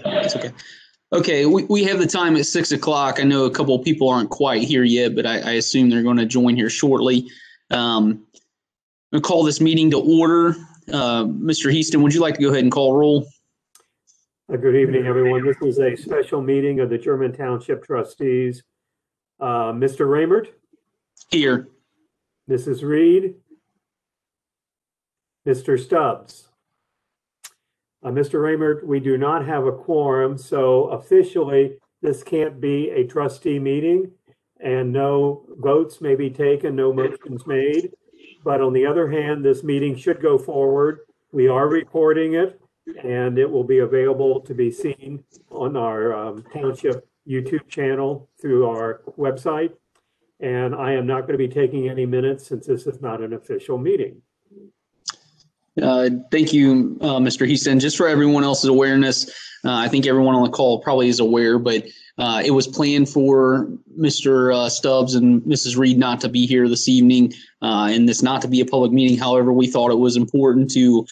That's okay. Okay, we have the time at 6 o'clock. I know a couple of people aren't quite here yet, but I assume they're going to join here shortly. I'm going to call this meeting to order. Mr. Heaston, would you like to go ahead and call roll? Good evening, everyone. This is a special meeting of the German Township Trustees. Mr. Raymert? Here. Mrs. Reed? Mr. Stubbs? Mr. Raymert, we do not have a quorum, so officially this can't be a trustee meeting and no votes may be taken, no motions made. But on the other hand, this meeting should go forward. We are recording it and it will be available to be seen on our township YouTube channel through our website. And I am not going to be taking any minutes since this is not an official meeting. Thank you, Mr. Heaston. Just for everyone else's awareness, I think everyone on the call probably is aware, but it was planned for Mr. Stubbs and Mrs. Reed not to be here this evening and this not to be a public meeting. However, we thought it was important to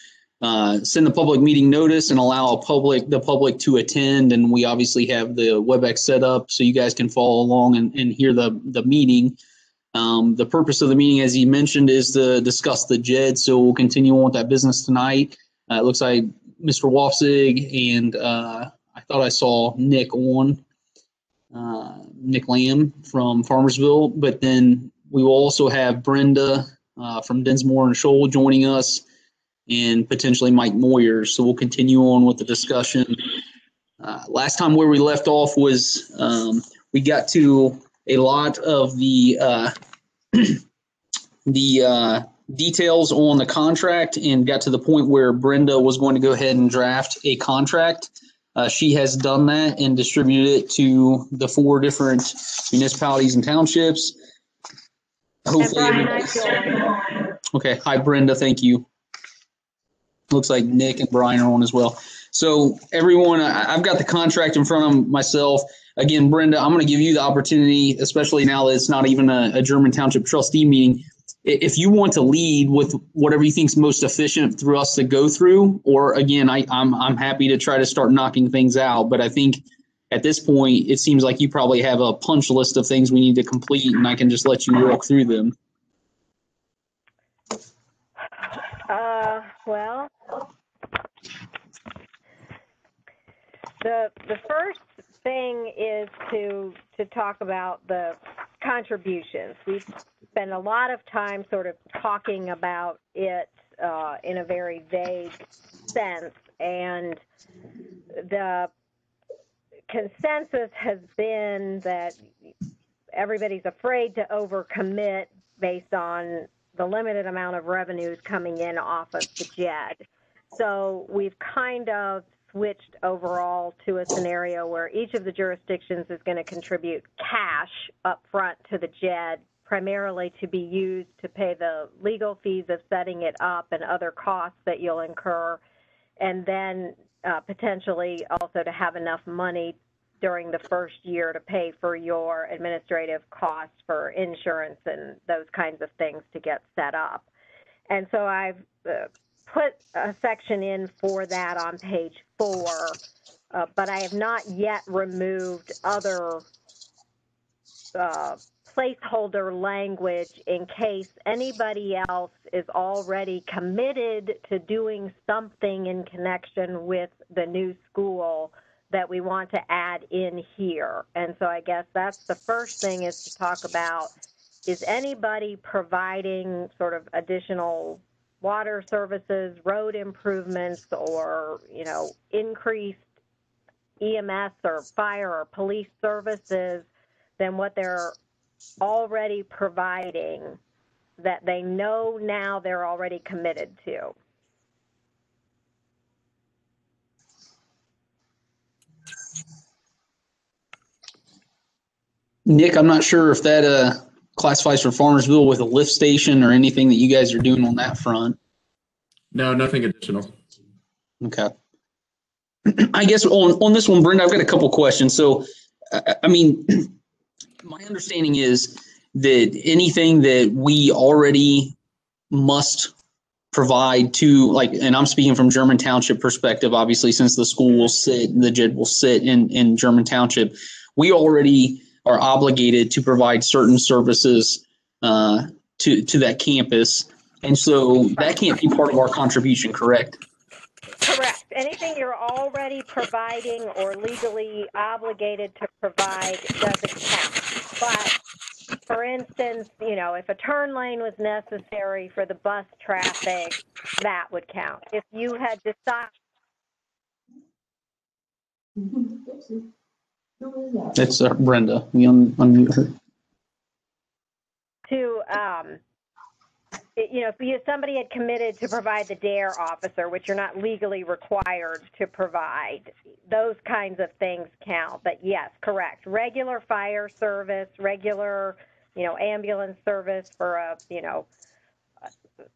send the public meeting notice and allow the public to attend. And we obviously have the WebEx set up so you guys can follow along and hear the meeting. The purpose of the meeting, as he mentioned, is to discuss the JEDD. So we'll continue on with that business tonight. It looks like Mr. Wofsig and I thought I saw Nick on, Nick Lamb from Farmersville. But then we will also have Brenda from Dinsmore and Shoal joining us and potentially Mike Moyers. So we'll continue on with the discussion. Last time where we left off was we got to a lot of the details on the contract and got to the point where Brenda was going to go ahead and draft a contract. She has done that and distributed it to the 4 different municipalities and townships. Hopefully, okay. Hi, Brenda. Thank you. Looks like Nick and Brian are on as well. So everyone, I've got the contract in front of myself. Again, Brenda, I'm going to give you the opportunity, especially now that it's not even a German Township trustee meeting. If you want to lead with whatever you think is most efficient for us to go through, or again, I'm happy to try to start knocking things out. But I think at this point, it seems like you probably have a punch list of things we need to complete, and I can just let you walk through them. Well, the first thing is to talk about the contributions. We've spent a lot of time sort of talking about it in a very vague sense, and the consensus has been that everybody's afraid to overcommit based on the limited amount of revenues coming in off of the JEDD. So we've kind of switched overall to a scenario where each of the jurisdictions is going to contribute cash up front to the JEDD, primarily to be used to pay the legal fees of setting it up and other costs that you'll incur, and then potentially also to have enough money during the first year to pay for your administrative costs for insurance and those kinds of things to get set up. And so I've put a section in for that on page 4, but I have not yet removed other placeholder language in case anybody else is already committed to doing something in connection with the new school that we want to add in here. And so I guess that's the first thing, is to talk about, is anybody providing sort of additional water services, road improvements, or, you know, increased EMS or fire or police services than what they're already providing, that they know now they're already committed to? Nick, I'm not sure if that classifies for Farmersville with a lift station or anything that you guys are doing on that front. No, nothing additional. Okay. I guess on this one, Brenda, I've got a couple questions. So, I mean, my understanding is that anything that we already must provide to, like, and I'm speaking from German Township perspective, obviously, since the school will sit, the JED will sit in German Township, we already are obligated to provide certain services to that campus. And so that can't be part of our contribution, correct? Correct. Anything you're already providing or legally obligated to provide doesn't count. But for instance, you know, if a turn lane was necessary for the bus traffic, that would count. If you had decided It's Brenda. We unmute her. to, you know, if somebody had committed to provide the DARE officer, which you're not legally required to provide, those kinds of things count. But yes, correct. Regular fire service, regular, you know, ambulance service for a, you know,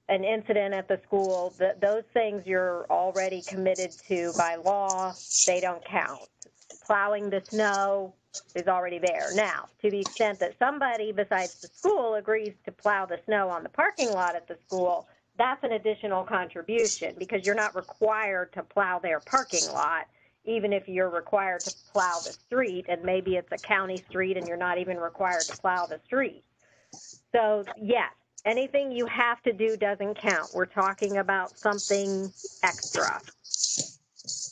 an incident at the school, those things you're already committed to by law, they don't count. Plowing the snow is already there. Now, to the extent that somebody besides the school agrees to plow the snow on the parking lot at the school, that's an additional contribution because you're not required to plow their parking lot, even if you're required to plow the street, and maybe it's a county street and you're not even required to plow the street. So, yes, anything you have to do doesn't count. We're talking about something extra.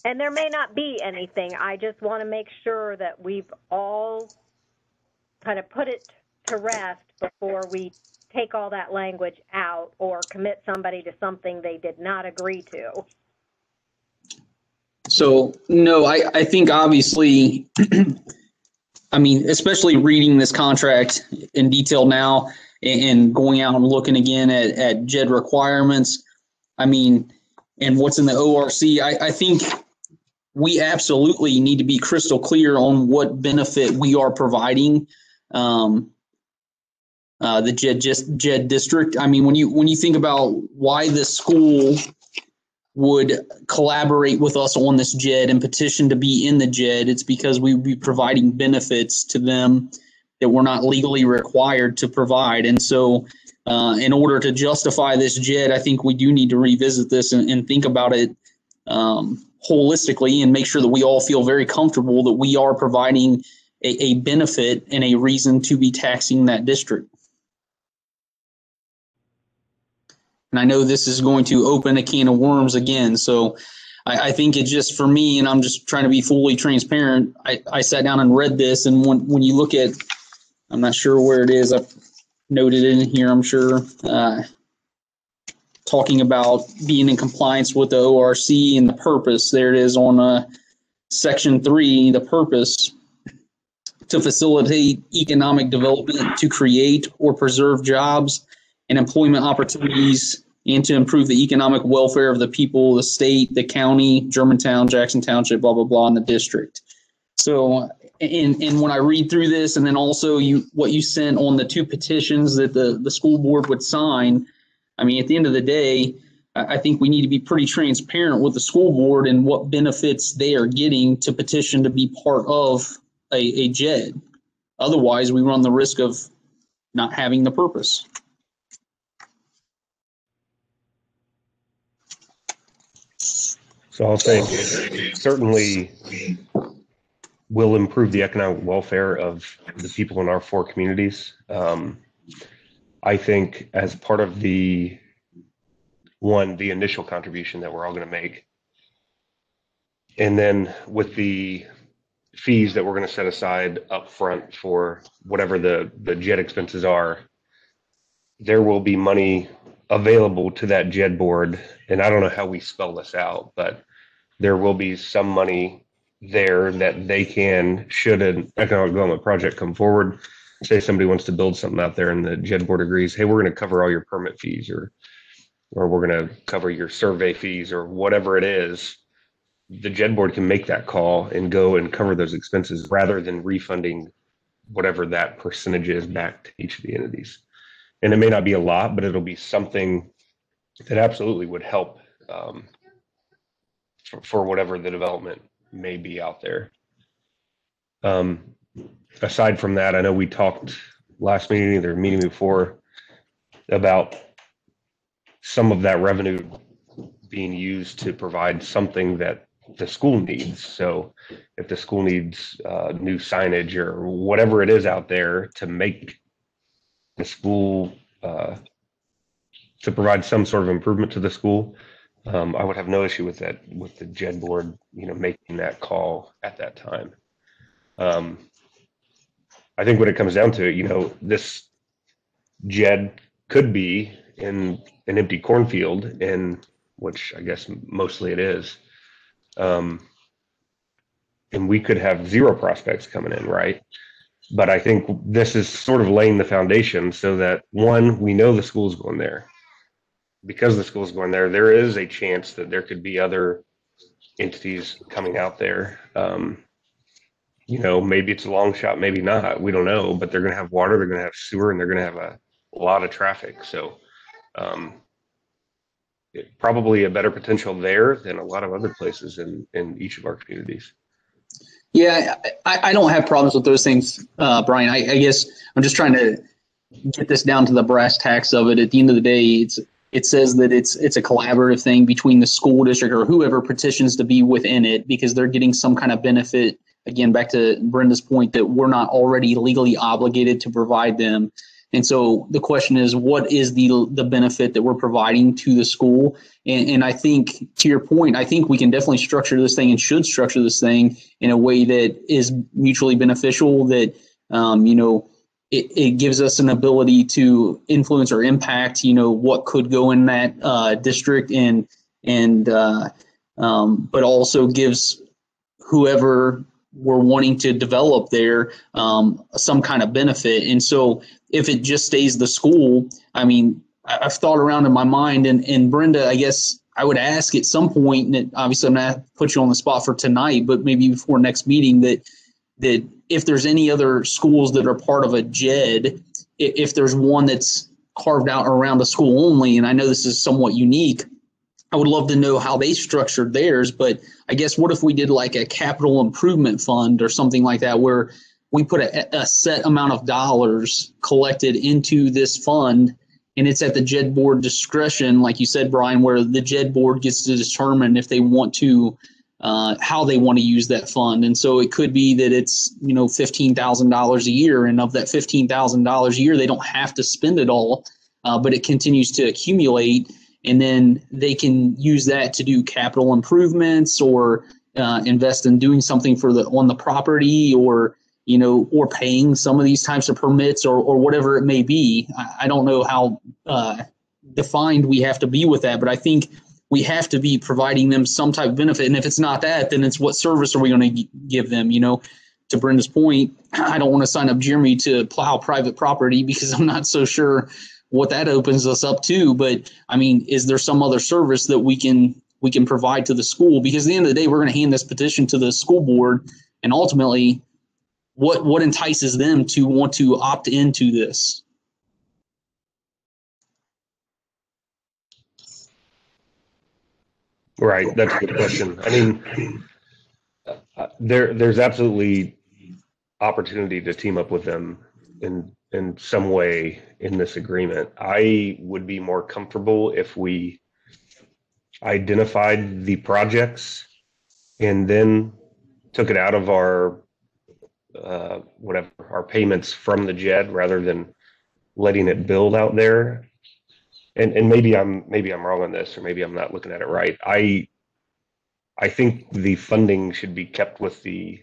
And there may not be anything. I just want to make sure that we've all kind of put it to rest before we take all that language out or commit somebody to something they did not agree to. So, no, I think obviously, I mean, especially reading this contract in detail now and going out and looking again at JED requirements, I mean, and what's in the ORC, I think we absolutely need to be crystal clear on what benefit we are providing the JED district. I mean, when you think about why the school would collaborate with us on this JED and petition to be in the JED, it's because we would be providing benefits to them that we're not legally required to provide. And so in order to justify this JED, I think we do need to revisit this and think about it holistically and make sure that we all feel very comfortable that we are providing a benefit and a reason to be taxing that district. And I know this is going to open a can of worms again. So I think it just, for me, and I'm just trying to be fully transparent, I sat down and read this. And when you look at, I'm not sure where it is, I've noted it in here, I'm sure, talking about being in compliance with the ORC and the purpose. There it is on section 3, the purpose: to facilitate economic development, to create or preserve jobs and employment opportunities, and to improve the economic welfare of the people, the state, the county, Germantown, Jackson Township, blah, blah, blah, and the district. So, and when I read through this, and then also what you sent on the 2 petitions that the school board would sign, I mean, at the end of the day, I think we need to be pretty transparent with the school board and what benefits they are getting to petition to be part of a JED. Otherwise, we run the risk of not having the purpose. So I'll say certainly will improve the economic welfare of the people in our 4 communities. I think as part of the initial contribution that we're all going to make, and then with the fees that we're going to set aside up front for whatever the JED expenses are, there will be money available to that JED board. And I don't know how we spell this out, but there will be some money there that they can, should an economic development project come forward, say somebody wants to build something out there and the JED board agrees, hey, we're going to cover all your permit fees, or we're going to cover your survey fees, or whatever it is, the JED board can make that call and go and cover those expenses rather than refunding whatever that percentage is back to each of the entities. And it may not be a lot, but it'll be something that absolutely would help for whatever the development may be out there. Aside from that, I know we talked last meeting, or meeting before, about some of that revenue being used to provide something that the school needs. So if the school needs new signage or whatever it is out there to make the school, to provide some sort of improvement to the school, I would have no issue with that, with the JED board, making that call at that time. I think when it comes down to it, this JED could be in an empty cornfield, in which I guess mostly it is. And we could have zero prospects coming in, right? But I think this is sort of laying the foundation so that, one, we know the school's going there. Because the school's going there, there is a chance that there could be other entities coming out there. Maybe it's a long shot, maybe not. We don't know, but they're going to have water, they're going to have sewer, and they're going to have a lot of traffic. So probably a better potential there than a lot of other places in each of our communities. Yeah, I don't have problems with those things, Brian. I guess I'm just trying to get this down to the brass tacks of it. At the end of the day, it says that it's a collaborative thing between the school district or whoever petitions to be within it, because they're getting some kind of benefit. Again, back to Brenda's point that we're not already legally obligated to provide them. And so the question is, what is the benefit that we're providing to the school? And I think, to your point, I think we can definitely structure this thing and should structure this thing in a way that is mutually beneficial, that, it gives us an ability to influence or impact, what could go in that district, but also gives whoever we're wanting to develop there some kind of benefit. And so if it just stays the school, I mean, I've thought around in my mind, and Brenda, I guess I would ask at some point, and obviously I'm not put you on the spot for tonight, but maybe before next meeting, that if there's any other schools that are part of a JED, if there's one that's carved out around the school only, and I know this is somewhat unique, I would love to know how they structured theirs. But I guess what if we did like a capital improvement fund or something like that, where we put a set amount of dollars collected into this fund, and it's at the JED board discretion, like you said, Brian, where the JED board gets to determine if they want to, how they want to use that fund. And so it could be that it's, $15,000 a year, and of that $15,000 a year, they don't have to spend it all, but it continues to accumulate. And then they can use that to do capital improvements or invest in doing something on the property, or paying some of these types of permits or whatever it may be. I don't know how defined we have to be with that, but I think we have to be providing them some type of benefit. And if it's not that, then it's what service are we going to give them? To Brenda's point, I don't want to sign up Jeremy to plow private property, because I'm not so sure what that opens us up to. But I mean, is there some other service that we can provide to the school? Because at the end of the day, we're going to hand this petition to the school board, and ultimately, what entices them to want to opt into this? Right, that's a good question. I mean, there's absolutely opportunity to team up with them in some way in this agreement. I would be more comfortable if we identified the projects and then took it out of our our payments from the JED, rather than letting it build out there. And maybe I'm wrong on this, or maybe I'm not looking at it right. I think the funding should be kept with the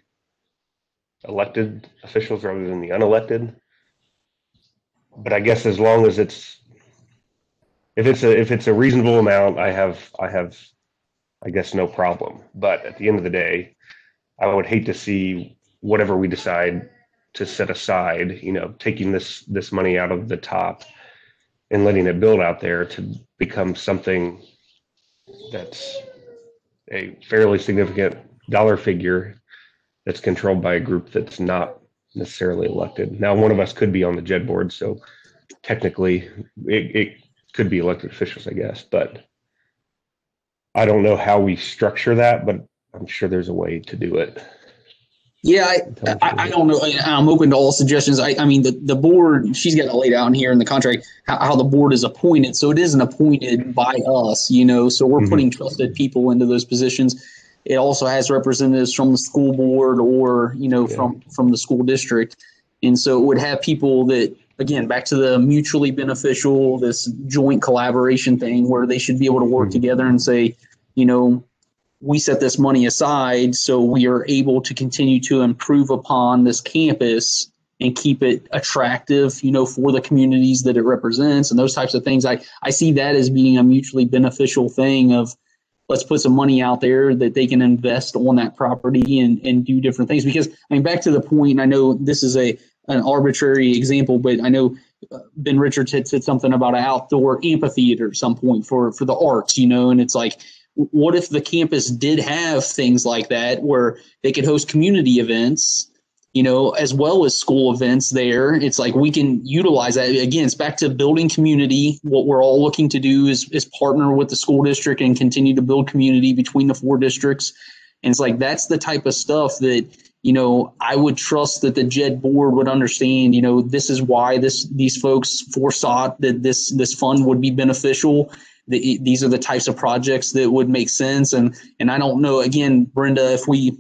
elected officials rather than the unelected. But I guess as long as if it's a reasonable amount, I have I guess no problem. But at the end of the day, I would hate to see whatever we decide to set aside, taking this money out of the top and letting it build out there to become something that's a fairly significant dollar figure that's controlled by a group that's not necessarily elected. Now, one of us could be on the JED board, so technically it could be elected officials, I guess, but I don't know how we structure that, but I'm sure there's a way to do it. Yeah, I don't know. I'm open to all suggestions. I mean, the board, she's got it laid out in here in the contract, how the board is appointed. So it isn't appointed by us, so we're putting trusted people into those positions. It also has representatives from the school board or, from the school district. And so it would have people that, again, back to the mutually beneficial, this joint collaboration thing where they should be able to work together and say, we set this money aside so we are able to continue to improve upon this campus and keep it attractive, for the communities that it represents and those types of things. I see that as being a mutually beneficial thing of let's put some money out there that they can invest on that property and do different things. Because, back to the point, and I know this is an arbitrary example, but I know Ben Richards had said something about an outdoor amphitheater at some point for the arts, and it's like, what if the campus did have things like that where they could host community events, as well as school events there? It's like we can utilize that. Again, it's back to building community. What we're all looking to do is partner with the school district and continue to build community between the 4 districts. And it's like that's the type of stuff that, I would trust that the JEDD board would understand, this is why these folks foresaw that this fund would be beneficial. These are the types of projects that would make sense. And I don't know, again, Brenda, if we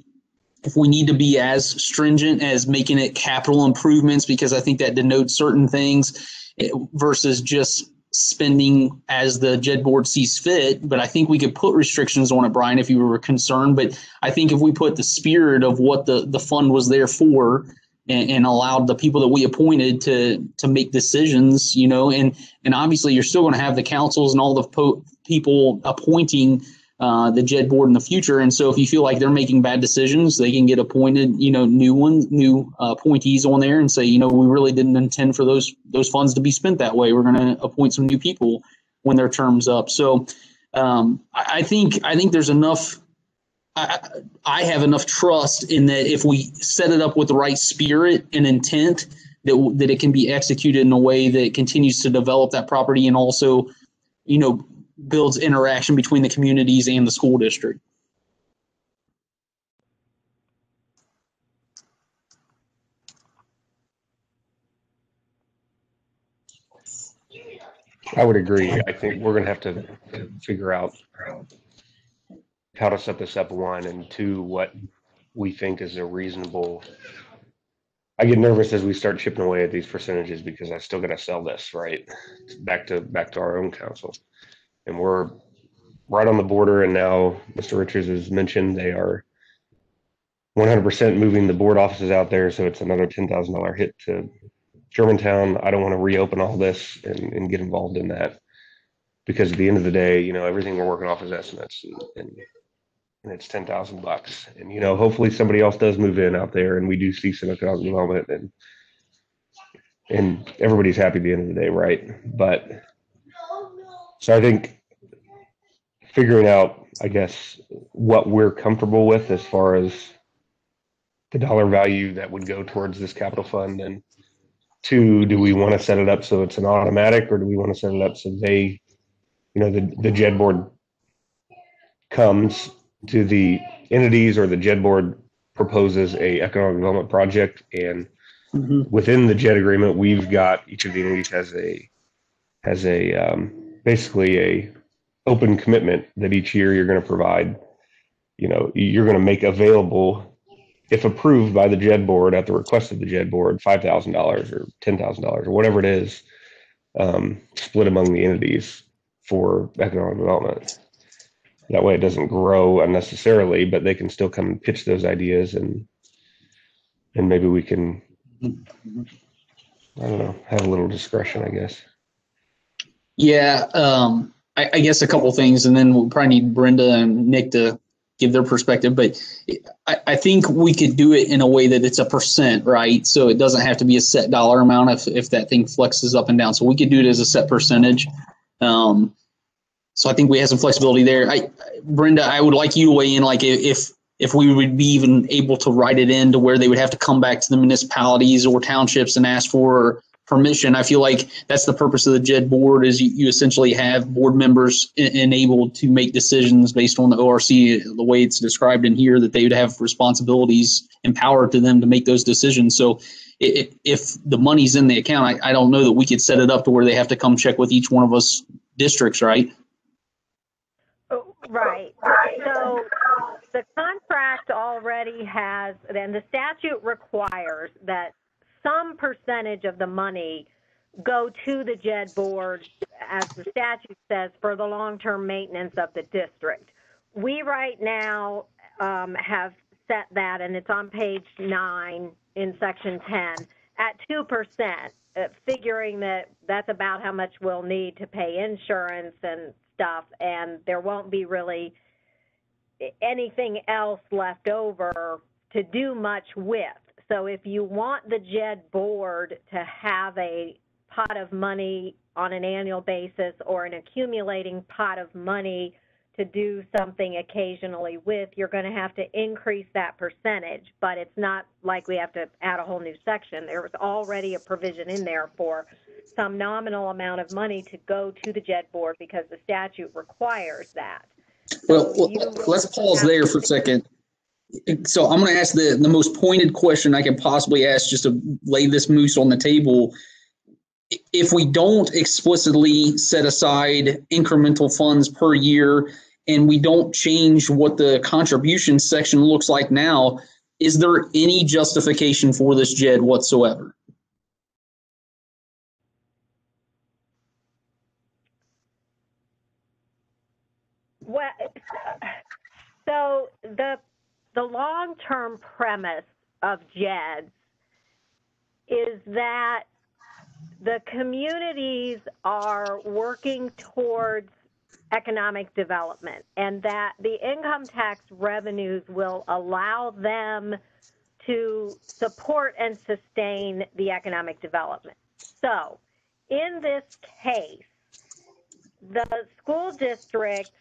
need to be as stringent as making it capital improvements, because I think that denotes certain things versus just spending as the JEDD board sees fit. But I think we could put restrictions on it, Brian, if you were concerned. But I think if we put the spirit of what the fund was there for and allowed the people that we appointed to make decisions, and obviously you're still going to have the councils and all the people appointing the JEDD board in the future. And so if you feel like they're making bad decisions, they can get appointed, new appointees on there and say, we really didn't intend for those funds to be spent that way. We're going to appoint some new people when their term's up. So I think there's enough. I have enough trust in that if we set it up with the right spirit and intent, that it can be executed in a way that continues to develop that property and also, builds interaction between the communities and the school district. I would agree. I think we're going to have to figure out how to set this up, 1, and 2, what we think is a reasonable. I get nervous as we start chipping away at these percentages because I still got to sell this, right? Back to our own council. And we're right on the border. And now Mr. Richards has mentioned they are 100% moving the board offices out there. So it's another $10,000 hit to Germantown. I don't want to reopen all this and get involved in that, because at the end of the day, everything we're working off is estimates and it's $10,000. And, hopefully somebody else does move in out there and we do see some economic development and everybody's happy at the end of the day. Right. But so I think figuring out, I guess, what we're comfortable with as far as the dollar value that would go towards this capital fund, and 2, do we want to set it up so it's an automatic, or do we want to set it up so they, the JEDD board comes to the entities, or the JEDD board proposes a economic development project, and within the JEDD agreement, we've got each of the entities has a basically a open commitment that each year you're going to provide, you're going to make available, if approved by the JEDD board at the request of the JEDD board, $5,000 or $10,000 or whatever it is, split among the entities for economic development. That way it doesn't grow unnecessarily, but they can still come and pitch those ideas, and maybe we can, I don't know, have a little discretion, I guess. Yeah, I guess a couple things, and then we'll probably need Brenda and Nick to give their perspective. But I think we could do it in a way that it's a percent, right? So it doesn't have to be a set dollar amount if that thing flexes up and down. So we could do it as a set percentage. So I think we have some flexibility there. Brenda, I would like you to weigh in, like if we would be even able to write it in to where they would have to come back to the municipalities or townships and ask for permission. I feel like that's the purpose of the JED board is you essentially have board members enabled to make decisions based on the ORC, the way it's described in here, that they would have responsibilities empowered to them to make those decisions. So if the money's in the account, I don't know that we could set it up to where they have to come check with each one of us districts, right? Right. So the contract already has, and the statute requires that some percentage of the money go to the JED board, as the statute says, for the long-term maintenance of the district. We right now have set that, and it's on page 9 in section 10, at 2%, figuring that that's about how much we'll need to pay insurance and stuff, and there won't be really anything else left over to do much with. So if you want the JED board to have a pot of money on an annual basis or an accumulating pot of money to do something occasionally with, you're going to have to increase that percentage, but it's not like we have to add a whole new section. There was already a provision in there for some nominal amount of money to go to the JED board because the statute requires that. Well, let's pause there for a second. So I'm going to ask the most pointed question I can possibly ask, just to lay this moose on the table. If we don't explicitly set aside incremental funds per year and we don't change what the contribution section looks like now, is there any justification for this JED whatsoever? Well, so the long-term premise of JEDs is that the communities are working towards economic development, and that the income tax revenues will allow them to support and sustain the economic development. So in this case, the school district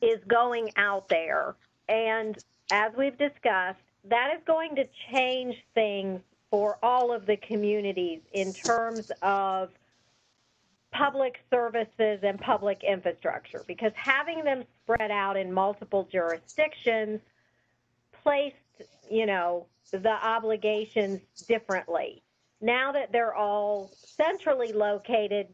is going out there, and as we've discussed, that is going to change things for all of the communities in terms of public services and public infrastructure, because having them spread out in multiple jurisdictions placed, the obligations differently. Now that they're all centrally located,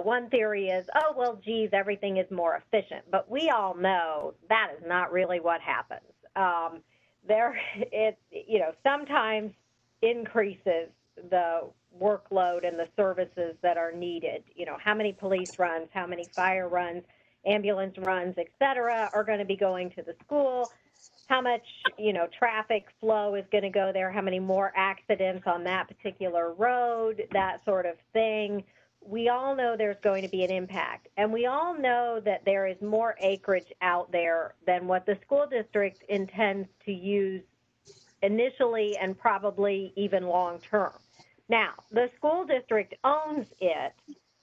one theory is, oh, well, geez, everything is more efficient. But we all know that is not really what happens. Sometimes increases the workload and the services that are needed. How many police runs, how many fire runs, ambulance runs, et cetera, are going to be going to the school, how much, traffic flow is going to go there, how many more accidents on that particular road, that sort of thing. We all know there's going to be an impact. And we all know that there is more acreage out there than what the school district intends to use initially and probably even long term. Now, the school district owns it,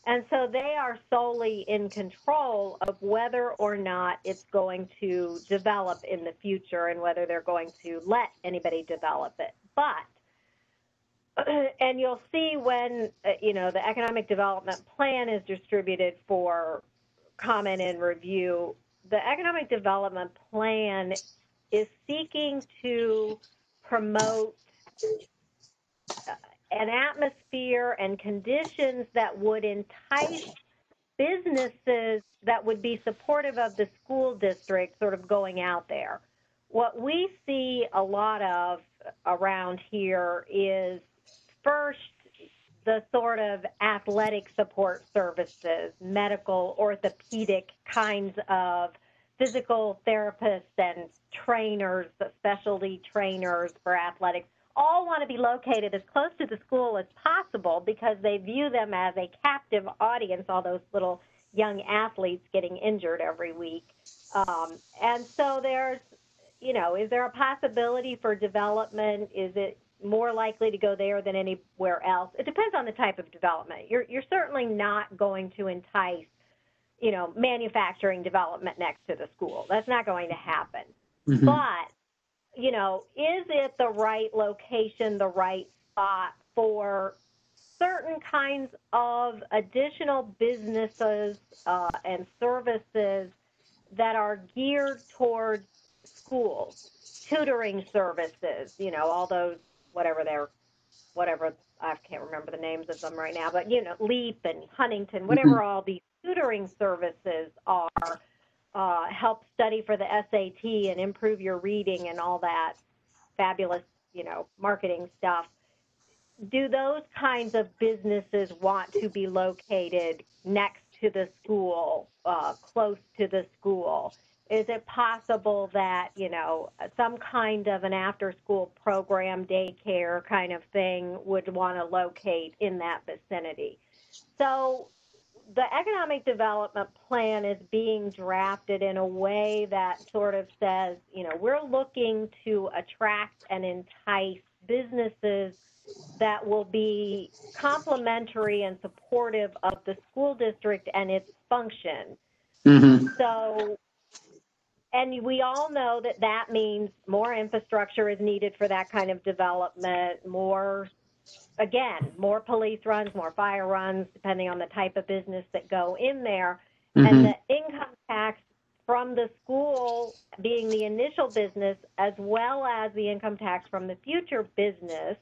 and so they are solely in control of whether or not it's going to develop in the future and whether they're going to let anybody develop it. But, and you'll see when, the economic development plan is distributed for comment and review, the economic development plan is seeking to promote an atmosphere and conditions that would entice businesses that would be supportive of the school district sort of going out there. What we see a lot of around here is, first, the sort of athletic support services, medical, orthopedic kinds of physical therapists and trainers, specialty trainers for athletics, all want to be located as close to the school as possible because they view them as a captive audience, all those little young athletes getting injured every week. And so there's, is there a possibility for development? Is it more likely to go there than anywhere else? It depends on the type of development. You're certainly not going to entice, manufacturing development next to the school. That's not going to happen. Mm-hmm. But, is it the right location, the right spot for certain kinds of additional businesses and services that are geared towards schools, tutoring services, you know, all those, whatever, I can't remember the names of them right now, but, you know, LEAP and Huntington, whatever all these tutoring services are, help study for the SAT and improve your reading and all that fabulous, you know, marketing stuff. Do those kinds of businesses want to be located next to the school, close to the school? Is it possible that, you know, some kind of an after-school program, daycare kind of thing would want to locate in that vicinity? So the economic development plan is being drafted in a way that sort of says, you know, we're looking to attract and entice businesses that will be complementary and supportive of the school district and its function. So, and we all know that that means more infrastructure is needed for that kind of development, more police runs, more fire runs, depending on the type of business that go in there. And the income tax from the school being the initial business, as well as the income tax from the future business,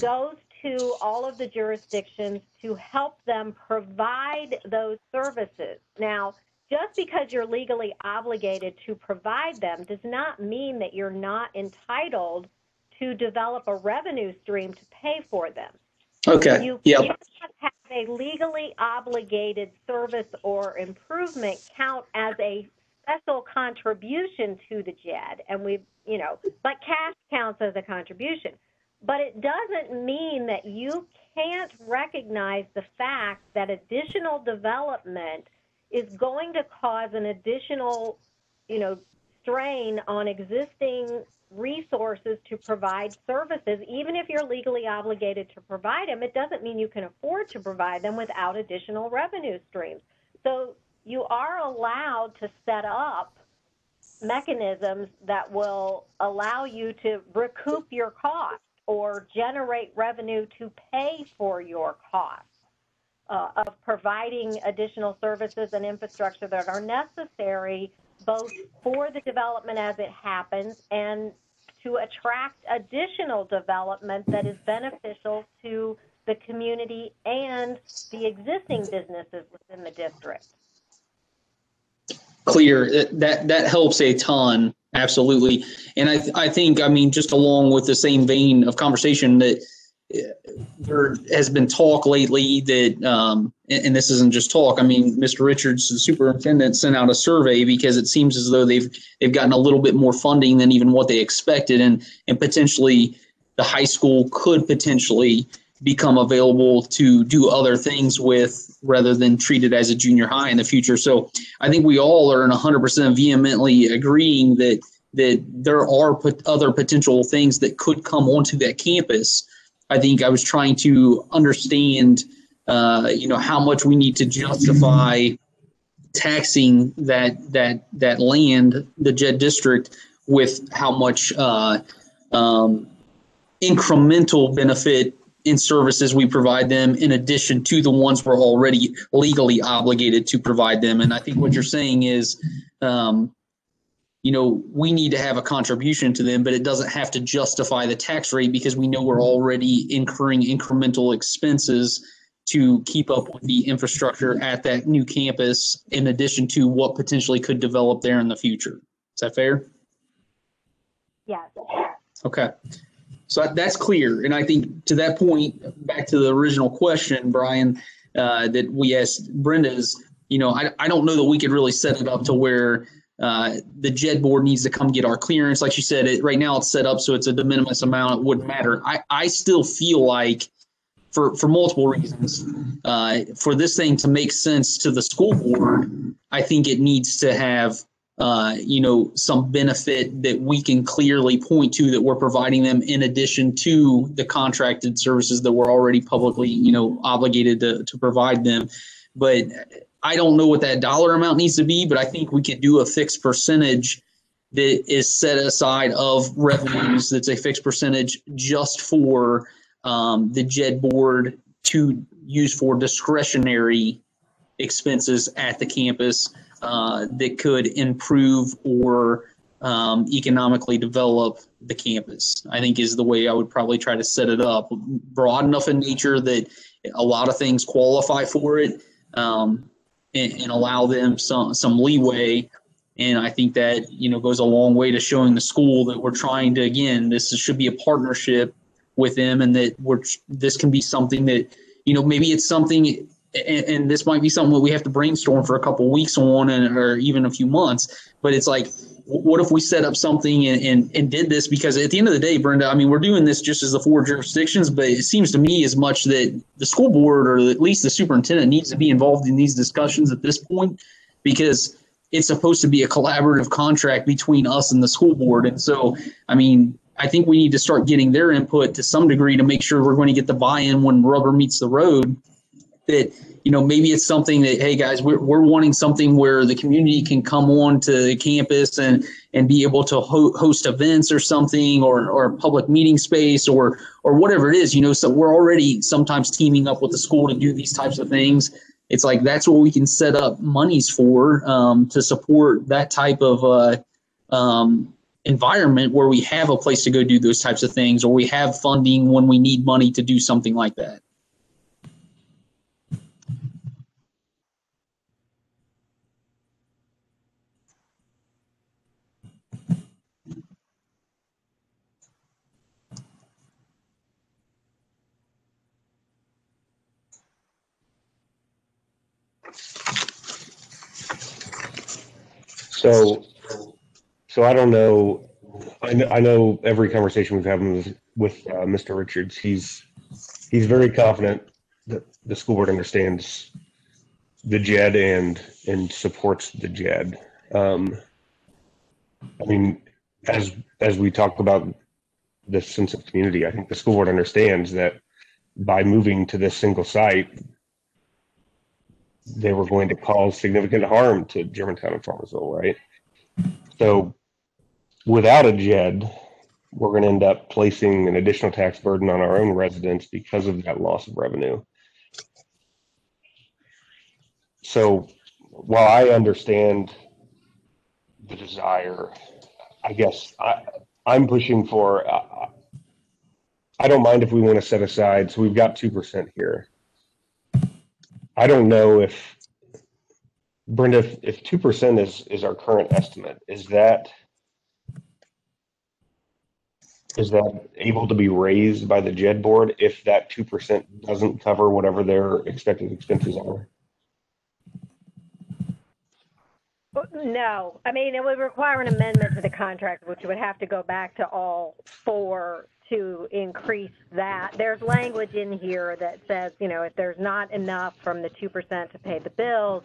goes to all of the jurisdictions to help them provide those services. Now, just because you're legally obligated to provide them does not mean that you're not entitled to develop a revenue stream to pay for them. Okay. You can't have a legally obligated service or improvement count as a special contribution to the JEDD, and but cash counts as a contribution. But it doesn't mean that you can't recognize the fact that additional development is going to cause an additional, strain on existing resources to provide services. Even if you're legally obligated to provide them, it doesn't mean you can afford to provide them without additional revenue streams. So you are allowed to set up mechanisms that will allow you to recoup your costs or generate revenue to pay for your costs of providing additional services and infrastructure that are necessary both for the development as it happens and to attract additional development that is beneficial to the community and the existing businesses within the district. Clear. That helps a ton. Absolutely. And I think, just along with the same vein of conversation, that there has been talk lately that, and this isn't just talk, Mr. Richards, the superintendent, sent out a survey because it seems as though they've gotten a little bit more funding than even what they expected. And potentially the high school could potentially become available to do other things with rather than treat it as a junior high in the future. So I think we all are in 100% vehemently agreeing that there are other potential things that could come onto that campus. I think I was trying to understand, how much we need to justify taxing that land, the JEDD district, with how much incremental benefit in services we provide them in addition to the ones we're already legally obligated to provide them. And I think what you're saying is, we need to have a contribution to them, but it doesn't have to justify the tax rate because we know we're already incurring incremental expenses to keep up with the infrastructure at that new campus in addition to what potentially could develop there in the future. Is that fair? Yes. Okay. So that's clear. And I think to that point, back to the original question, Brian, that we asked Brenda is, I don't know that we could really set it up to where the JEDD board needs to come get our clearance. Like you said, right now it's set up so it's a de minimis amount. It wouldn't matter. I still feel like for multiple reasons, for this thing to make sense to the school board, I think it needs to have some benefit that we can clearly point to that we're providing them in addition to the contracted services that we're already publicly, obligated to provide them. But I don't know what that dollar amount needs to be, but I think we can do a fixed percentage that is set aside of revenues. That's a fixed percentage just for the JED board to use for discretionary expenses at the campus that could improve or economically develop the campus, I think is the way I would probably try to set it up. Broad enough in nature that a lot of things qualify for it, and allow them some leeway. And I think that, goes a long way to showing the school that we're trying to, again, this should be a partnership with them, and that this can be something that, maybe it's something, and this might be something that we have to brainstorm for a couple of weeks on, or even a few months. But it's like, what if we set up something and did this? Because at the end of the day, Brenda, I mean, we're doing this just as the 4 jurisdictions, but it seems to me as much that the school board, or at least the superintendent, needs to be involved in these discussions at this point, because it's supposed to be a collaborative contract between us and the school board. And so, I mean, I think we need to start getting their input to some degree to make sure we're going to get the buy-in when rubber meets the road. That, maybe it's something that, hey guys, we're wanting something where the community can come on to campus and be able to host events or something, or a public meeting space, or whatever it is, so we're already sometimes teaming up with the school to do these types of things. It's like, that's what we can set up monies for, to support that type of environment where we have a place to go do those types of things, or we have funding when we need money to do something like that. So I don't know. I know every conversation we've had with Mr. Richards, he's very confident that the school board understands the JED and supports the JED. I mean, as we talk about this sense of community, I think the school board understands that by moving to this single site, they were going to cause significant harm to Germantown and Farmersville, right? So without a JED, we're going to end up placing an additional tax burden on our own residents because of that loss of revenue. So while I understand the desire, I guess I'm pushing for, I don't mind if we want to set aside, so we've got 2% here. I don't know if, Brenda, if 2% is our current estimate, is that able to be raised by the JED board if that 2% doesn't cover whatever their expected expenses are? No, I mean, it would require an amendment to the contract, which would have to go back to all 4 to increase that. There's language in here that says, if there's not enough from the 2% to pay the bills,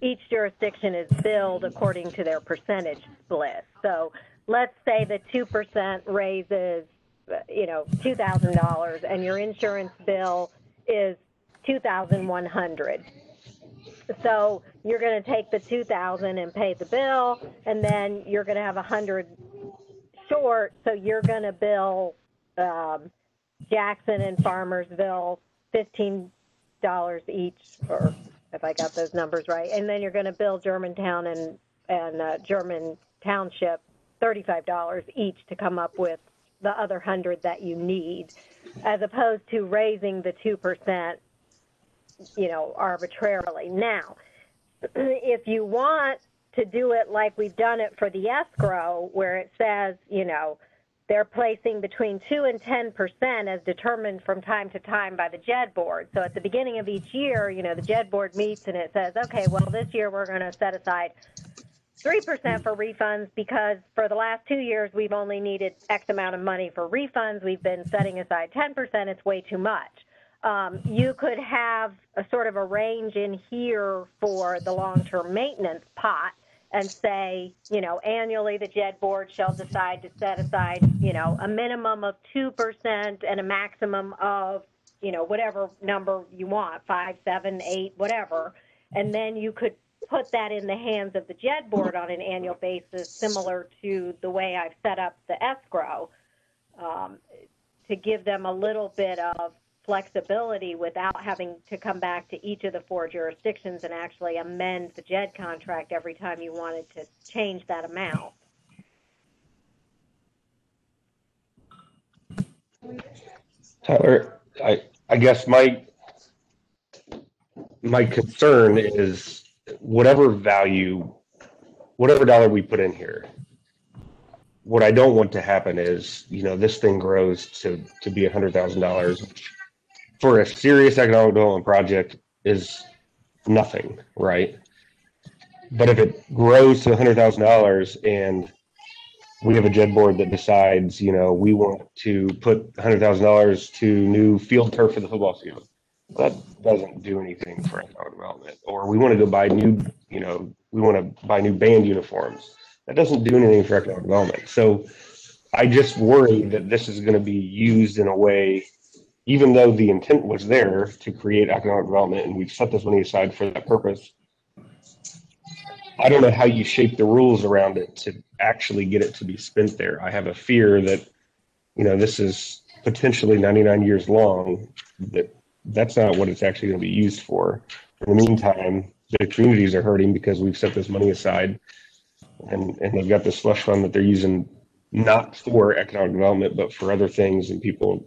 each jurisdiction is billed according to their percentage split. So let's say the 2% raises, $2,000, and your insurance bill is $2,100. So you're going to take the $2,000 and pay the bill, and then you're going to have $100 short. So you're going to bill Jackson and Farmersville $15 each, or if I got those numbers right, and then you're going to bill Germantown and German Township $35 each to come up with the other 100 that you need, as opposed to raising the 2%, arbitrarily. Now, if you want to do it like we've done it for the escrow, where it says, they're placing between 2 and 10% as determined from time to time by the JED board. So at the beginning of each year, the JED board meets and it says, okay, well, this year we're going to set aside 3% for refunds, because for the last 2 years we've only needed X amount of money for refunds. We've been setting aside 10%. It's way too much. You could have a sort of a range in here for the long-term maintenance pot and say, annually the JED board shall decide to set aside, a minimum of 2% and a maximum of, whatever number you want, 5, 7, 8, whatever. And then you could put that in the hands of the JED board on an annual basis, similar to the way I've set up the escrow. to give them a little bit of flexibility without having to come back to each of the 4 jurisdictions and actually amend the JEDD contract every time you wanted to change that amount. Tyler, I guess my concern is whatever dollar we put in here, what I don't want to happen is, this thing grows to be $100,000 for a serious economic development project is nothing, right? But if it grows to $100,000 and we have a JEDD board that decides, we want to put $100,000 to new field turf for the football field, that doesn't do anything for economic development. Or we want to go buy we want to buy new band uniforms. That doesn't do anything for economic development. So I just worry that this is going to be used in a way, even though the intent was there to create economic development and we've set this money aside for that purpose. I don't know how you shape the rules around it to actually get it to be spent there. I have a fear that, this is potentially 99 years long, that's not what it's actually going to be used for. In the meantime, the communities are hurting because we've set this money aside and they've got this slush fund that they're using not for economic development, but for other things and people,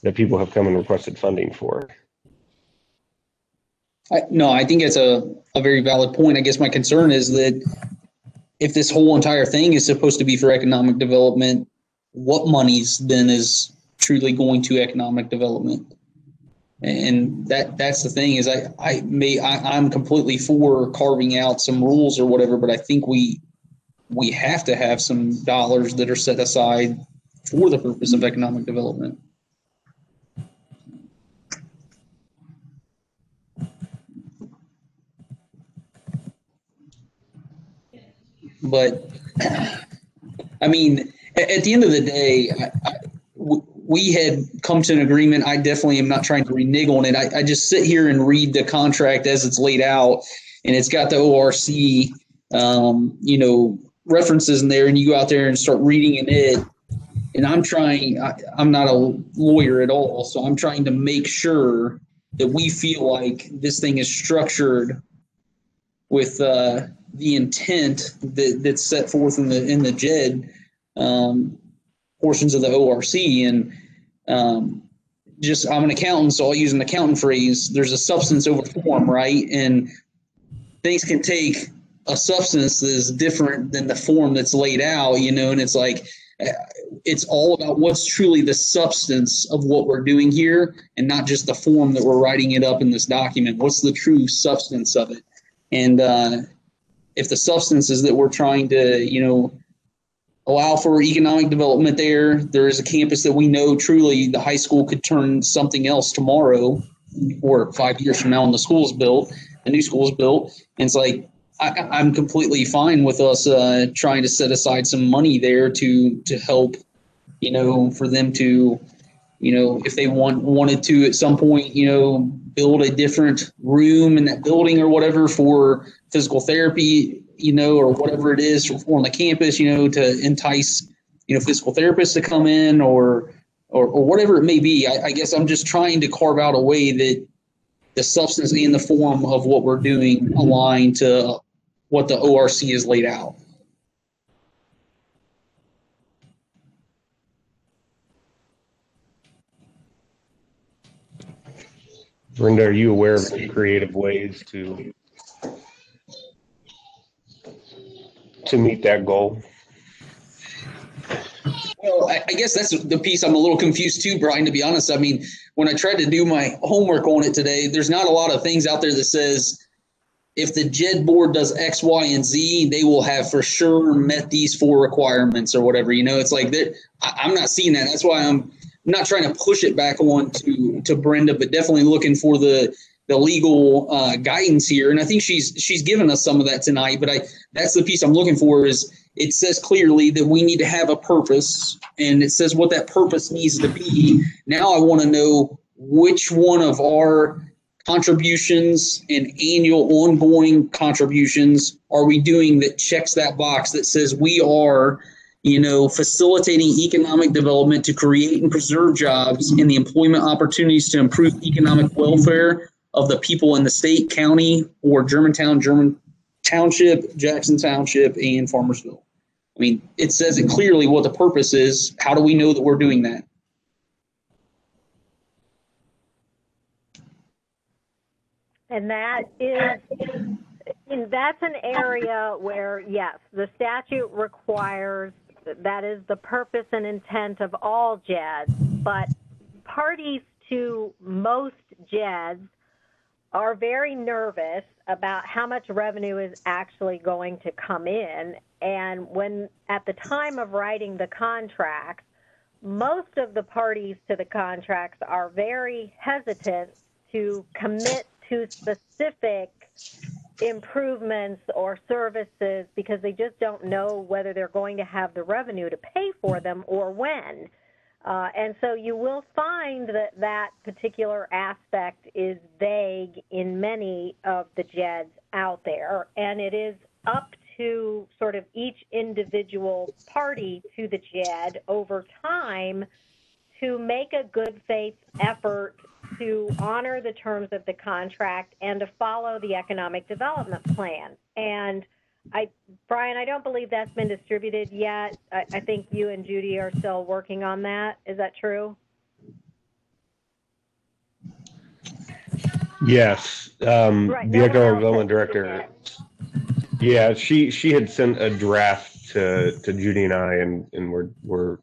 that people have come and requested funding for. No, I think it's a very valid point. I guess my concern is that if this whole entire thing is supposed to be for economic development, what monies then is truly going to economic development? And that's the thing is I'm completely for carving out some rules or whatever, but I think we have to have some dollars that are set aside for the purpose of economic development. But I mean, at the end of the day, we had come to an agreement. I definitely am not trying to renege on it. I just sit here and read the contract as it's laid out, and it's got the ORC, references in there, and you go out there and start reading in it. And I'm not a lawyer at all, so I'm trying to make sure that we feel like this thing is structured with the intent that's set forth in the JEDD portions of the ORC. And I'm an accountant, so I'll use an accountant phrase. There's a substance over form, right? And things can take a substance that is different than the form that's laid out, and it's like it's all about what's truly the substance of what we're doing here and not just the form that we're writing it up in this document. What's the true substance of it? And if the substance is that we're trying to, allow for economic development there is a campus that we know truly the high school could turn something else tomorrow or 5 years from now when the school's built, the new school's built. And it's like, I'm completely fine with us trying to set aside some money there to help, for them to, if they wanted to at some point, build a different room in that building or whatever for physical therapy, or whatever it is on the campus, to entice, physical therapists to come in or whatever it may be. I guess I'm just trying to carve out a way that the substance and the form of what we're doing align to what the ORC is laid out. Brenda, are you aware of any creative ways to meet that goal? Well, I guess that's the piece I'm a little confused too, Brian, to be honest. I mean, when I tried to do my homework on it today, there's not a lot of things out there that says if the JEDD board does X, Y, and Z, they will have for sure met these 4 requirements or whatever. It's like I'm not seeing that. That's why I'm not trying to push it back on to Brenda, but definitely looking for the legal guidance here. And I think she's given us some of that tonight, but that's the piece I'm looking for is it says clearly that we need to have a purpose, and it says what that purpose needs to be. Now I want to know which one of our contributions and annual ongoing contributions are we doing that checks that box that says we are, facilitating economic development to create and preserve jobs and the employment opportunities to improve economic welfare of the people in the state, county, or Germantown, German Township, Jackson Township, and Farmersville. I mean, it says it clearly what the purpose is. How do we know that we're doing that? And that's an area where, yes, the statute requires that is the purpose and intent of all JEDDs, but parties to most JEDDs are very nervous about how much revenue is actually going to come in. And when at the time of writing the contracts, most of the parties to the contracts are very hesitant to commit to specific improvements or services because they just don't know whether they're going to have the revenue to pay for them or when. And so you will find that that particular aspect is vague in many of the JEDDs out there, and it is up to sort of each individual party to the JEDD over time to make a good faith effort to honor the terms of the contract and to follow the economic development plan. And Brian, I don't believe that's been distributed yet. I think you and Judy are still working on that. Is that true? Yes. Right. The economic development director. Yeah, she had sent a draft to Judy and I, and we're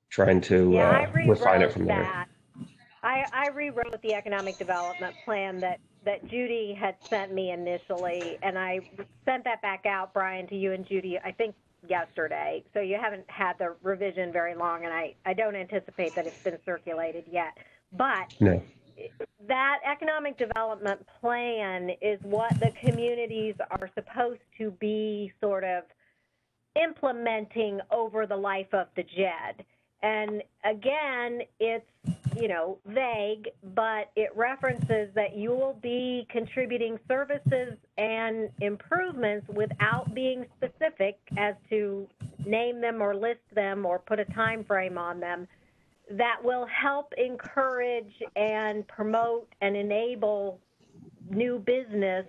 trying to refine it from there. I rewrote the economic development plan that Judy had sent me initially, and I sent that back out, Brian, to you and Judy, I think yesterday. So you haven't had the revision very long, and I don't anticipate that it's been circulated yet. But no. That economic development plan is what the communities are supposed to be sort of implementing over the life of the JEDD. And again, it's, vague, but it references that you will be contributing services and improvements without being specific as to name them or list them or put a time frame on them, that will help encourage and promote and enable new business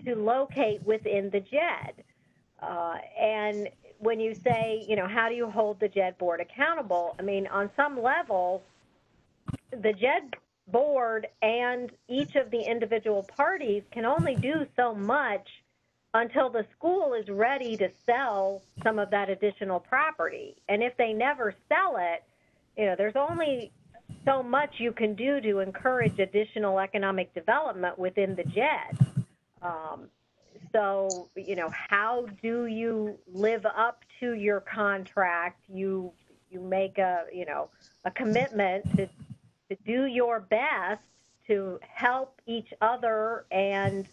to locate within the JEDD. And when you say, how do you hold the JEDD board accountable? I mean, on some level, the JEDD board and each of the individual parties can only do so much until the school is ready to sell some of that additional property. And if they never sell it, there's only so much you can do to encourage additional economic development within the JEDD. So, how do you live up to your contract? You make a commitment to do your best to help each other and,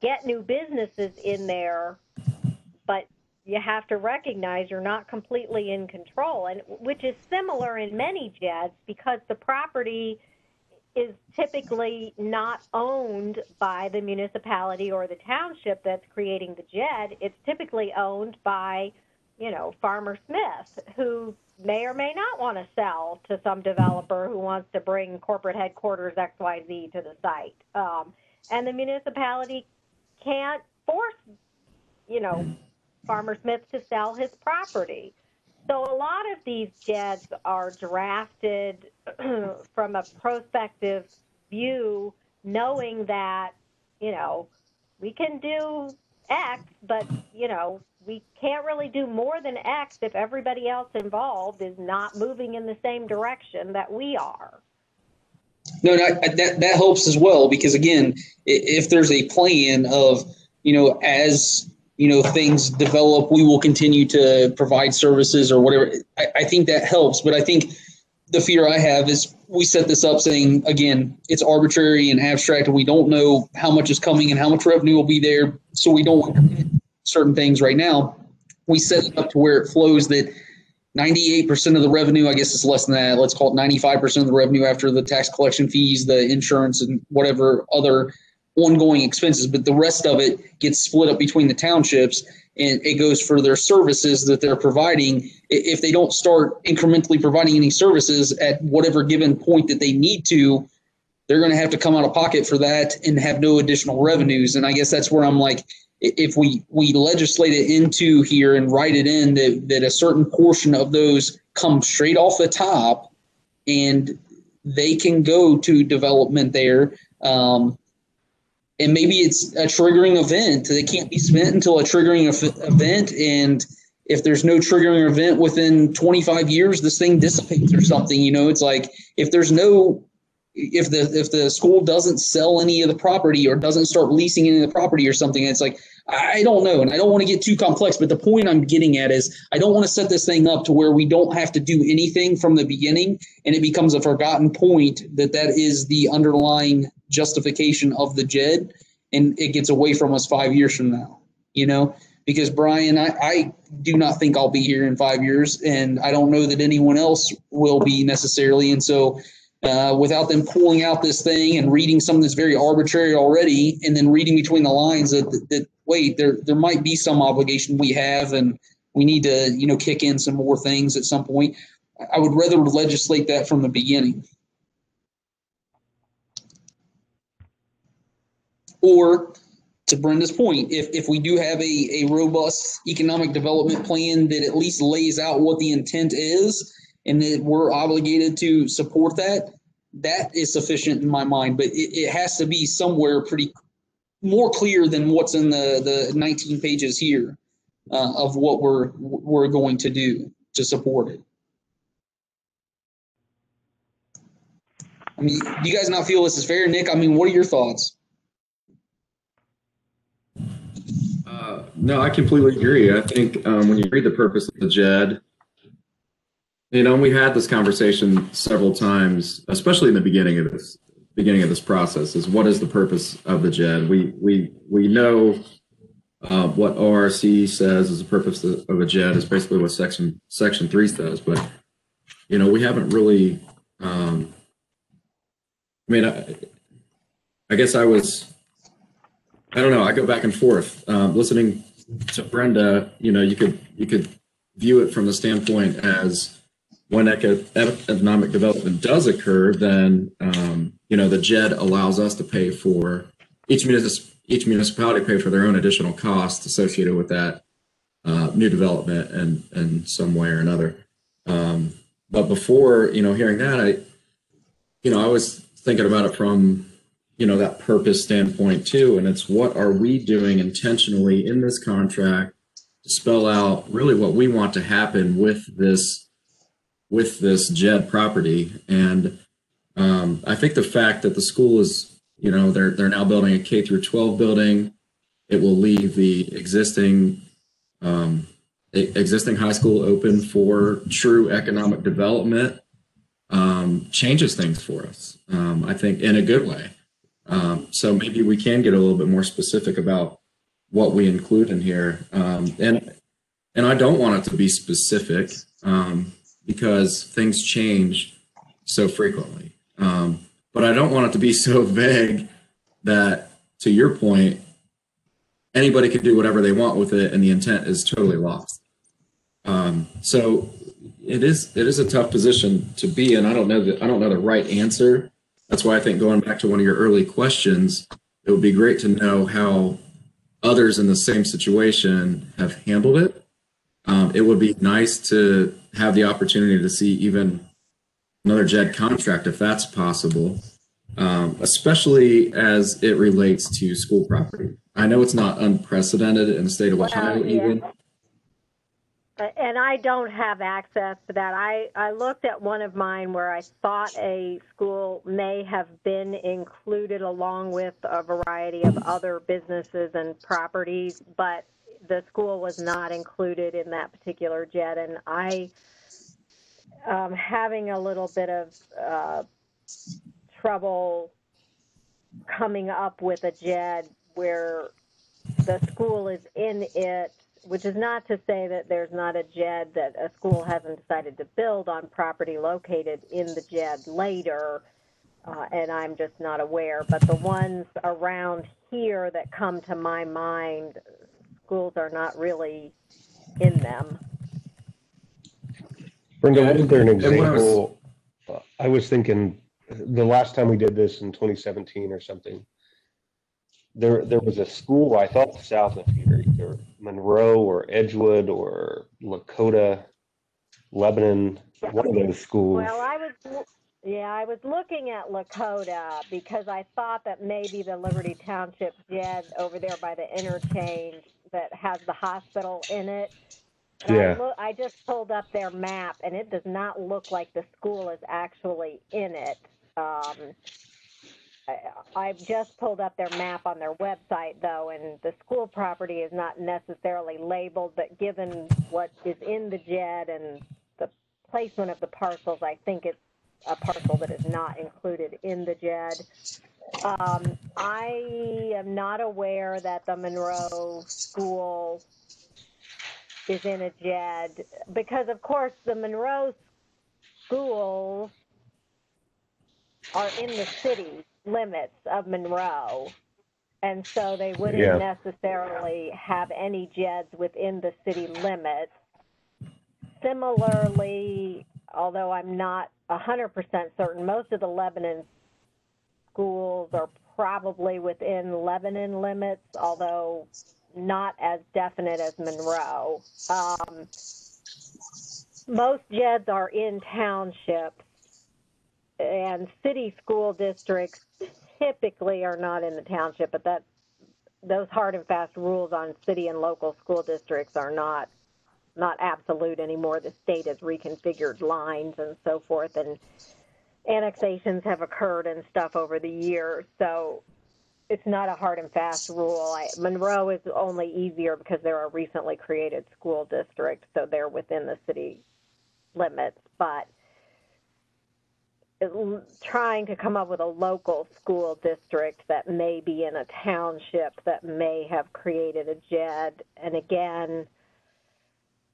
get new businesses in there, but you have to recognize you're not completely in control, and which is similar in many JEDDs because the property is typically not owned by the municipality or the township that's creating the JEDD. It's typically owned by, Farmer Smith, who may or may not want to sell to some developer who wants to bring corporate headquarters XYZ to the site. And the municipality can't force, Farmer Smith to sell his property. So a lot of these JEDDs are drafted from a prospective view, knowing that, we can do X, but, we can't really do more than X if everybody else involved is not moving in the same direction that we are. No, that helps as well, because, again, if there's a plan of, as things develop, we will continue to provide services or whatever. I think that helps. But I think the fear I have is we set this up saying, again, it's arbitrary and abstract, and we don't know how much is coming and how much revenue will be there. So we don't want to commit certain things right now. We set it up to where it flows that 98% of the revenue, I guess it's less than that. Let's call it 95% of the revenue after the tax collection fees, the insurance, and whatever other ongoing expenses, but the rest of it gets split up between the townships, and it goes for their services that they're providing. If they don't start incrementally providing any services at whatever given point that they need to, they're going to have to come out of pocket for that and have no additional revenues. And I guess that's where I'm like, if we legislate it into here and write it in that a certain portion of those come straight off the top and they can go to development there. And maybe it's a triggering event that can't be spent until a triggering event. And if there's no triggering event within 25 years, this thing dissipates or something. You know, it's like if the school doesn't sell any of the property or doesn't start leasing any of the property or something, it's like, I don't know. And I don't want to get too complex, but the point I'm getting at is I don't want to set this thing up to where we don't have to do anything from the beginning and it becomes a forgotten point that is the underlying justification of the JED, and it gets away from us 5 years from now, you know, because Brian, I do not think I'll be here in 5 years, and I don't know that anyone else will be necessarily. And so without them pulling out this thing and reading something that's very arbitrary already, and then reading between the lines that wait, there might be some obligation we have, and we need to, you know, kick in some more things at some point. I would rather legislate that from the beginning. Or to Brenda's point, if we do have a robust economic development plan that at least lays out what the intent is and that we're obligated to support that is sufficient in my mind. But it has to be somewhere pretty more clear than what's in the 19 pages here of what we're going to do to support it. I mean, do you guys not feel this is fair, Nick? I mean, what are your thoughts? No, I completely agree. I think when you read the purpose of the JED, you know, we had this conversation several times, especially in the beginning of this process, is what is the purpose of the JED? We know what ORC says is the purpose of a JED is basically what Section 3 says, but you know, we haven't really. I mean, I guess I don't know. I go back and forth. Listening to Brenda, you know, you could view it from the standpoint as when economic development does occur, then you know, the JED allows us to pay for each municipality pay for their own additional costs associated with that new development in some way or another. But before, you know, hearing that, I was thinking about it from, you know, that purpose standpoint too. And it's what are we doing intentionally in this contract to spell out really what we want to happen with this JED property. And I think the fact that the school is, you know, they're now building a K through 12 building, it will leave the existing high school open for true economic development, changes things for us, I think, in a good way. So maybe we can get a little bit more specific about what we include in here. And I don't want it to be specific because things change so frequently. But I don't want it to be so vague that, to your point, anybody can do whatever they want with it and the intent is totally lost. So it is a tough position to be in. I don't know the right answer. That's why I think, going back to one of your early questions, it would be great to know how others in the same situation have handled it. It would be nice to have the opportunity to see even another JED contract, if that's possible, especially as it relates to school property. I know it's not unprecedented in the state of Ohio, even. And I don't have access to that. I looked at one of mine where I thought a school may have been included along with a variety of other businesses and properties, but the school was not included in that particular JED. And I am having a little bit of trouble coming up with a JED where the school is in it, which is not to say that there's not a JED that a school hasn't decided to build on property located in the JED later. and I'm just not aware. But the ones around here that come to my mind, schools are not really in them. Brenda, Yeah, wasn't there an and when example? I was thinking the last time we did this in 2017 or something, there was a school, I thought south of here, either Monroe or Edgewood or Lakota, Lebanon, one of those schools. Well, I was looking at Lakota because I thought that maybe the Liberty Township JED over there by the interchange that has the hospital in it. And Yeah. I just pulled up their map, and it does not look like the school is actually in it. I've just pulled up their map on their website, though, and the school property is not necessarily labeled, but given what is in the JED and the placement of the parcels, I think it's a parcel that is not included in the JED. I am not aware that the Monroe School is in a JED because, of course, the Monroe schools are in the city limits of Monroe, and so they wouldn't necessarily have any JEDs within the city limits. Similarly, although I'm not 100% certain, most of the Lebanon schools are probably within Lebanon limits, although not as definite as Monroe. Most JEDs are in townships, and city school districts typically are not in the township, but those hard and fast rules on city and local school districts are not absolute anymore. The state has reconfigured lines and so forth, and annexations have occurred and stuff over the years, so it's not a hard and fast rule. Monroe is only easier because they're a recently created school district, so they're within the city limits, but trying to come up with a local school district that may be in a township that may have created a JED. And again,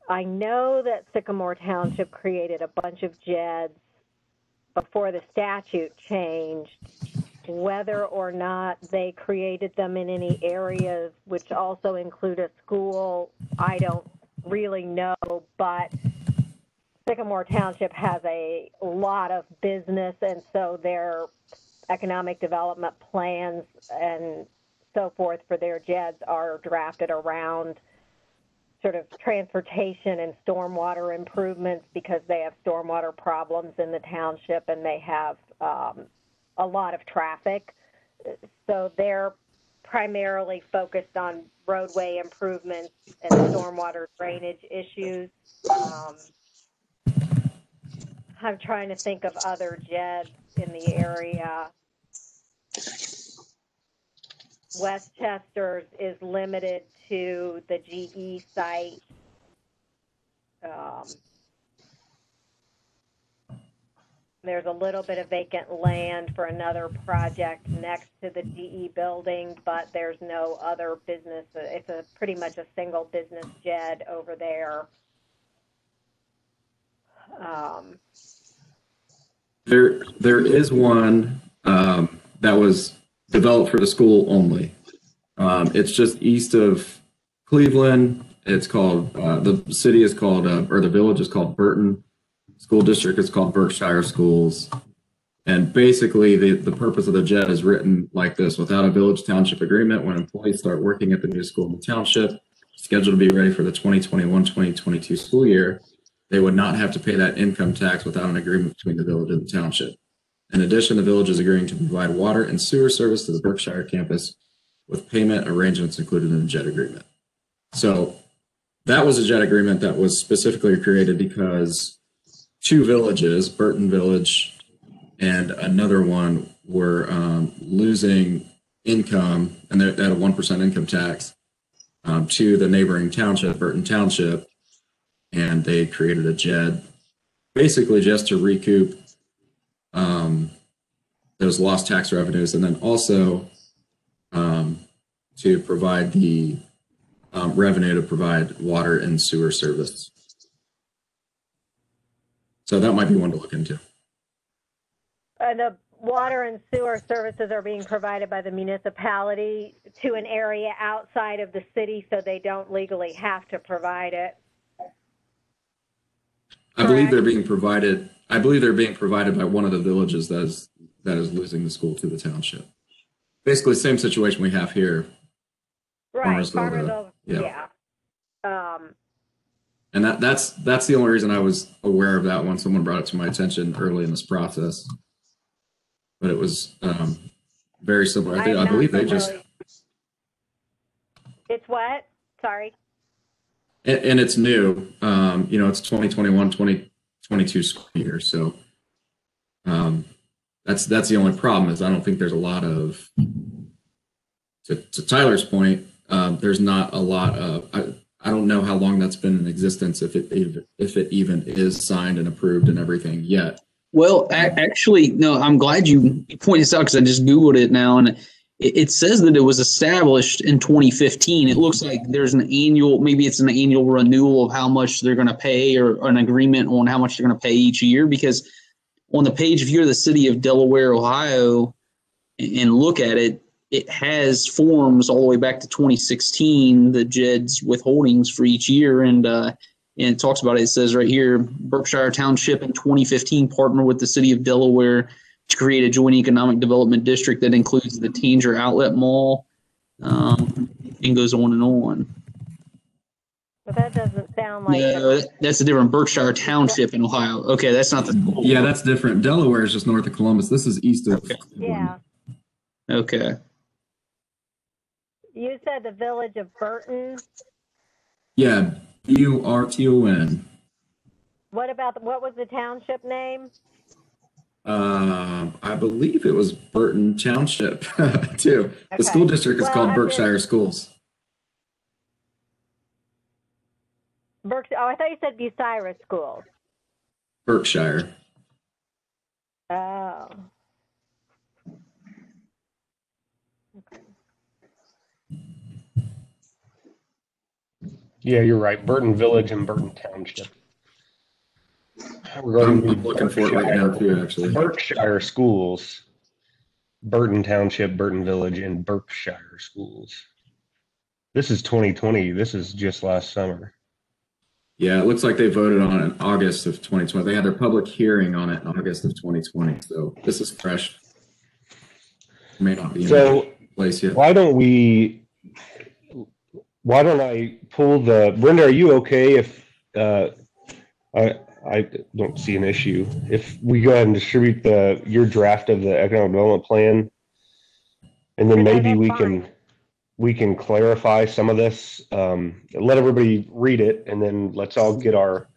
I know that Sycamore Township created a bunch of JEDs before the statute changed. Whether or not they created them in any areas which also include a school, I don't really know, but Sycamore Township has a lot of business, and so their economic development plans and so forth for their JEDs are drafted around sort of transportation and stormwater improvements because they have stormwater problems in the township and they have a lot of traffic. So they're primarily focused on roadway improvements and stormwater drainage issues. I'm trying to think of other JEDs in the area. Westchester's is limited to the GE site. There's a little bit of vacant land for another project next to the GE building, but there's no other business. It's pretty much a single business JED over there. There is one that was developed for the school only. It's just east of Cleveland. It's called the city is called or the village is called Burton. School district is called Berkshire Schools. And basically, the purpose of the JED is written like this: without a village township agreement, when employees start working at the new school in the township, scheduled to be ready for the 2021-2022 school year, they would not have to pay that income tax without an agreement between the village and the township. In addition, the village is agreeing to provide water and sewer service to the Berkshire campus with payment arrangements included in the JED agreement. So that was a JED agreement that was specifically created because two villages, Burton Village and another one, were losing income, and they had a 1% income tax to the neighboring township, Burton Township, and they created a JED basically just to recoup those lost tax revenues, and then also to provide the revenue to provide water and sewer service. So that might be one to look into. And water and sewer services are being provided by the municipality to an area outside of the city, so they don't legally have to provide it. I believe Correct. they're being provided. I believe they're being provided by one of the villages that is losing the school to the township. Basically, same situation we have here. Right, Farmersville, yeah. And that's the only reason I was aware of that one. Someone brought it to my attention early in this process, but it was very similar. I believe they just. It's what? Sorry. And it's new. It's 2021, 2022 school year. So that's the only problem is I don't think there's a lot of. To Tyler's point, there's not a lot of. I don't know how long that's been in existence, if it even is signed and approved and everything yet. Well, actually, no, I'm glad you pointed this out because I just Googled it now, and it says that it was established in 2015. It looks like there's maybe it's an annual renewal of how much they're going to pay, or an agreement on how much they're going to pay each year. Because on the page, if you're the city of Delaware, Ohio, and look at it, it has forms all the way back to 2016, the JEDD's withholdings for each year. And it talks about it. It says right here, Berkshire Township in 2015 partnered with the city of Delaware to create a joint economic development district that includes the Tanger Outlet Mall, and goes on and on. But that doesn't sound like. No, that's a different Berkshire Township in Ohio. Okay, that's not the. Yeah, that's different. Delaware is just north of Columbus. This is east of. Okay. Yeah. Okay. You said the village of Burton. Yeah, Burton. What was the township name? I believe it was Burton Township too. Okay. The school district is called Berkshire Schools. I thought you said Bucyrus Schools. Berkshire. Oh. Yeah, you're right. Burton Village and Burton Township. I'm looking for it right now too, actually. Berkshire Schools, Burton Township, Burton Village, and Berkshire Schools. This is 2020. This is just last summer. Yeah, it looks like they voted on it in August of 2020. They had their public hearing on it in August of 2020. So this is fresh. May not be in place yet. Why don't I pull Brenda, are you okay if I don't see an issue if we go ahead and distribute your draft of the economic development plan, and then maybe we can clarify some of this, let everybody read it, and then let's all get our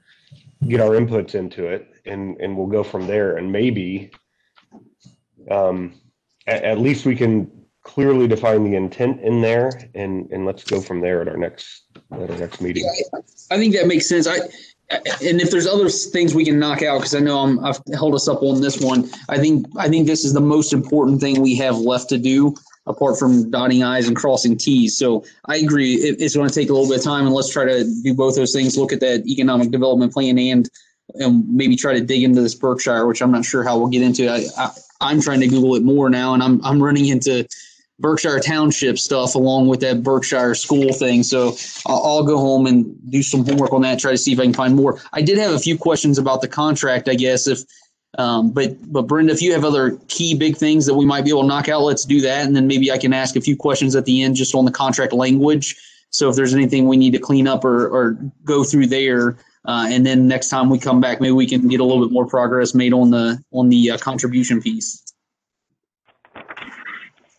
inputs into it, and we'll go from there. And maybe at least we can clearly define the intent in there, and let's go from there at our next meeting. I think that makes sense. And if there's other things we can knock out, because I know I've held us up on this one. I think this is the most important thing we have left to do, apart from dotting I's and crossing T's. So I agree. It's going to take a little bit of time, and let's try to do both those things. Look at that economic development plan and maybe try to dig into this Berkshire, which I'm not sure how we'll get into. I'm trying to Google it more now, and I'm running into Berkshire Township stuff along with that Berkshire school thing. So I'll go home and do some homework on that, try to see if I can find more. I did have a few questions about the contract, I guess. But Brenda, if you have other key big things that we might be able to knock out, let's do that. And then maybe I can ask a few questions at the end just on the contract language. So if there's anything we need to clean up or go through there, and then next time we come back, maybe we can get a little bit more progress made on the contribution piece.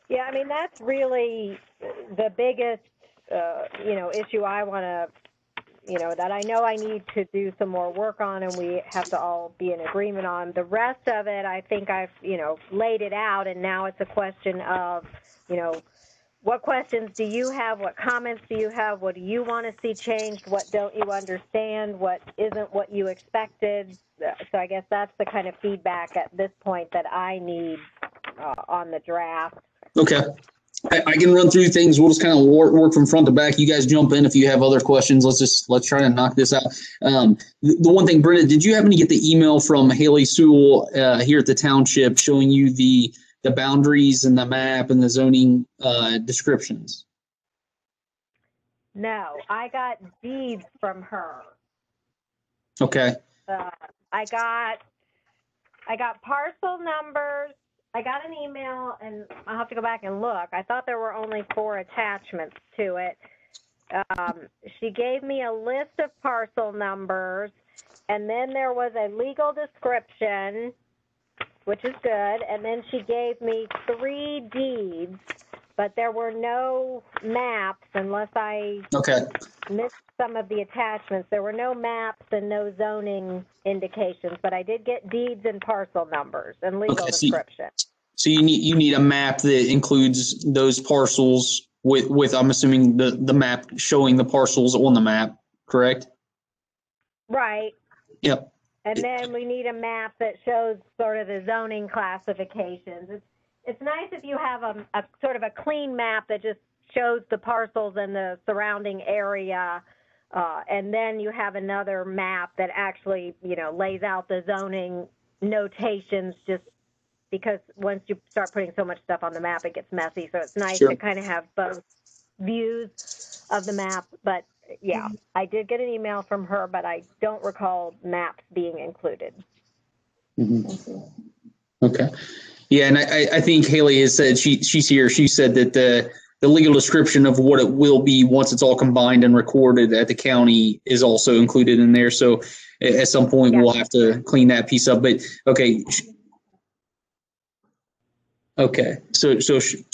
Yeah, I mean, that's really the biggest, issue I want to, that I know I need to do some more work on, and we have to all be in agreement on. The rest of it, I think I've, laid it out, and now it's a question of, what questions do you have? What comments do you have? What do you want to see changed? What don't you understand? What isn't what you expected? So I guess that's the kind of feedback at this point that I need on the draft. Okay. I can run through things. We'll just kind of work from front to back. You guys jump in if you have other questions. Let's try to knock this out. The one thing, Brenda, did you happen to get the email from Haley Sewell here at the township showing you the boundaries and the map and the zoning descriptions? No, I got deeds from her. Okay. I got parcel numbers. I got an email, and I'll have to go back and look. I thought there were only 4 attachments to it. She gave me a list of parcel numbers, and then there was a legal description, which is good, and then she gave me 3 deeds, but there were no maps unless I missed some of the attachments. There were no maps and no zoning indications, but I did get deeds and parcel numbers and legal description. So you need a map that includes those parcels with I'm assuming the map showing the parcels on the map, correct? Right. Yep. And then we need a map that shows sort of the zoning classifications. It's nice if you have a sort of a clean map that just shows the parcels and the surrounding area, and then you have another map that actually, lays out the zoning notations, just because once you start putting so much stuff on the map, it gets messy. So it's nice to kind of have both views of the map. But yeah, I did get an email from her, but I don't recall maps being included. Mm-hmm. Okay. Yeah, and I think Haley has said she's here. She said that the legal description of what it will be once it's all combined and recorded at the county is also included in there. So at some point we'll have to clean that piece up. But okay. Okay, so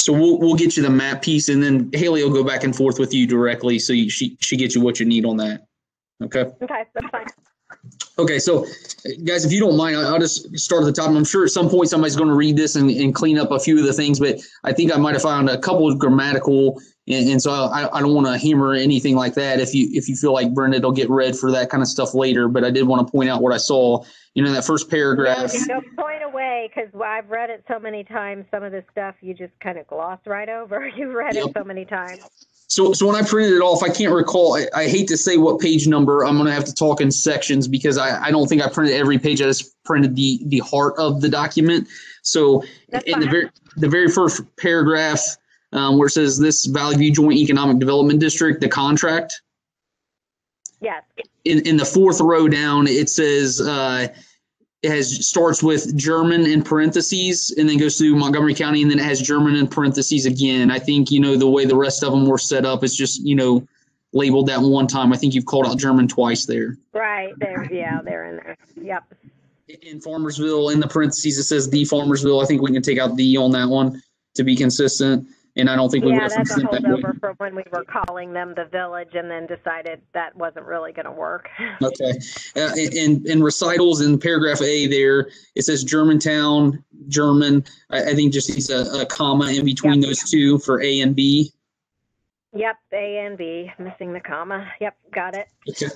we'll get you the map piece, and then Haley will go back and forth with you directly, so she gets you what you need on that. Okay. Okay, that's fine. Okay, so guys, if you don't mind, I'll just start at the top. I'm sure at some point somebody's going to read this and clean up a few of the things, but I think I might have found a couple of grammatical, and so I don't want to hammer anything like that. If you feel like Brenda will get read for that kind of stuff later, but I did want to point out what I saw. In that first paragraph. No, point away, because I've read it so many times. Some of this stuff you just kind of gloss right over. You've read it so many times. So when I printed it off, I can't recall. I hate to say what page number. I'm going to have to talk in sections because I don't think I printed every page. I just printed the heart of the document. So in the very first paragraph where it says this Valley View Joint Economic Development District, the contract. Yes. In the 4th row down, it says it starts with German in parentheses and then goes through Montgomery County, and then it has German in parentheses again. I think, the way the rest of them were set up, it's just, labeled that one time. I think you've called out German twice there. Right. They're in there. Yep. In Farmersville, in the parentheses, it says the Farmersville. I think we can take out the on that one to be consistent. And I don't think we that's a holdover from when we were calling them the village and then decided that wasn't really going to work. Okay. In recitals in paragraph A there, it says Germantown, German. I think just needs a comma in between those two for A and B. Yep, A and B, missing the comma. Yep, got it. Okay.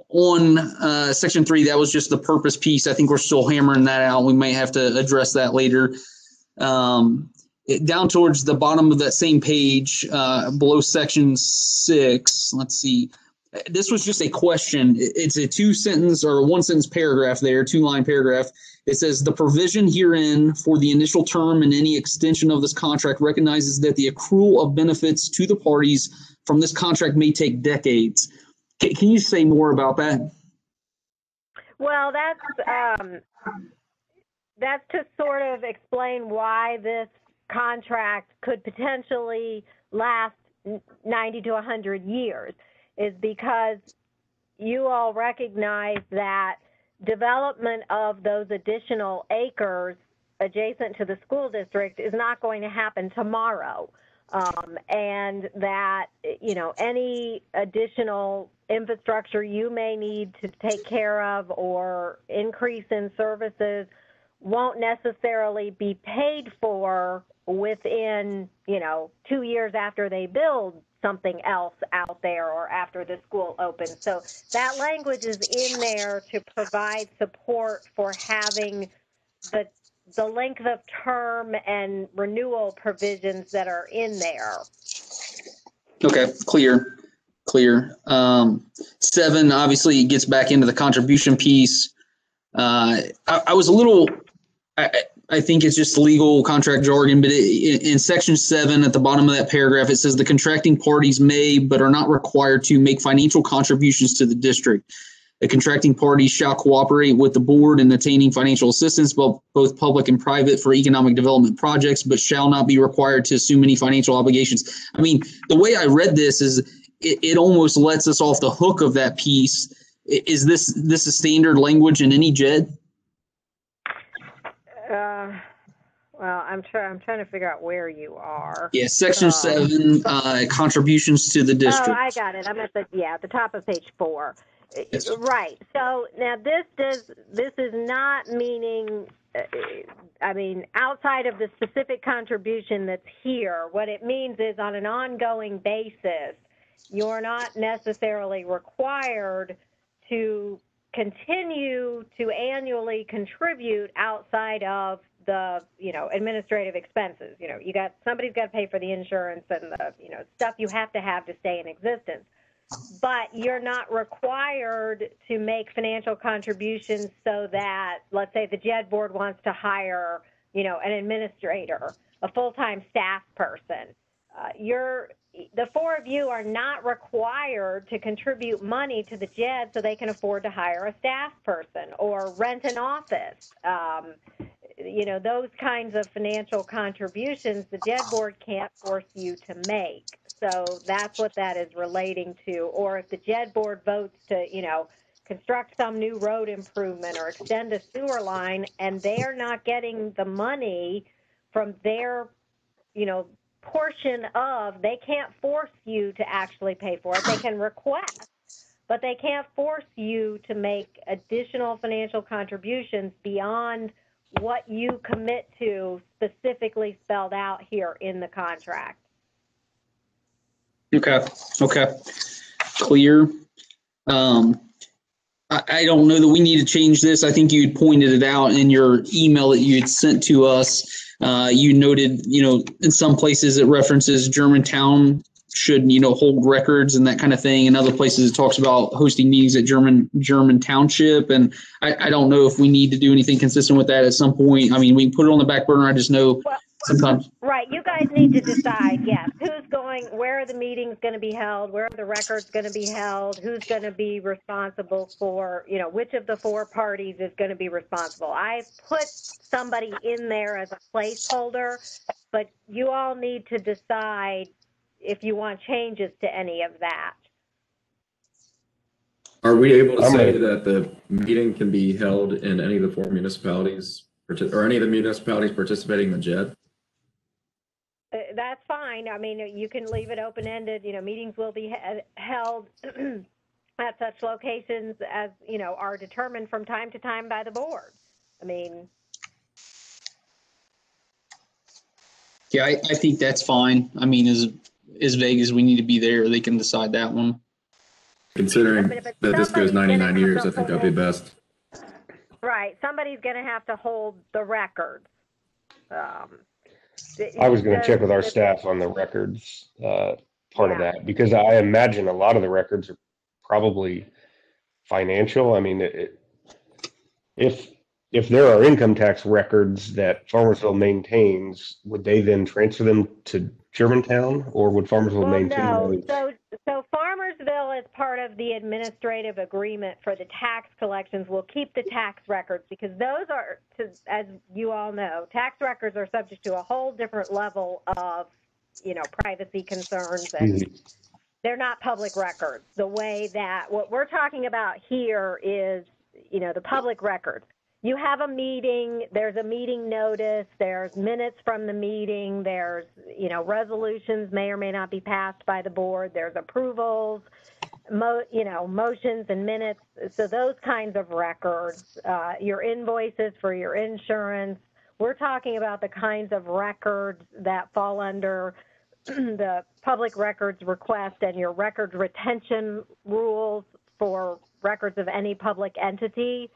On section 3, that was just the purpose piece. I think we're still hammering that out. We may have to address that later. Down towards the bottom of that same page, below section 6, let's see. This was just a question. It's a 2-sentence or 1-sentence paragraph there, 2-line paragraph. It says, the provision herein for the initial term and any extension of this contract recognizes that the accrual of benefits to the parties from this contract may take decades. Can you say more about that? Well, that's to sort of explain why this contract could potentially last 90 to 100 years, is because you all recognize that development of those additional acres adjacent to the school district is not going to happen tomorrow. And that, any additional infrastructure you may need to take care of or increase in services won't necessarily be paid for within, 2 years after they build something else out there or after the school opens. So that language is in there to provide support for having the length of term and renewal provisions that are in there. Okay, clear. 7 obviously gets back into the contribution piece. I was a little, I think it's just legal contract jargon, but in section 7 at the bottom of that paragraph, it says the contracting parties may but are not required to make financial contributions to the district. The contracting parties shall cooperate with the board in attaining financial assistance, both public and private, for economic development projects, but shall not be required to assume any financial obligations. I mean, the way I read this is it almost lets us off the hook of that piece. Is this a standard language in any JED? Well, I'm trying to figure out where you are. Yeah, section 7, contributions to the district. Oh, I got it. I'm at the top of page 4. Yes. Right. So now this is not meaning, I mean, outside of the specific contribution that's here, what it means is on an ongoing basis, you're not necessarily required to continue to annually contribute outside of the, administrative expenses. Somebody's got to pay for the insurance and the, stuff you have to stay in existence. But you're not required to make financial contributions so that, let's say, the JED board wants to hire, an administrator, a full-time staff person. The 4 of you are not required to contribute money to the JED so they can afford to hire a staff person or rent an office. Those kinds of financial contributions, the JED board can't force you to make. So that's what that is relating to. Or if the JED board votes to, construct some new road improvement or extend a sewer line, and they're not getting the money from their, portion of, they can't force you to actually pay for it. They can request, but they can't force you to make additional financial contributions beyond what you commit to specifically spelled out here in the contract. Okay. Clear. I don't know that we need to change this. I think you had pointed it out in your email that you had sent to us. You noted, in some places it references Germantown should, hold records and that kind of thing. In other places it talks about hosting meetings at German Township. And I don't know if we need to do anything consistent with that at some point. I mean, we can put it on the back burner. I just know sometimes. Right. You guys need to decide, yes, who's going, where are the meetings going to be held, where are the records going to be held, who's going to be responsible for, which of the 4 parties is going to be responsible. I put somebody in there as a placeholder, but you all need to decide if you want changes to any of that. Are we able to say that the meeting can be held in any of the 4 municipalities or any of the municipalities participating in the JED? That's fine. I mean, you can leave it open-ended. Meetings will be held at such locations as, are determined from time to time by the board. I mean. Yeah, I think that's fine. I mean, as vague as we need to be there, they can decide that one. Considering that this goes 99 years, I think that'd be best. Right. Somebody's going to have to hold the records. I was going to check with our staff on the records part of that, because I imagine a lot of the records are probably financial. I mean, if there are income tax records that Farmersville maintains, would they then transfer them to Germantown, or would Farmersville maintain those? So Farmersville, as part of the administrative agreement for the tax collections, will keep the tax records, because those are, as you all know, tax records are subject to a whole different level of, privacy concerns, and they're not public records. The way that what we're talking about here is, the public records. You have a meeting, there's a meeting notice, there's minutes from the meeting, there's, resolutions may or may not be passed by the board, there's approvals, motions and minutes. So those kinds of records, your invoices for your insurance. We're talking about the kinds of records that fall under the public records request and your records retention rules for records of any public entity.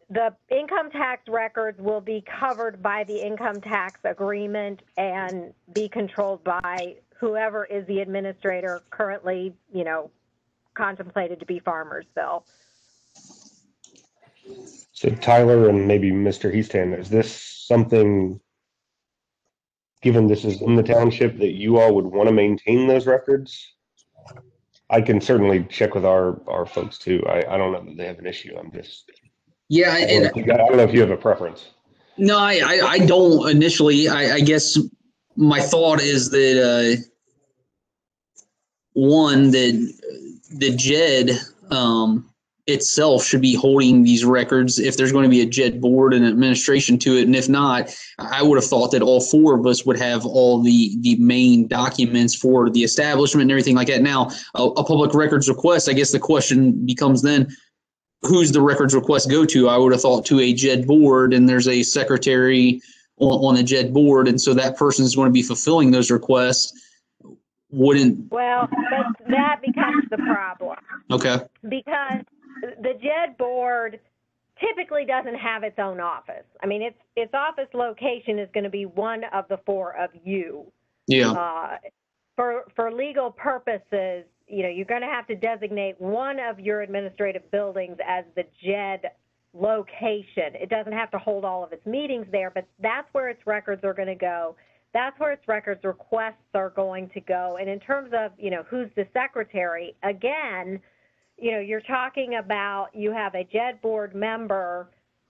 the income tax records will be covered by the income tax agreement and be controlled by whoever is the administrator currently, contemplated to be Farmersville. So Tyler and maybe Mr. Heaston, is this something, given this is in the township, that you all would want to maintain those records? I can certainly check with our folks too. I don't know that they have an issue. I'm just, Yeah, I and don't know if you have a preference. no, I don't initially. I guess my thought is that one, that the JED itself should be holding these records if there's going to be a JED board and administration to it. And if not, I would have thought that all four of us would have all the main documents for the establishment and everything like that. Now, a public records request, I guess the question becomes then, who's the records request go to? I would have thought to a JED board, and there's a secretary on the JED board, and so that person is going to be fulfilling those requests. Wouldn't? Well, but that becomes the problem. Okay. Because the JED board typically doesn't have its own office. I mean, its office location is going to be one of the four of you. Yeah. For legal purposes, you're going to have to designate one of your administrative buildings as the JED location. It doesn't have to hold all of its meetings there, but that's where its records are going to go. That's where its records requests are going to go. And in terms of, who's the secretary, again, you're talking about, you have a JED board member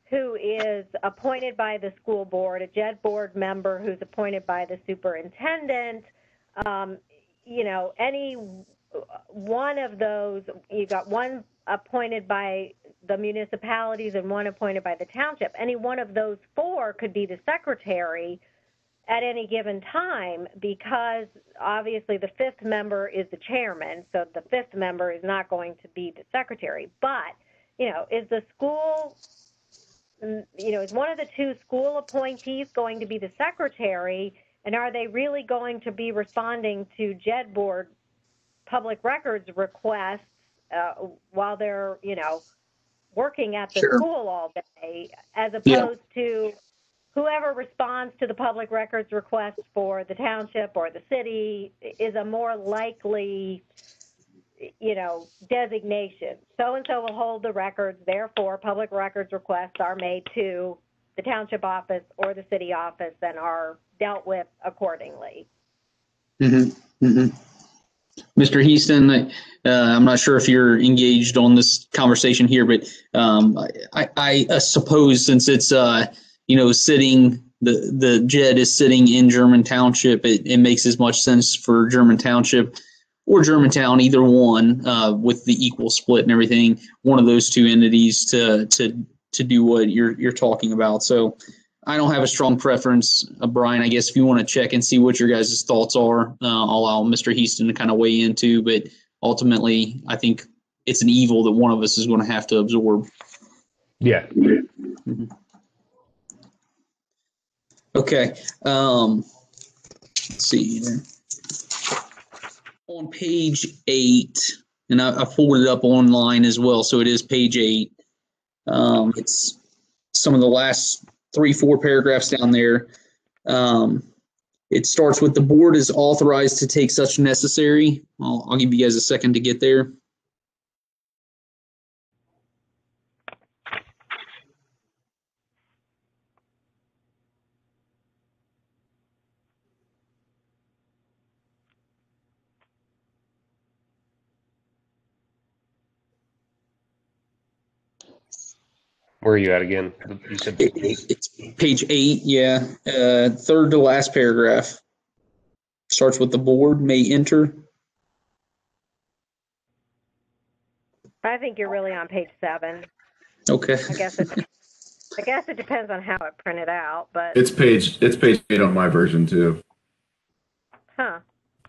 who is appointed by the school board, a JED board member who's appointed by the superintendent. Any one of those, you've got one appointed by the municipalities and one appointed by the township. Any one of those four could be the secretary at any given time, because obviously the fifth member is the chairman, so the fifth member is not going to be the secretary. But, is the school, is one of the two school appointees going to be the secretary, and are they really going to be responding to JED board public records requests while they're, working at the Sure. school all day, as opposed to whoever responds to the public records request for the township or the city is a more likely, designation. So-and-so will hold the records, therefore public records requests are made to the township office or the city office and are dealt with accordingly. Mm-hmm. Mm-hmm. Mr. Heaston, I'm not sure if you're engaged on this conversation here, but I suppose since it's sitting, the JED is sitting in German Township, it makes as much sense for German Township or Germantown, either one, with the equal split and everything, one of those two entities to do what you're talking about. So I don't have a strong preference. Brian, I guess if you want to check and see what your guys' thoughts are, I'll allow Mr. Heaston to kind of weigh into, but ultimately I think it's an evil that one of us is going to have to absorb. Yeah. Mm-hmm. Okay. Let's see here. On page 8, and I pulled it up online as well, so it is page 8. It's some of the last 3-4 paragraphs down there. It starts with, the board is authorized to take such necessary. I'll give you guys a second to get there. Where are you at again? You said page 8? It's page 8, yeah. Third to last paragraph. Starts with, the board may enter. I think you're really on page 7. Okay. I guess it depends on how it printed out, but It's page 8 on my version too. huh.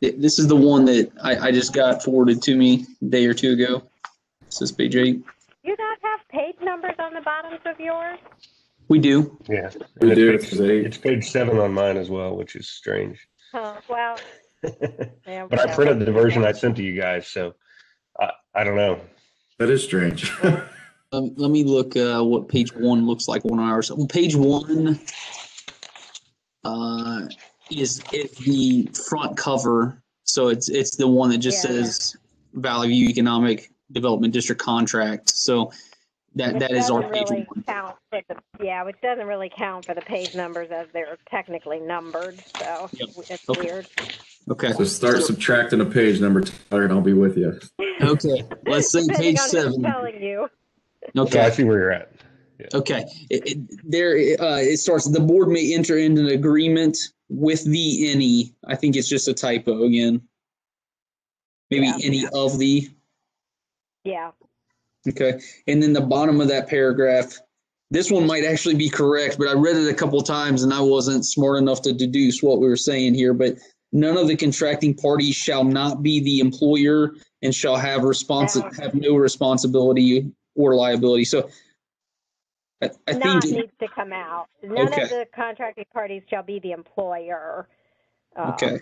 This is the one that I just got forwarded to me a day or two ago. This is page 8. You not have page numbers on the bottoms of yours? We do. Yeah. We do. It's page 7 on mine as well, which is strange. Huh. Well, yeah, But I printed the version I sent to you guys, so I don't know. That is strange. Let me look what page 1 looks like on ours. Well, page 1 is the front cover. So it's the one that just says Valley View Economic Development District contract. So that is our page really 1. count for which doesn't really count for the page numbers as they're technically numbered. So it's weird. Okay. So start subtracting a page number, Tyler, and I'll be with you. Okay. Let's say Depending page on 7. who's telling you. Okay. So I see where you're at. Okay. It starts, the board may enter into an agreement with the any. I think it's just a typo again. Maybe any of the. Yeah. Okay. And then the bottom of that paragraph, this one might actually be correct, but I read it a couple times and I wasn't smart enough to deduce what we were saying here. But none of the contracting parties shall not be the employer and shall have no responsibility or liability. So I Not think needs to come out. None of the contracting parties shall be the employer. Okay.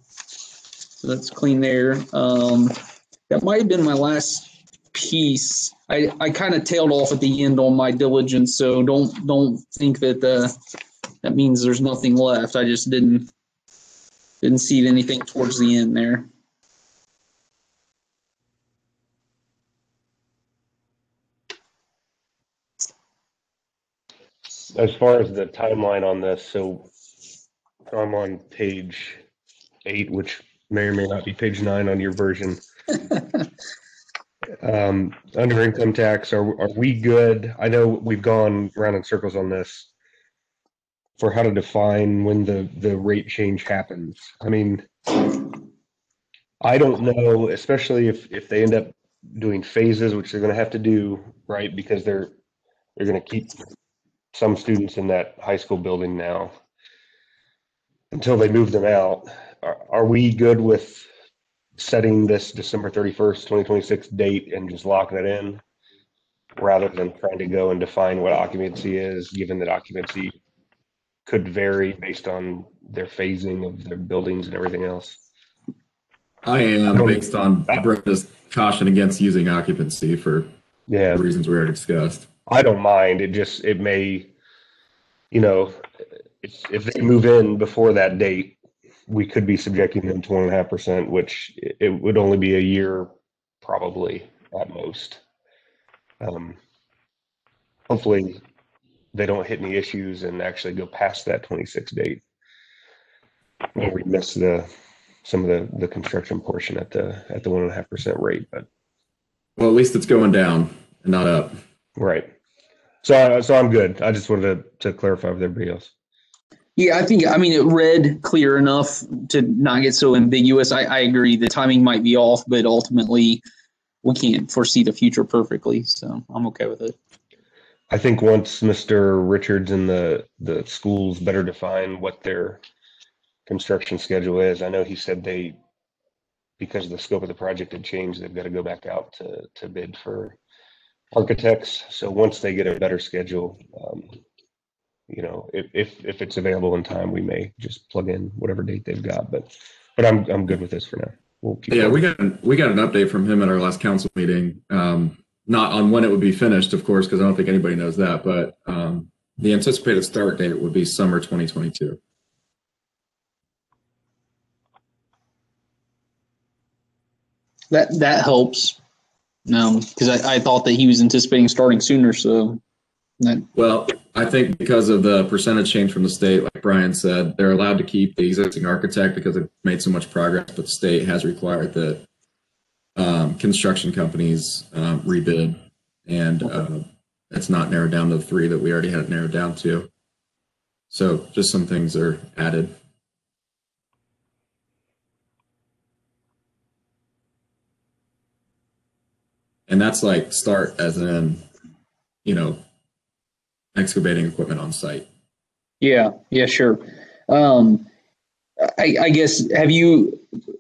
So that's clean there. That might have been my last piece. I kind of tailed off at the end on my diligence, so don't think that that means there's nothing left. I just didn't see anything towards the end there. As far as the timeline on this, so I'm on page 8, which may or may not be page 9 on your version. Under income tax, are we good? I know we've gone round in circles on this for how to define when the rate change happens. I mean, I don't know, especially if they end up doing phases, which they're going to have to do, right? Because they're going to keep some students in that high school building now until they move them out. Are we good with setting this December 31st, 2026 date and just locking it in rather than trying to go and define what occupancy is, given that occupancy could vary based on their phasing of their buildings and everything else? I am, based on Brenda's caution against using occupancy for the reasons we already discussed. I don't mind. It may, if they move in before that date, we could be subjecting them to 1.5%, which it would only be a year, probably at most. Hopefully they don't hit any issues and actually go past that 26 date where we miss some of the construction portion at the 1.5% rate. But well, at least it's going down and not up. Right. So I'm good. I just wanted to clarify with everybody else. Yeah, I mean, it read clear enough to not get so ambiguous. I agree. The timing might be off, but ultimately we can't foresee the future perfectly. So I'm okay with it. I think once Mr. Richards and the schools better define what their construction schedule is, I know he said because the scope of the project had changed, they've got to go back out to bid for architects. So once they get a better schedule, if it's available in time, we may just plug in whatever date they've got. But I'm good with this for now. We'll keep going. we got an update from him at our last council meeting. Not on when it would be finished, of course, because I don't think anybody knows that. But the anticipated start date would be summer 2022. That helps. Because I thought that he was anticipating starting sooner. So well, I think because of the percentage change from the state, like Brian said, they're allowed to keep the existing architect because they've made so much progress, but the state has required that construction companies rebid, and it's not narrowed down to the 3 that we already had it narrowed down to. So just some things are added. And that's like start as in, excavating equipment on site. Yeah, sure. I guess,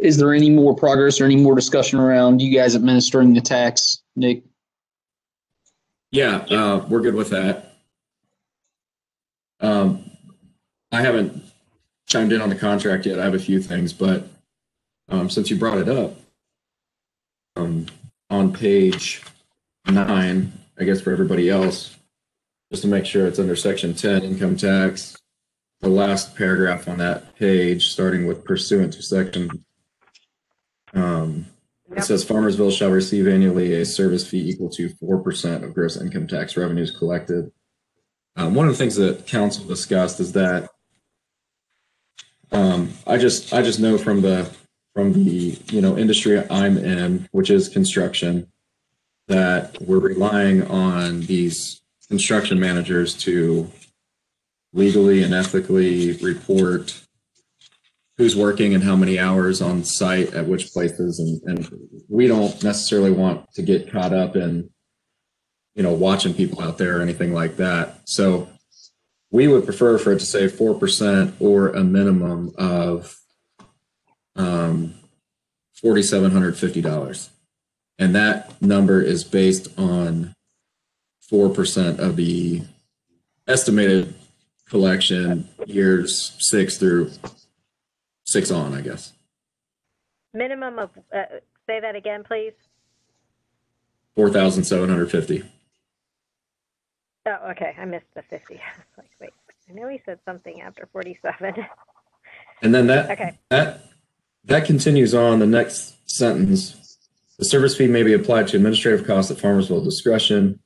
is there any more progress or any more discussion around you guys administering the tax, Nick? Yeah, we're good with that. I haven't chimed in on the contract yet. I have a few things, but since you brought it up, on page 9, I guess for everybody else, just to make sure it's under section 10, income tax, the last paragraph on that page, starting with pursuant to section, it says Farmersville shall receive annually a service fee equal to 4% of gross income tax revenues collected. One of the things that council discussed is that I just know from the industry I'm in, which is construction, that we're relying on these construction managers to legally and ethically report who's working and how many hours on site at which places, and we don't necessarily want to get caught up in watching people out there or anything like that. So we would prefer for it to say 4% or a minimum of $4,750. And that number is based on 4% of the estimated collection years 6 through 6 on, I guess. Minimum of, say that again, please. 4,750. Oh, okay. I missed the 50. I was like, wait, I know he said something after 47. And then Okay. that continues on the next sentence. The service fee may be applied to administrative costs at Farmersville discretion.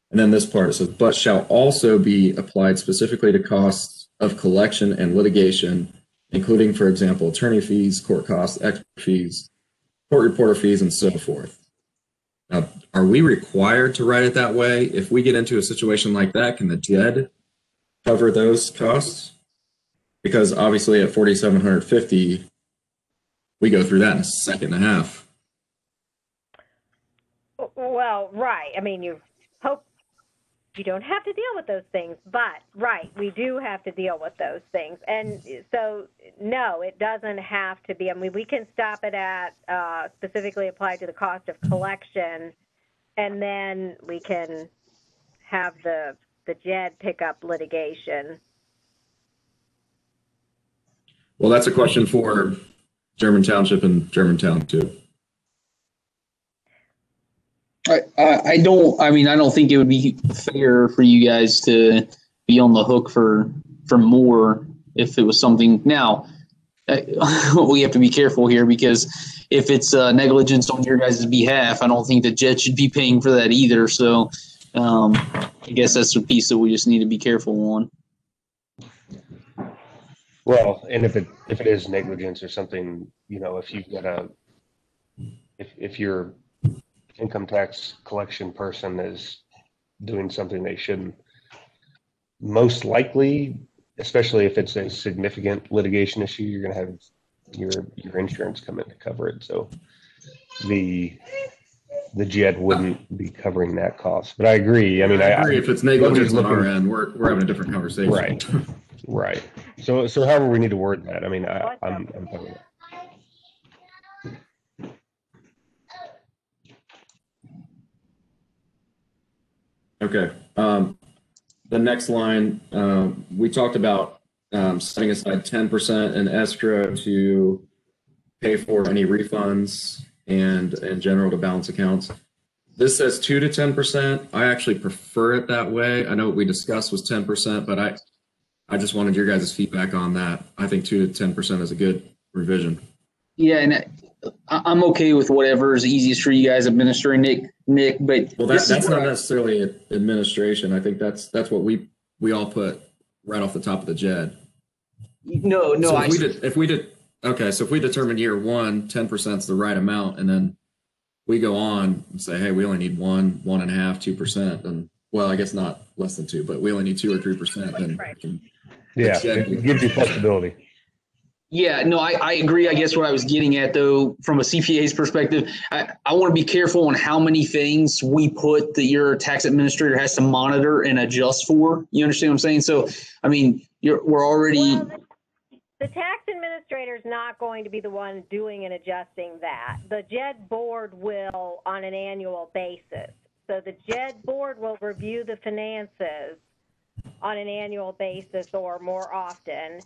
And then this part, it says, but shall also be applied specifically to costs of collection and litigation, including, for example, attorney fees, court costs, expert fees, court reporter fees, and so forth. Now, are we required to write it that way? If we get into a situation like that, can the JEDD cover those costs? Because obviously at 4,750, we go through that in a second and a half. Well, right. I mean, you hope you don't have to deal with those things, but right, we do have to deal with those things. And so, no, it doesn't have to be. I mean, we can stop it at specifically applied to the cost of collection, and then we can have the JEDD pick up litigation. Well, that's a question for German Township and Germantown too. I don't think it would be fair for you guys to be on the hook for more if it was something. Now, we have to be careful here, because if it's negligence on your guys' behalf, I don't think the JEDD should be paying for that either. So I guess that's a piece that we just need to be careful on. Well, and if it is negligence or something, if you've got if your income tax collection person is doing something they shouldn't, most likely, especially if it's a significant litigation issue, you're going to have your insurance come in to cover it. So the JEDD wouldn't be covering that cost. But I agree. I mean, I agree. If it's negligence on our end, we're having a different conversation. Right. Right. So however we need to word that. I mean, I'm fine with that. Okay. The next line, we talked about setting aside 10% in escrow to pay for any refunds and in general to balance accounts. This says 2 to 10%. I actually prefer it that way. I know what we discussed was 10%, but I just wanted your guys' feedback on that. I think 2 to 10% is a good revision. Yeah, and I'm okay with whatever is easiest for you guys administering, Nick. But well, that's not necessarily administration. I think that's what we all put right off the top of the JEDD. No. So if we determine year 1, 10% is the right amount, and then we go on and say, hey, we only need 1, 1.5%, 2%, and well, I guess not less than 2, but we only need 2 or 3%. Then right. It gives you flexibility. Yeah, no, I agree. I guess what I was getting at, though, from a CPA's perspective, I want to be careful on how many things we put that your tax administrator has to monitor and adjust for. You understand what I'm saying? So, I mean, we're already. Well, the tax administrator is not going to be the one doing and adjusting that. The JEDD board will on an annual basis. So the JEDD board will review the finances on an annual basis or more often.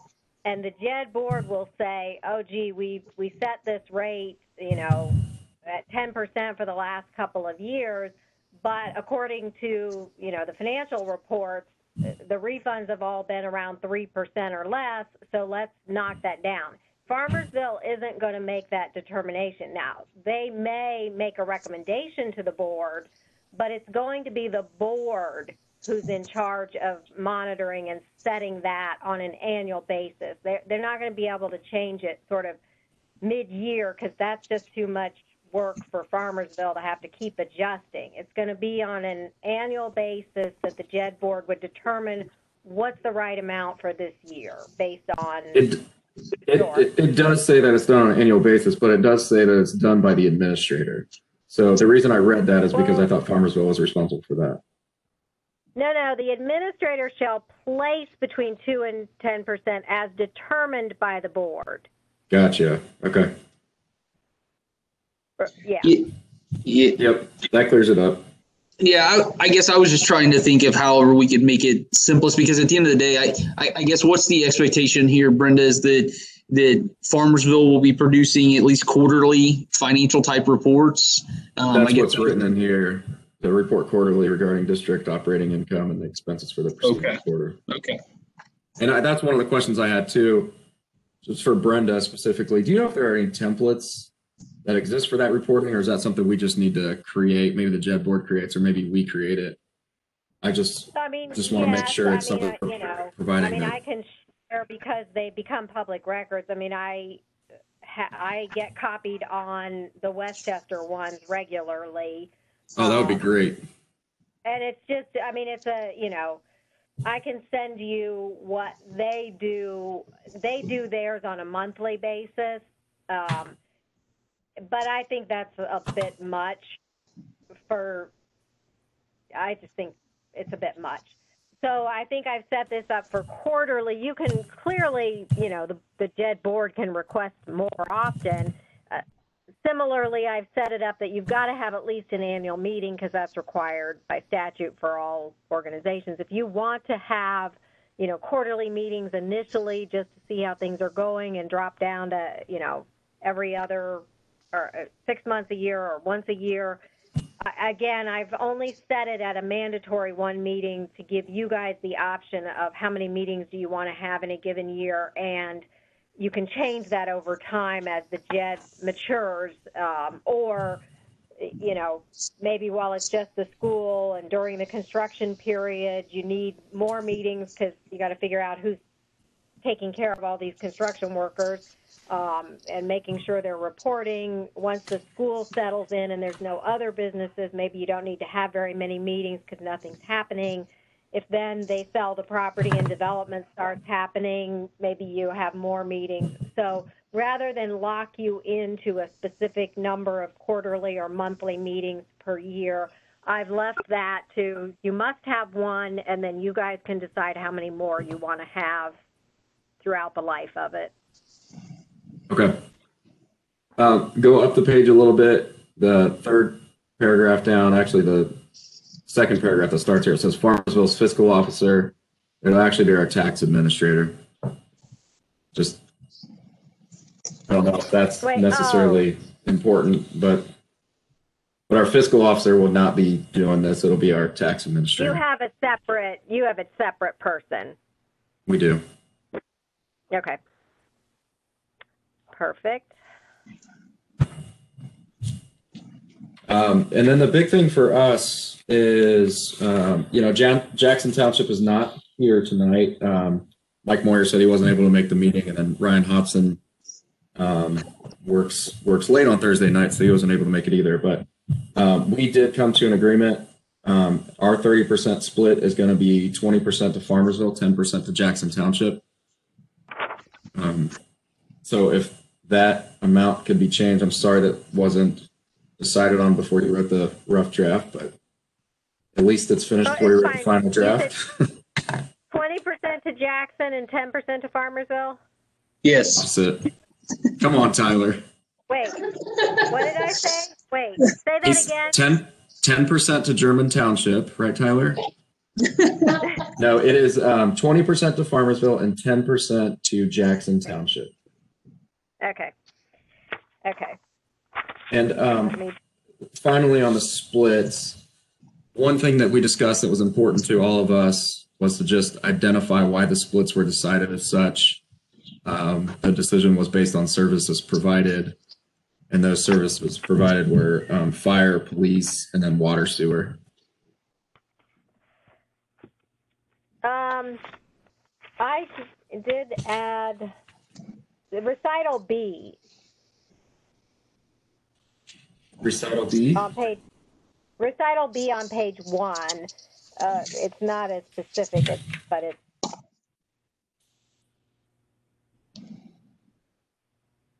And the JEDD board will say, oh, gee, we set this rate, at 10% for the last couple of years, but according to, the financial reports, the refunds have all been around 3% or less, so let's knock that down. Farmersville isn't going to make that determination. Now, they may make a recommendation to the board, but it's going to be the board who's in charge of monitoring and setting that on an annual basis. They're not going to be able to change it sort of mid-year because that's just too much work for Farmersville to have to keep adjusting. It's going to be on an annual basis that the JEDD board would determine what's the right amount for this year based on... It does say that it's done on an annual basis, but it does say that it's done by the administrator. So the reason I read that is because I thought Farmersville was responsible for that. No, the administrator shall place between 2 and 10% as determined by the board. Gotcha. Okay. Yeah. Yep. That clears it up. Yeah, I guess I was just trying to think of however we could make it simplest, because at the end of the day, I guess what's the expectation here, Brenda, is that Farmersville will be producing at least quarterly financial type reports. That's what's written in here. The report quarterly regarding district operating income and the expenses for the preceding quarter. Okay. And that's one of the questions I had too, just for Brenda specifically. Do you know if there are any templates that exist for that reporting, or is that something we just need to create? Maybe the JEDD board creates, or maybe we create it. I just want to make sure it's something providing. I can share because they become public records. I get copied on the Westchester ones regularly. Oh, that would be great. And it's just, I can send you what they do. They do theirs on a monthly basis. But I think that's a bit much I just think it's a bit much. So I think I've set this up for quarterly. You can clearly, the JEDD board can request more often. Similarly, I've set it up that you've got to have at least an annual meeting because that's required by statute for all organizations. If you want to have, quarterly meetings initially just to see how things are going and drop down to, every other or 6 months a year or once a year. Again, I've only set it at a mandatory one meeting to give you guys the option of how many meetings do you want to have in a given year, and you can change that over time as the JEDD matures, or, maybe while it's just the school and during the construction period, you need more meetings because you got to figure out who's taking care of all these construction workers. And making sure they're reporting. Once the school settles in and there's no other businesses, maybe you don't need to have very many meetings because nothing's happening. If then they sell the property and development starts happening, maybe you have more meetings. So rather than lock you into a specific number of quarterly or monthly meetings per year, I've left that to you must have one, and then you guys can decide how many more you want to have throughout the life of it. Okay. Go up the page a little bit. The third paragraph down, actually the second paragraph that starts here, it says Farmersville's fiscal officer. It'll actually be our tax administrator. Just, I don't know if that's necessarily important, but our fiscal officer will not be doing this. It'll be our tax administrator. You have a separate person. We do. Okay. Perfect. And then the big thing for us is, Jackson Township is not here tonight. Mike Moyer said he wasn't able to make the meeting, and then Ryan Hobson works late on Thursday night, so he wasn't able to make it either. But we did come to an agreement. Our 30% split is going to be 20% to Farmersville, 10% to Jackson Township. So if that amount could be changed, I'm sorry that wasn't decided on before you wrote the rough draft, but at least it's finished before you wrote the final draft. 20% to Jackson and 10% to Farmersville? Yes. That's it. Come on, Tyler. Wait, what did I say? Wait, say that again. 10% to German Township, right, Tyler? No, it is 20% to Farmersville and 10% to Jackson Township. Okay. And finally, on the splits, one thing that we discussed that was important to all of us was to just identify why the splits were decided as such. The decision was based on services provided, and those services provided were fire, police, and then water sewer. I did add the recital B. Recital B? Recital B on page 1. It's not as specific, but it's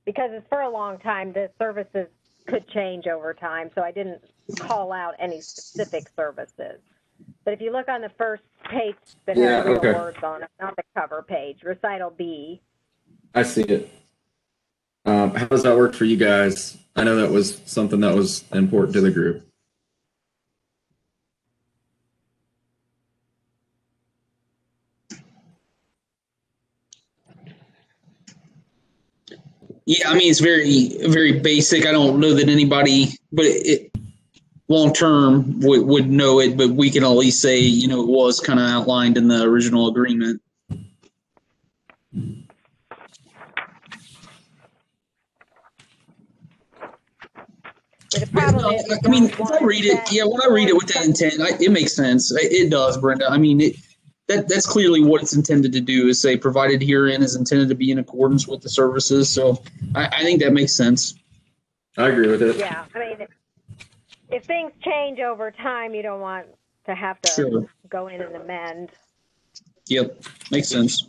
because it's for a long time. The services could change over time, so I didn't call out any specific services. But if you look on the first page that has real words on it, not the cover page, recital B. I see it. How does that work for you guys? I know that was something that was important to the group. Yeah, I mean, it's very, very basic. I don't know that anybody, but long term would know it, but we can at least say, you know, it was kind of outlined in the original agreement. The problem is, I mean, if I read it, when I read it with that intent, it makes sense. It does, Brenda. I mean, that's clearly what it's intended to do, is say provided herein is intended to be in accordance with the services. So I think that makes sense. I agree with it. Yeah, I mean, if things change over time, you don't want to have to go in and amend. Yep, makes sense.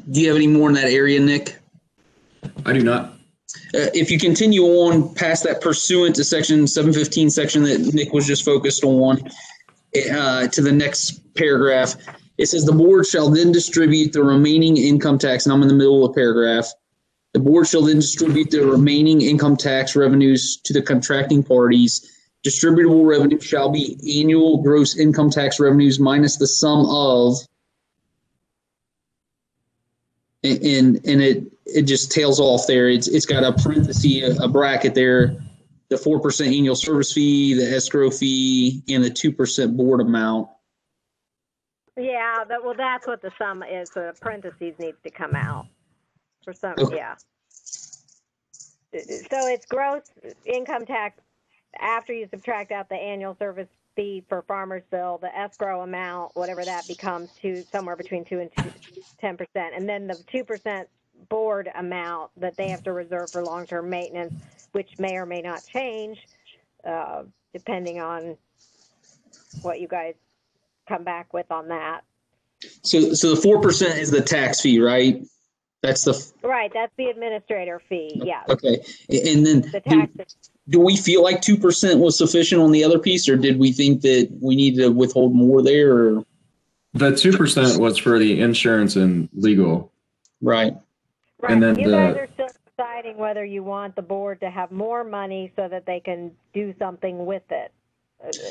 Do you have any more in that area, Nick? I do not. If you continue on past that pursuant to section 715 section that Nick was just focused on, to the next paragraph, it says the board shall then distribute the remaining income tax, and I'm in the middle of the paragraph. The board shall then distribute the remaining income tax revenues to the contracting parties. Distributable revenue shall be annual gross income tax revenues minus the sum of, and it just tails off there. It's got a parenthesis, a bracket there, the 4% annual service fee, the escrow fee, and the 2% board amount. Yeah, well, that's what the sum is. So the parentheses needs to come out for some. Okay. Yeah. So it's gross income tax after you subtract out the annual service fee for Farmersville, the escrow amount, whatever that becomes, to somewhere between 2 and 10%, and then the 2% board amount that they have to reserve for long-term maintenance, which may or may not change depending on what you guys come back with on that. So the 4% is the tax fee, right? That's right. That's the administrator fee. Yeah. Okay. And then the taxes. Do we feel like 2% was sufficient on the other piece, or did we think that we needed to withhold more there? Or? The 2% was for the insurance and legal. Right. Right. And then you guys are still deciding whether you want the board to have more money so that they can do something with it.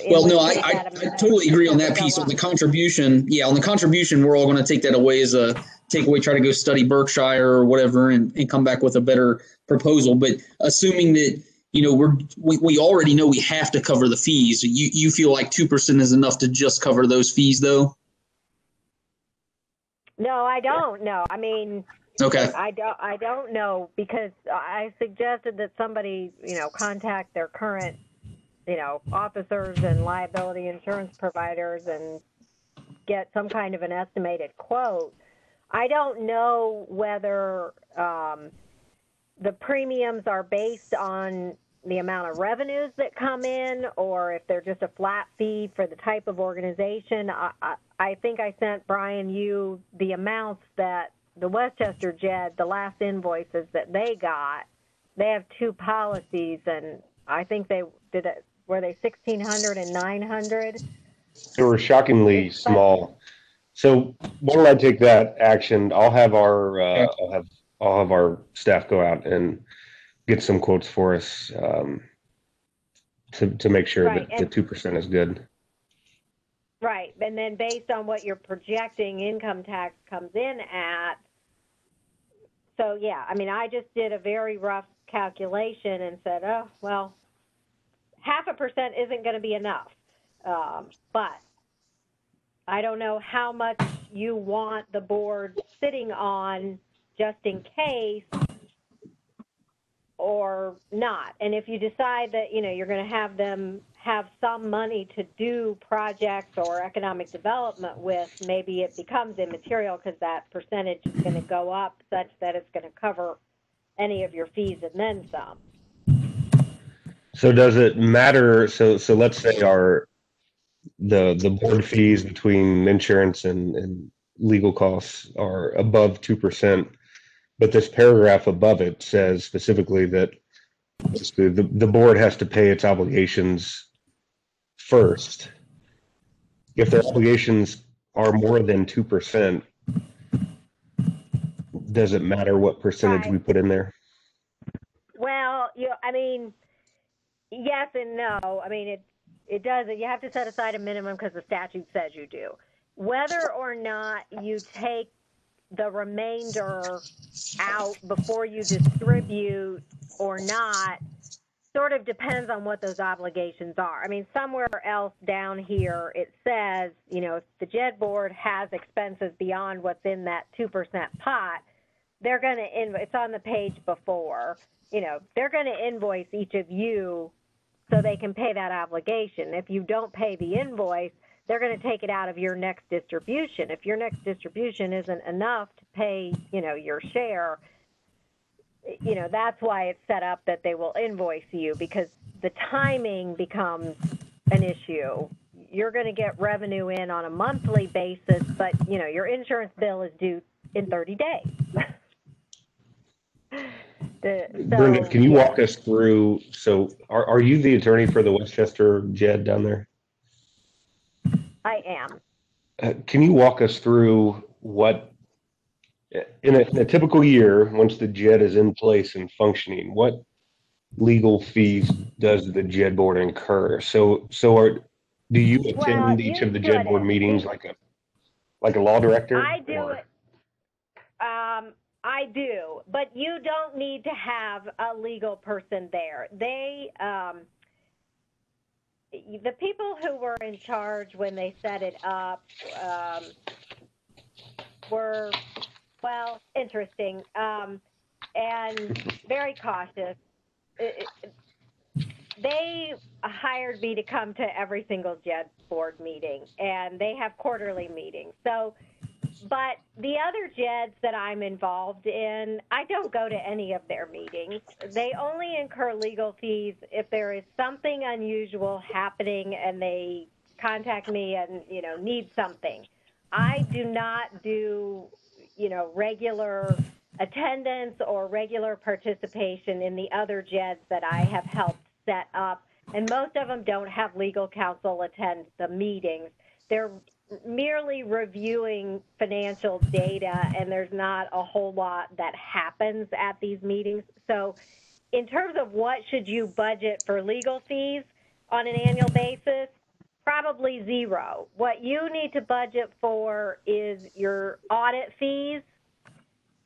Well, no, I totally agree on that piece. On the contribution, on the contribution, we're all going to take that away as a takeaway, try to go study Berkshire or whatever and come back with a better proposal. But assuming that, you know, we already know we have to cover the fees, you feel like 2% is enough to just cover those fees, though? No, I don't know. I mean, okay. I don't know, because I suggested that somebody, you know, contact their current, you know, officers and liability insurance providers and get some kind of an estimated quote. I don't know whether the premiums are based on the amount of revenues that come in, or if they're just a flat fee for the type of organization. I think I sent Brian you the amounts that the Westchester JEDD, the last invoices that they got. They have 2 policies, and I think they did it. Were they 1,600 and 900? They were shockingly small. So why don't I take that action? I'll have our I'll have our staff go out and get some quotes for us. to make sure Right, that the 2% is good. Right, and then based on what you're projecting income tax comes in at, so yeah, I mean, I just did a very rough calculation and said, oh, well, 0.5% isn't going to be enough. But I don't know how much you want the board sitting on just in case or not. And if you decide that, you know, you're going to have them have some money to do projects or economic development with, maybe it becomes immaterial because that percentage is going to go up such that it's going to cover any of your fees and then some. So does it matter? So let's say the board fees between insurance and legal costs are above 2%, but this paragraph above it says specifically that the board has to pay its obligations first. If their obligations are more than 2%, does it matter what percentage we put in there? Well, I mean, yes and no. I mean, it does. You have to set aside a minimum because the statute says you do. Whether or not you take the remainder out before you distribute or not sort of depends on what those obligations are. I mean, somewhere else down here it says, you know, if the JED board has expenses beyond what's in that 2% pot, they're going to invoice. It's on the page before. You know, they're going to invoice each of you so they can pay that obligation. If you don't pay the invoice, they're going to take it out of your next distribution. If your next distribution isn't enough to pay, you know, your share, you know, that's why it's set up that they will invoice you, because the timing becomes an issue. You're going to get revenue in on a monthly basis, but, you know, your insurance bill is due in 30 days. Brenda, can you walk us through? So are you the attorney for the Westchester JED down there? I am. Can you walk us through what, in a typical year, once the JED is in place and functioning, what legal fees does the JED board incur? So do you attend each of the JED board meetings like a law director? I do it. I do, but you don't need to have a legal person there. They, the people who were in charge when they set it up were, well, interesting and very cautious. They hired me to come to every single JED board meeting, and they have quarterly meetings. So, but the other JEDs that I'm involved in, I don't go to any of their meetings. They only incur legal fees if there is something unusual happening and they contact me and, you know, need something. I do not do, you know, regular attendance or regular participation in the other JEDs that I have helped set up, and most of them don't have legal counsel attend the meetings. They're merely reviewing financial data, and there's not a whole lot that happens at these meetings. So in terms of what should you budget for legal fees on an annual basis, probably zero. What you need to budget for is your audit fees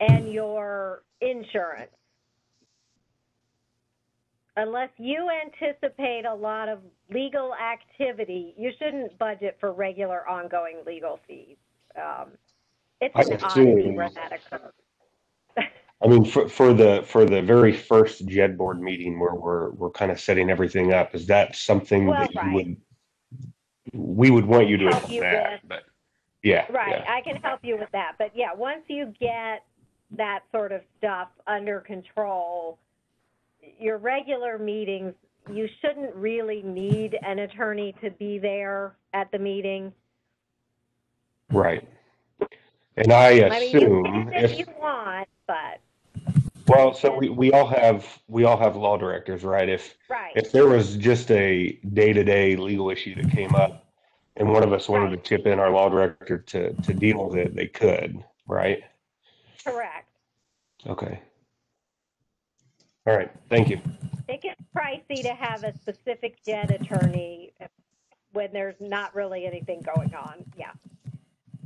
and your insurance. Unless you anticipate a lot of legal activity, you shouldn't budget for regular ongoing legal fees. It's an oddity where that occurs. I mean, for the very first JED board meeting where we're kind of setting everything up, is that something that we would want you to help you with? But yeah, right. Yeah. I can help you with that. But yeah, once you get that sort of stuff under control, your regular meetings, you shouldn't really need an attorney to be there at the meeting. Right. And I assume, you can if you want, but. Well, so we all have law directors, right? If there was just a day-to-day legal issue that came up and one of us wanted to chip in our law director to deal with it, they could, right? Correct. Okay. All right. Thank you. It gets pricey to have a specific JED attorney when there's not really anything going on. Yeah.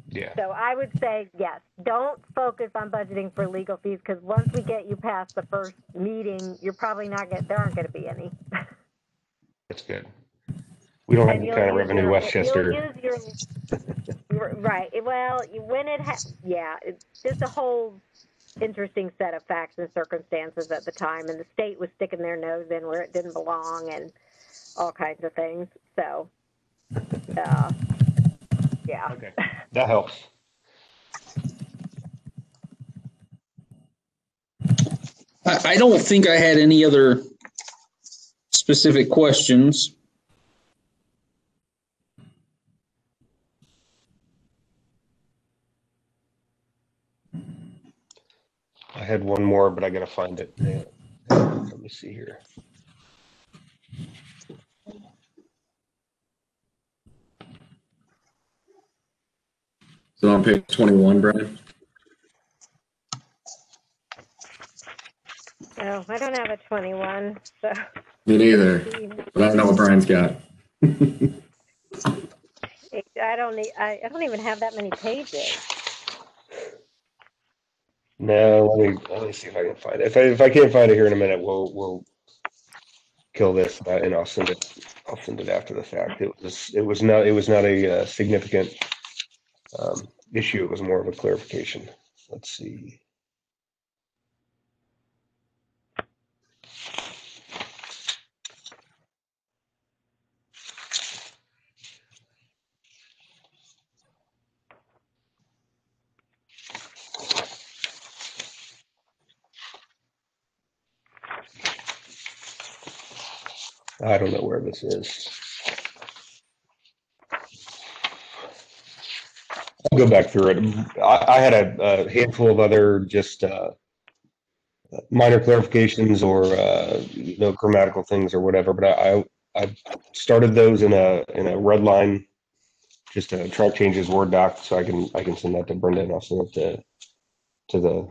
Yeah. So I would say, yes, don't focus on budgeting for legal fees, because once we get you past the first meeting, you're probably not going to, there aren't going to be any. That's good. We don't have And the you'll kind of use revenue your, Westchester. you'll use your, right. Well, when it, yeah, it's just a whole interesting set of facts and circumstances at the time, and the state was sticking their nose in where it didn't belong and all kinds of things. So, yeah. Okay, that helps. I don't think I had any other specific questions. I had one more, but I got to find it. Let me see here. So on page 21, Brian? No, I don't have a 21. So. Me neither, but I don't know what Brian's got. I don't even have that many pages. No, let me see if I can find it. If I can't find it here in a minute, we'll kill this and I'll send it after the fact. It was not a significant issue. It was more of a clarification. Let's see. I don't know where this is. I'll go back through it. I had a handful of other just minor clarifications or grammatical things or whatever, but I started those in a red line, just to try to change his Word doc, so I can send that to Brenda, and I'll send it to the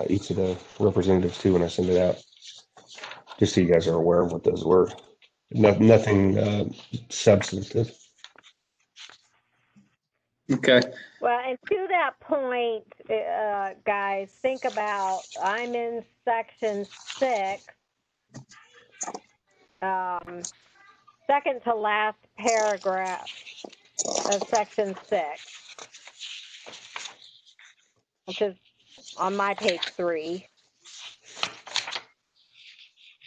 each of the representatives too when I send it out, just so you guys are aware of what those were. Nothing substantive. Okay. Well, and to that point, guys, think about, I'm in section 6, second to last paragraph of section 6, which is on my page 3.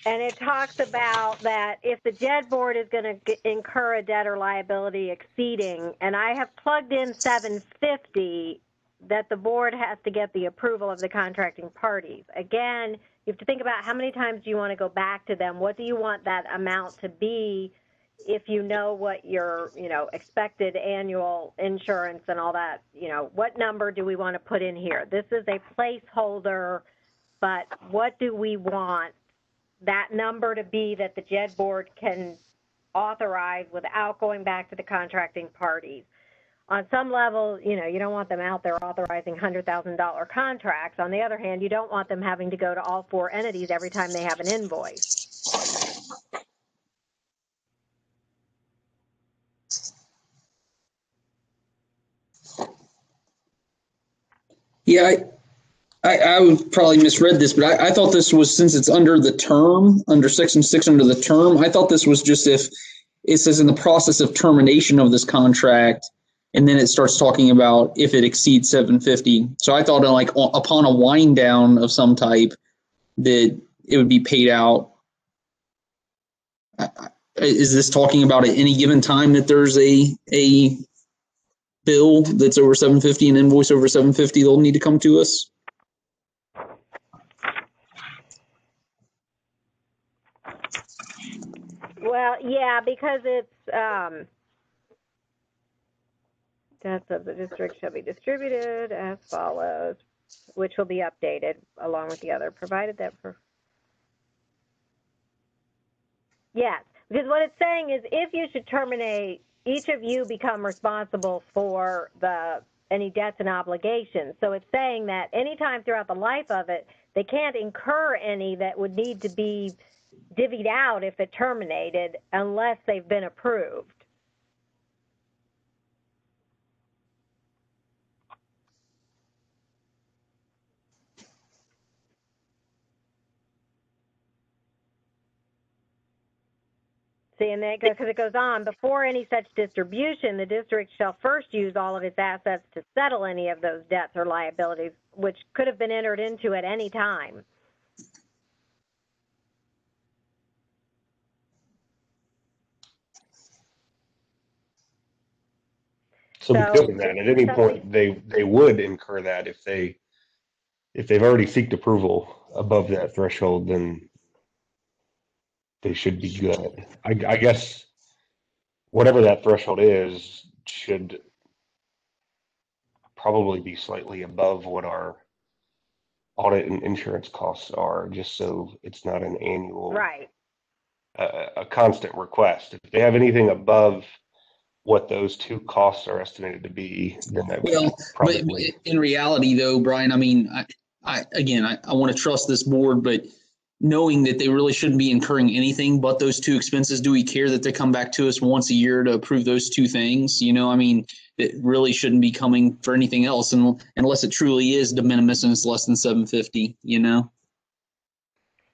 And it talks about that if the JED board is going to incur a debt or liability exceeding, and I have plugged in 750, that the board has to get the approval of the contracting parties. Again, you have to think about how many times do you want to go back to them? What do you want that amount to be if you know what your, expected annual insurance and all that, what number do we want to put in here? This is a placeholder, but what do we want that number to be that the JED board can authorize without going back to the contracting parties? On some level, you don't want them out there authorizing $100,000 contracts. On the other hand, you don't want them having to go to all 4 entities every time they have an invoice. Yeah, I would probably misread this, but I thought this was, since it's under the term, under section 6 under the term, I thought this was just if it says in the process of termination of this contract, and then it starts talking about if it exceeds 750. So I thought like upon a wind down of some type that it would be paid out. Is this talking about at any given time that there's a bill that's over 750, an invoice over 750, they'll need to come to us? Well, yeah, because it's debts of the district shall be distributed as follows, which will be updated along with the other, provided that for. Yes, because what it's saying is if you should terminate, each of you become responsible for any debts and obligations. So it's saying that anytime throughout the life of it, they can't incur any that would need to be divvied out if it terminated unless they've been approved. See, and then because it goes on, before any such distribution, the district shall first use all of its assets to settle any of those debts or liabilities, which could have been entered into at any time. So So, because of that, at any point, something- they would incur that if they've already seeked approval above that threshold, then they should be good. I guess whatever that threshold is should probably be slightly above what our audit and insurance costs are, just so it's not an annual, right. a constant request. If they have anything above what those two costs are estimated to be, then that would Well, but probably. in reality, though, Brian, I mean, I want to trust this board, but knowing that they really shouldn't be incurring anything but those two expenses, do we care that they come back to us once a year to approve those two things? You know, I mean, it really shouldn't be coming for anything else, unless it truly is de minimis and it's less than 750. You know.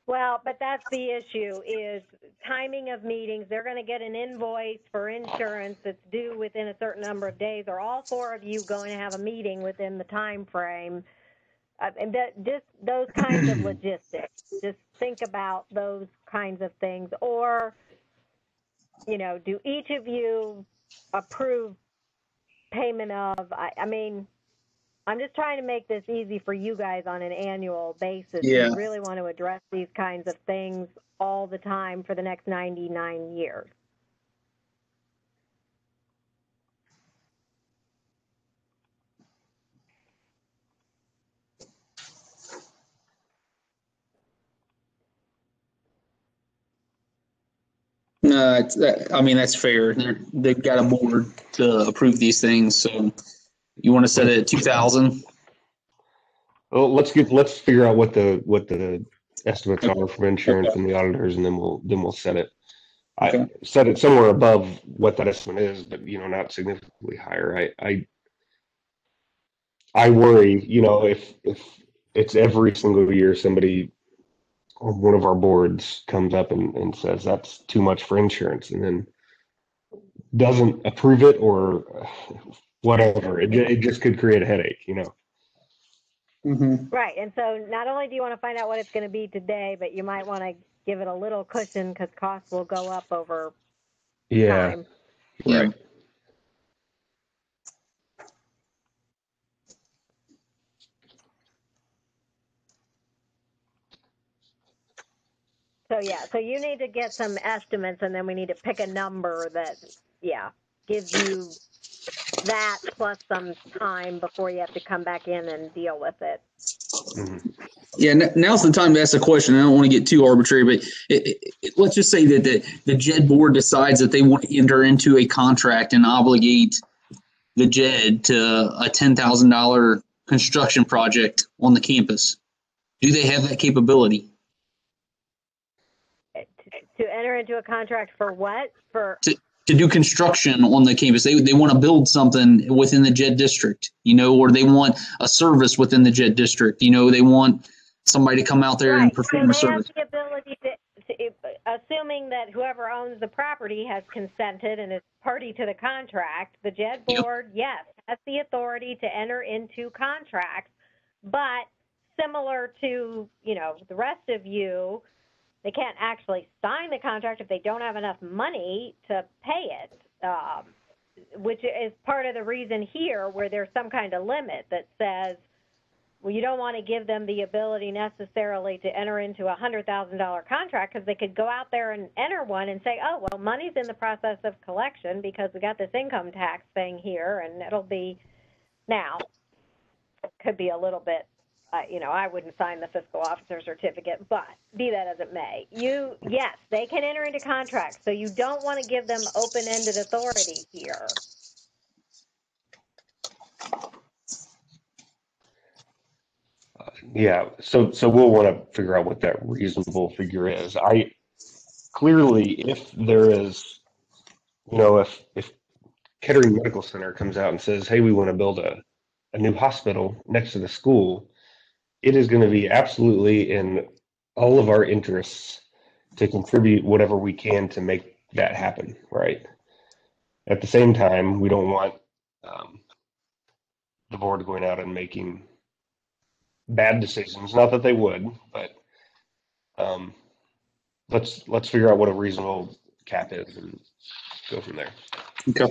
Well, but that's the issue is timing of meetings. They're going to get an invoice for insurance that's due within a certain number of days. Are all four of you going to have a meeting within the time frame? And just those kinds of logistics. Just think about those kinds of things. Or, you know, do each of you approve payment of? I mean, I'm just trying to make this easy for you guys on an annual basis. Yeah. We really want to address these kinds of things all the time for the next 99 years. No, I mean, that's fair. They've got a board to approve these things. So you want to set it at 2,000? Well, let's figure out what the estimates are from insurance and the auditors, and then we'll set it. Okay. I set it somewhere above what that estimate is, but not significantly higher. I worry, if it's every single year somebody on one of our boards comes up and says that's too much for insurance, and then doesn't approve it or whatever. It just could create a headache, Mm-hmm. Right. And so not only do you want to find out what it's going to be today, but you might want to give it a little cushion because costs will go up over time. Yeah. Right. So, yeah, so you need to get some estimates, and then we need to pick a number that, gives you that plus some time before you have to come back in and deal with it. Mm-hmm. Yeah, now's the time to ask a question. I don't want to get too arbitrary, but let's just say that the JED board decides that they want to enter into a contract and obligate the JED to a $10,000 construction project on the campus. Do they have that capability? To enter into a contract for what? To do construction on the campus. They want to build something within the JED district, or they want a service within the JED district. They want somebody to come out there and perform a service. So they have the ability to, assuming that whoever owns the property has consented and is party to the contract, the JED board, yes, has the authority to enter into contracts, but similar to, the rest of you, they can't actually sign the contract if they don't have enough money to pay it, which is part of the reason here where there's some kind of limit that says, well, you don't want to give them the ability necessarily to enter into a $100,000 contract because they could go out there and enter one and say, oh, well, money's in the process of collection because we got this income tax thing here, and it'll be now. It could be a little bit, I wouldn't sign the fiscal officer certificate, but be that as it may, yes, they can enter into contracts, so you don't want to give them open-ended authority here. Yeah, so we'll want to figure out what that reasonable figure is. I clearly, if there is, if Kettering Medical Center comes out and says, hey, we want to build a new hospital next to the school, it is going to be absolutely in all of our interests to contribute whatever we can to make that happen, right? At the same time, we don't want the board going out and making bad decisions. Not that they would, but let's figure out what a reasonable cap is and go from there. Okay.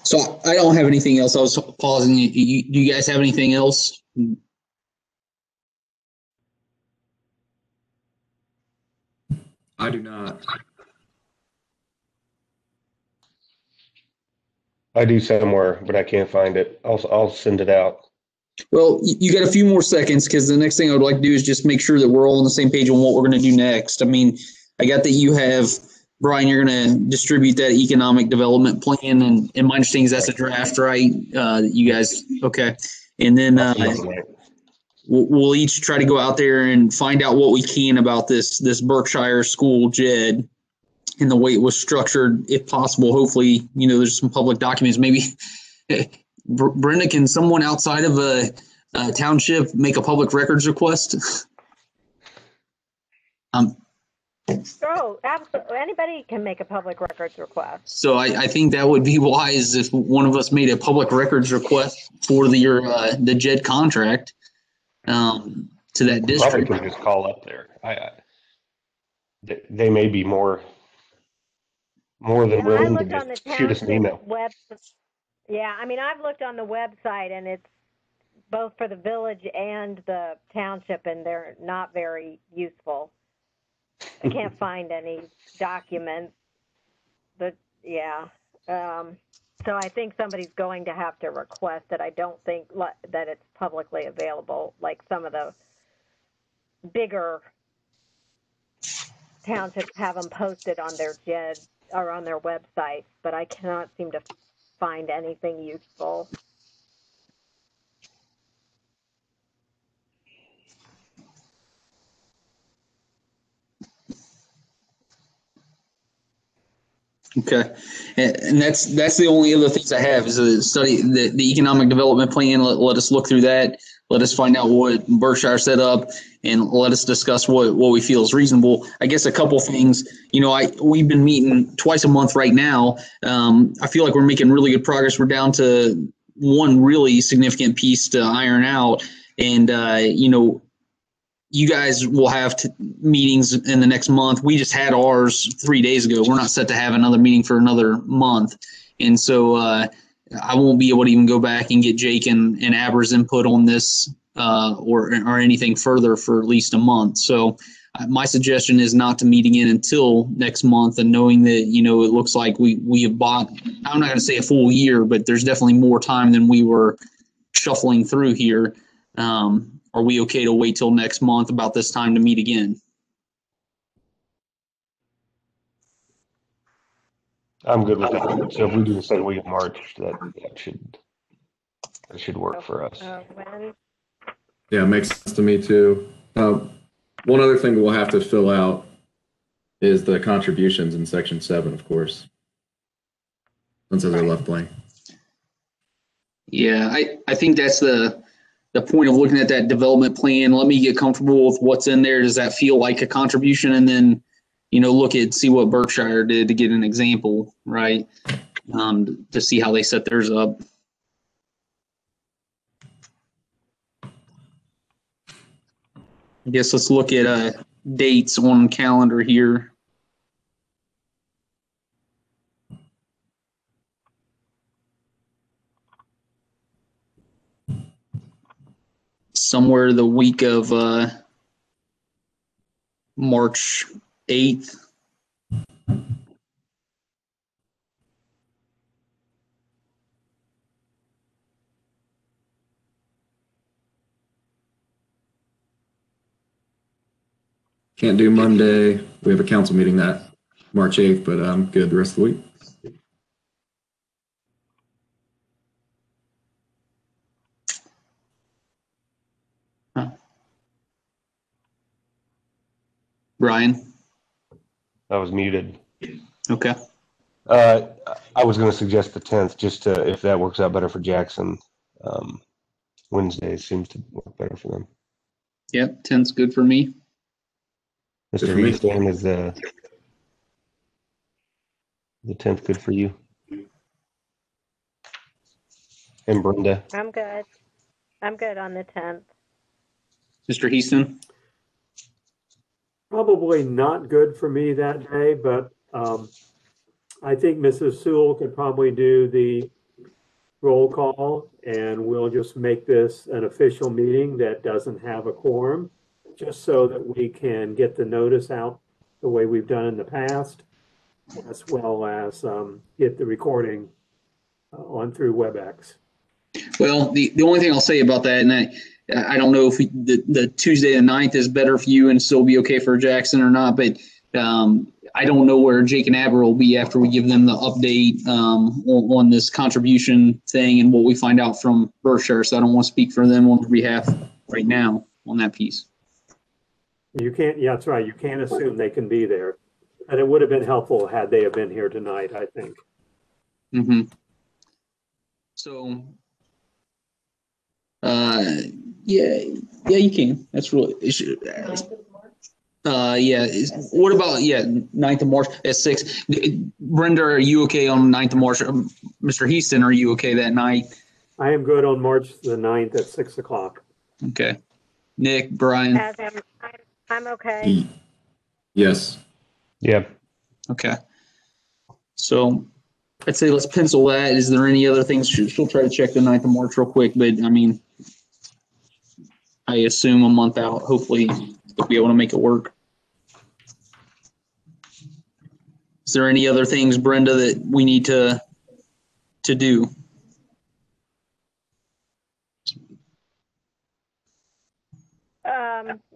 So I don't have anything else. I was pausing. Do you guys have anything else? I do not. I do somewhere, but I can't find it. I'll send it out. Well, you got a few more seconds because the next thing I would like to do is just make sure that we're all on the same page on what we're going to do next. I mean, I got that you have, Brian, you're going to distribute that economic development plan, and my understanding is that's a draft, right? You guys, okay. And then we'll each try to go out there and find out what we can about this Berkshire School JED and the way it was structured, if possible. Hopefully, there's some public documents. Maybe Brenda, can someone outside of a township make a public records request? Oh, absolutely. Anybody can make a public records request. So I think that would be wise if one of us made a public records request for the JED contract to that district. Probably could just call up there. They may be more than willing to just shoot us an email. Yeah, I mean, I've looked on the website, and it's both for the village and the township, and they're not very useful. I can't find any documents. So I think somebody's going to have to request it. I don't think that it's publicly available, like some of the bigger townships have them posted on their JED or on their website, but I cannot seem to find anything useful. Okay, and that's the only other things I have is a study the economic development plan. Let us look through that. Let us find out what Berkshire set up, and let us discuss what we feel is reasonable. I guess a couple things. We've been meeting twice a month right now. I feel like we're making really good progress. We're down to one really significant piece to iron out, and you guys will have meetings in the next month. We just had ours 3 days ago. We're not set to have another meeting for another month. And so I won't be able to even go back and get Jake and Abra's input on this or anything further for at least a month. So my suggestion is not to meet again until next month, and knowing that, it looks like we have bought, I'm not going to say a full year, but there's definitely more time than we were shuffling through here. Are we okay to wait till next month about this time to meet again? I'm good with that. So if we do the second week of March, that should work for us. Yeah, it makes sense to me too. One other thing we'll have to fill out is the contributions in section 7, of course, since those are left blank. Yeah, I think that's the point of looking at that development plan. Let me get comfortable with what's in there. Does that feel like a contribution? And then, see what Berkshire did to get an example, right? To see how they set theirs up. I guess let's look at dates on calendar here. Somewhere the week of March 8th. Can't do Monday. We have a council meeting that March 8th, but I'm good the rest of the week. Brian? I was muted. Okay. I was going to suggest the 10th, just to, if that works out better for Jackson. Wednesday seems to work better for them. Yep, 10th's good for me. Good for Mr. me. Easton, is the 10th good for you? And Brenda? I'm good. I'm good on the 10th. Mr. Heaston? Probably not good for me that day, but I think Mrs. Sewell could probably do the roll call, and we'll just make this an official meeting that doesn't have a quorum, just so that we can get the notice out the way we've done in the past, as well as get the recording on through WebEx. Well, the only thing I'll say about that, and I don't know if the Tuesday the 9th is better for you and still be okay for Jackson or not, but I don't know where Jake and Aber will be after we give them the update on this contribution thing and what we find out from Berkshire. So I don't want to speak for them on their behalf right now on that piece. You can't, yeah, that's right. You can't assume they can be there. And it would have been helpful had they have been here tonight, I think. Mm-hmm. So, yeah, you can. That's really. Yeah. What about 9th of March at 6? Brenda, are you okay on 9th of March? Mr. Heaston, are you okay that night? I am good on March the 9th at 6 o'clock. Okay. Nick, Brian. As I'm okay. Yes. Yeah. Okay. So I'd say let's pencil that. Is there any other things? She'll try to check the 9th of March real quick, but I mean, I assume a month out, hopefully we'll be able to make it work. Is there any other things, Brenda, that we need to do?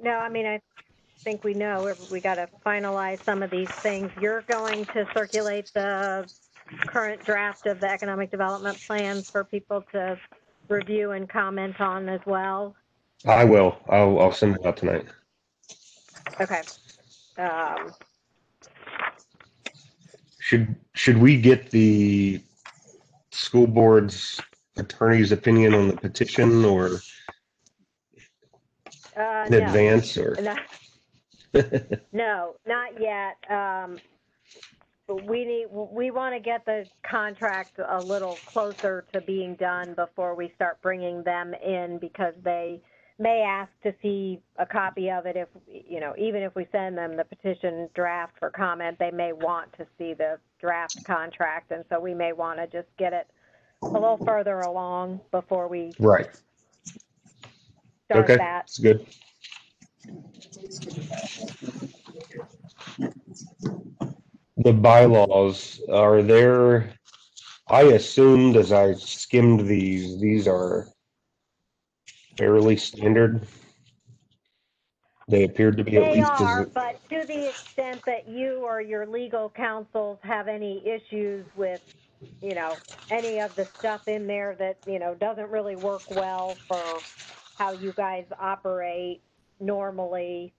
No, I mean, I think we know we got to finalize some of these things. You're going to circulate the current draft of the economic development plan for people to review and comment on as well. I will. I'll send it out tonight. Okay. Should we get the school board's attorney's opinion on the petition or in advance or? No, not yet. We want to get the contract a little closer to being done before we start bringing them in, because they may ask to see a copy of it. If even if we send them the petition draft for comment, they may want to see the draft contract, and so we may want to just get it a little further along before we Right. start Okay. that. That's good. The bylaws, are there, I assumed as I skimmed these are fairly standard. They appeared to be, at They least are, as but to the extent that you or your legal counsels have any issues with, any of the stuff in there that, doesn't really work well for how you guys operate normally,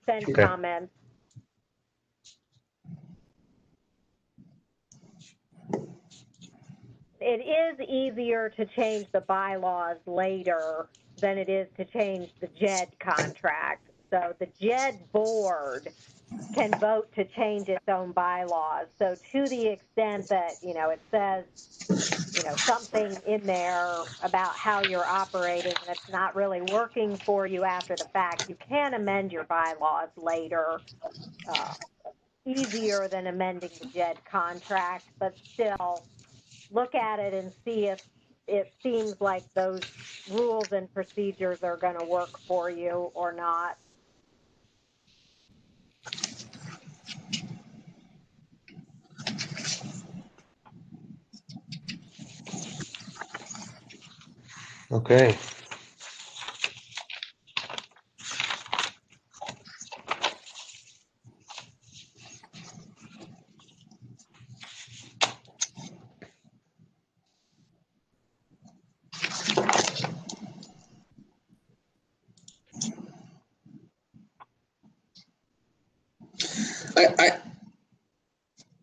send Okay. comments. It is easier to change the bylaws later than it is to change the JEDD contract. So the JEDD board can vote to change its own bylaws. So to the extent that, it says, something in there about how you're operating and it's not really working for you after the fact, you can amend your bylaws later, easier than amending the JEDD contract, but still look at it and see if it seems like those rules and procedures are going to work for you or not. Okay.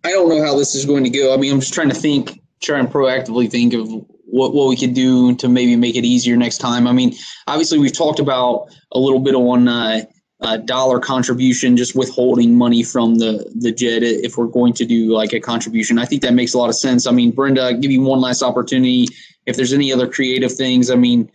I don't know how this is going to go. I mean, I'm just trying to try and proactively think of what we could do to maybe make it easier next time. I mean, obviously we've talked about a little bit on dollar contribution, just withholding money from the JEDD if we're going to do like a contribution. I think that makes a lot of sense. I mean, Brenda, I'll give you one last opportunity. If there's any other creative things, I mean,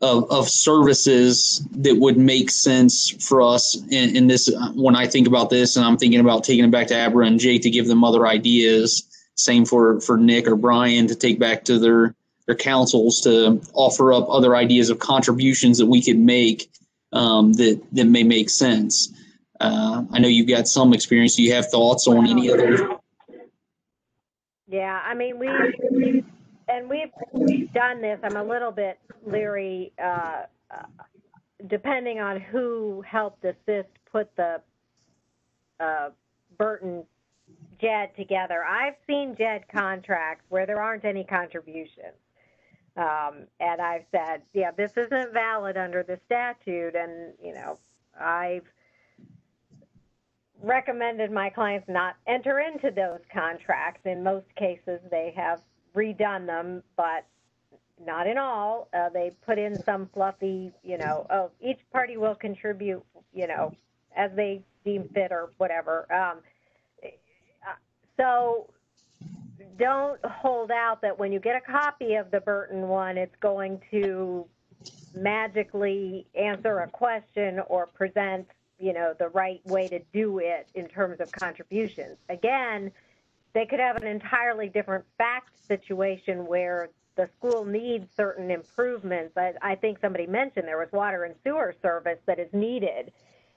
of services that would make sense for us in this, when I think about this, and I'm thinking about taking it back to Abra and Jake to give them other ideas. Same for Nick or Brian to take back to their councils to offer up other ideas of contributions that we could make that may make sense. I know you've got some experience. Do you have thoughts on any other? Yeah, I mean, we've done this. I'm a little bit leery, depending on who helped assist put the Burton JEDD together. I've seen JEDD contracts where there aren't any contributions. And I've said, yeah, this isn't valid under the statute. And, you know, I've recommended my clients not enter into those contracts. In most cases, they have redone them, but not in all. They put in some fluffy, you know, oh, each party will contribute, you know, as they deem fit or whatever. So don't hold out that when you get a copy of the Burton one, it's going to magically answer a question or present, you know, the right way to do it in terms of contributions. Again, they could have an entirely different fact situation where the school needs certain improvements. I think somebody mentioned there was water and sewer service that is needed,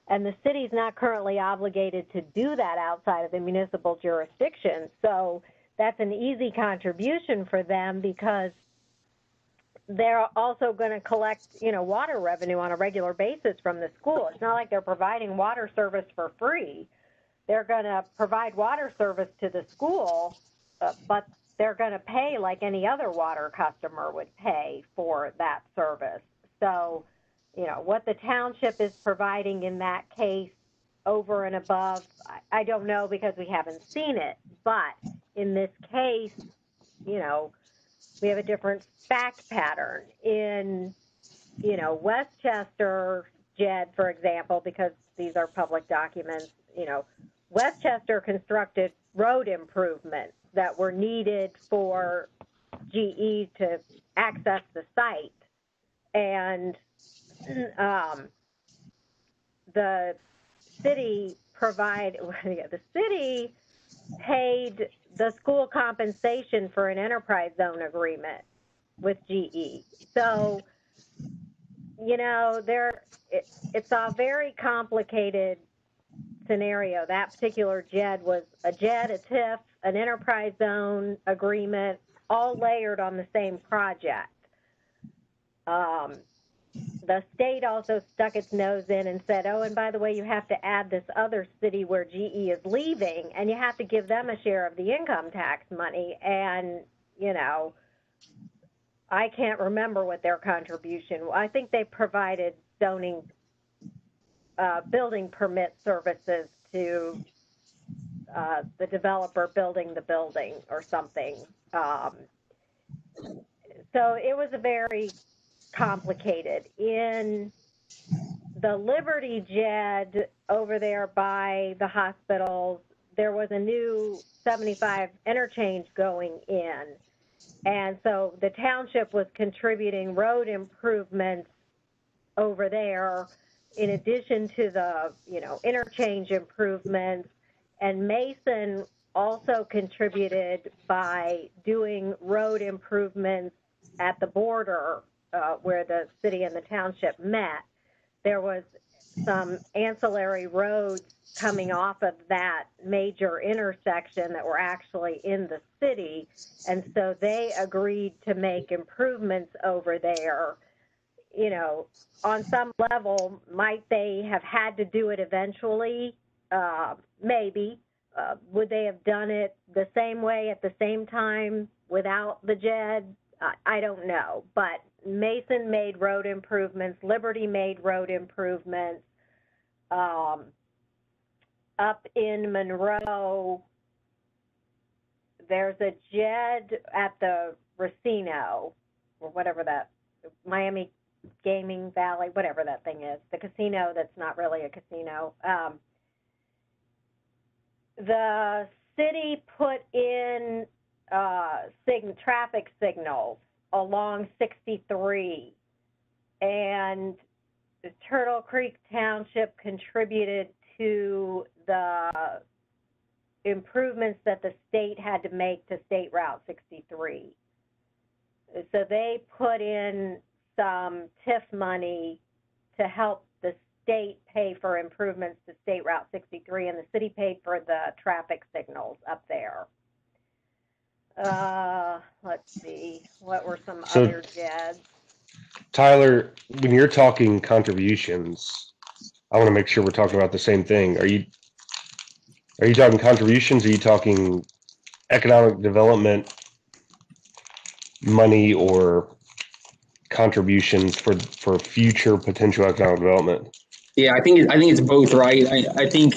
and the city's not currently obligated to do that outside of the municipal jurisdiction. So that's an easy contribution for them because they're also going to collect, you know, water revenue on a regular basis from the school. It's not like they're providing water service for free. They're going to provide water service to the school, but they're going to pay like any other water customer would pay for that service. So, you know, what the township is providing in that case over and above, I don't know because we haven't seen it. But in this case, you know, we have a different fact pattern. In, you know, Westchester JEDD, for example, because these are public documents, you know, Westchester constructed road improvements that were needed for GE to access the site. And the city paid the school compensation for an enterprise zone agreement with GE. So, you know, it's a very complicated scenario. That particular JEDD was a JEDD, a TIF, an enterprise zone agreement, all layered on the same project. The state also stuck its nose in and said, oh, and by the way, you have to add this other city where GE is leaving, and you have to give them a share of the income tax money. And, you know, I can't remember what their contribution was. I think they provided zoning, building permit services to the developer building the building or something. So it was a very complicated. In the Liberty JEDD over there by the hospitals, there was a new 75 interchange going in. And so the township was contributing road improvements over there in addition to the, you know, interchange improvements. And Mason also contributed by doing road improvements at the border where the city and the township met. There was some ancillary roads coming off of that major intersection that were actually in the city. And so they agreed to make improvements over there. You know, on some level, might they have had to do it eventually? Maybe. Would they have done it the same way at the same time without the JEDD? I don't know. But Mason made road improvements. Liberty made road improvements. Up in Monroe, there's a JEDD at the Racino, or whatever that, Miami Gaming Valley, whatever that thing is, the casino that's not really a casino. The city put in traffic signals along 63, and the Turtle Creek Township contributed to the improvements that the state had to make to State Route 63. So they put in some TIF money to help the state pay for improvements to State Route 63, and the city paid for the traffic signals up there. Let's see, what were some other JEDs? Tyler, when you're talking contributions, I want to make sure we're talking about the same thing. Are you talking contributions? Are you talking economic development money or contributions for future potential economic development? Yeah, I think it's both, right? I think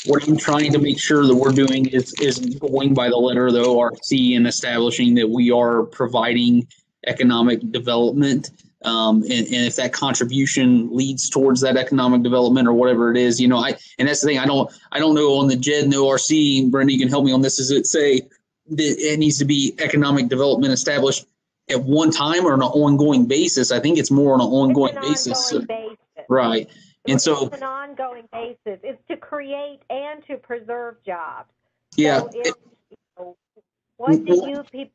what I'm trying to make sure that we're doing is going by the letter of the ORC and establishing that we are providing economic development. And if that contribution leads towards that economic development or whatever it is, and that's the thing. I don't know on the JEDD and ORC. Brenda, you can help me on this. Does it say that it needs to be economic development established at one time or on an ongoing basis? I think it's more on an ongoing basis. Right. And so it's an ongoing basis. It's to create and to preserve jobs. Yeah. So what do you people?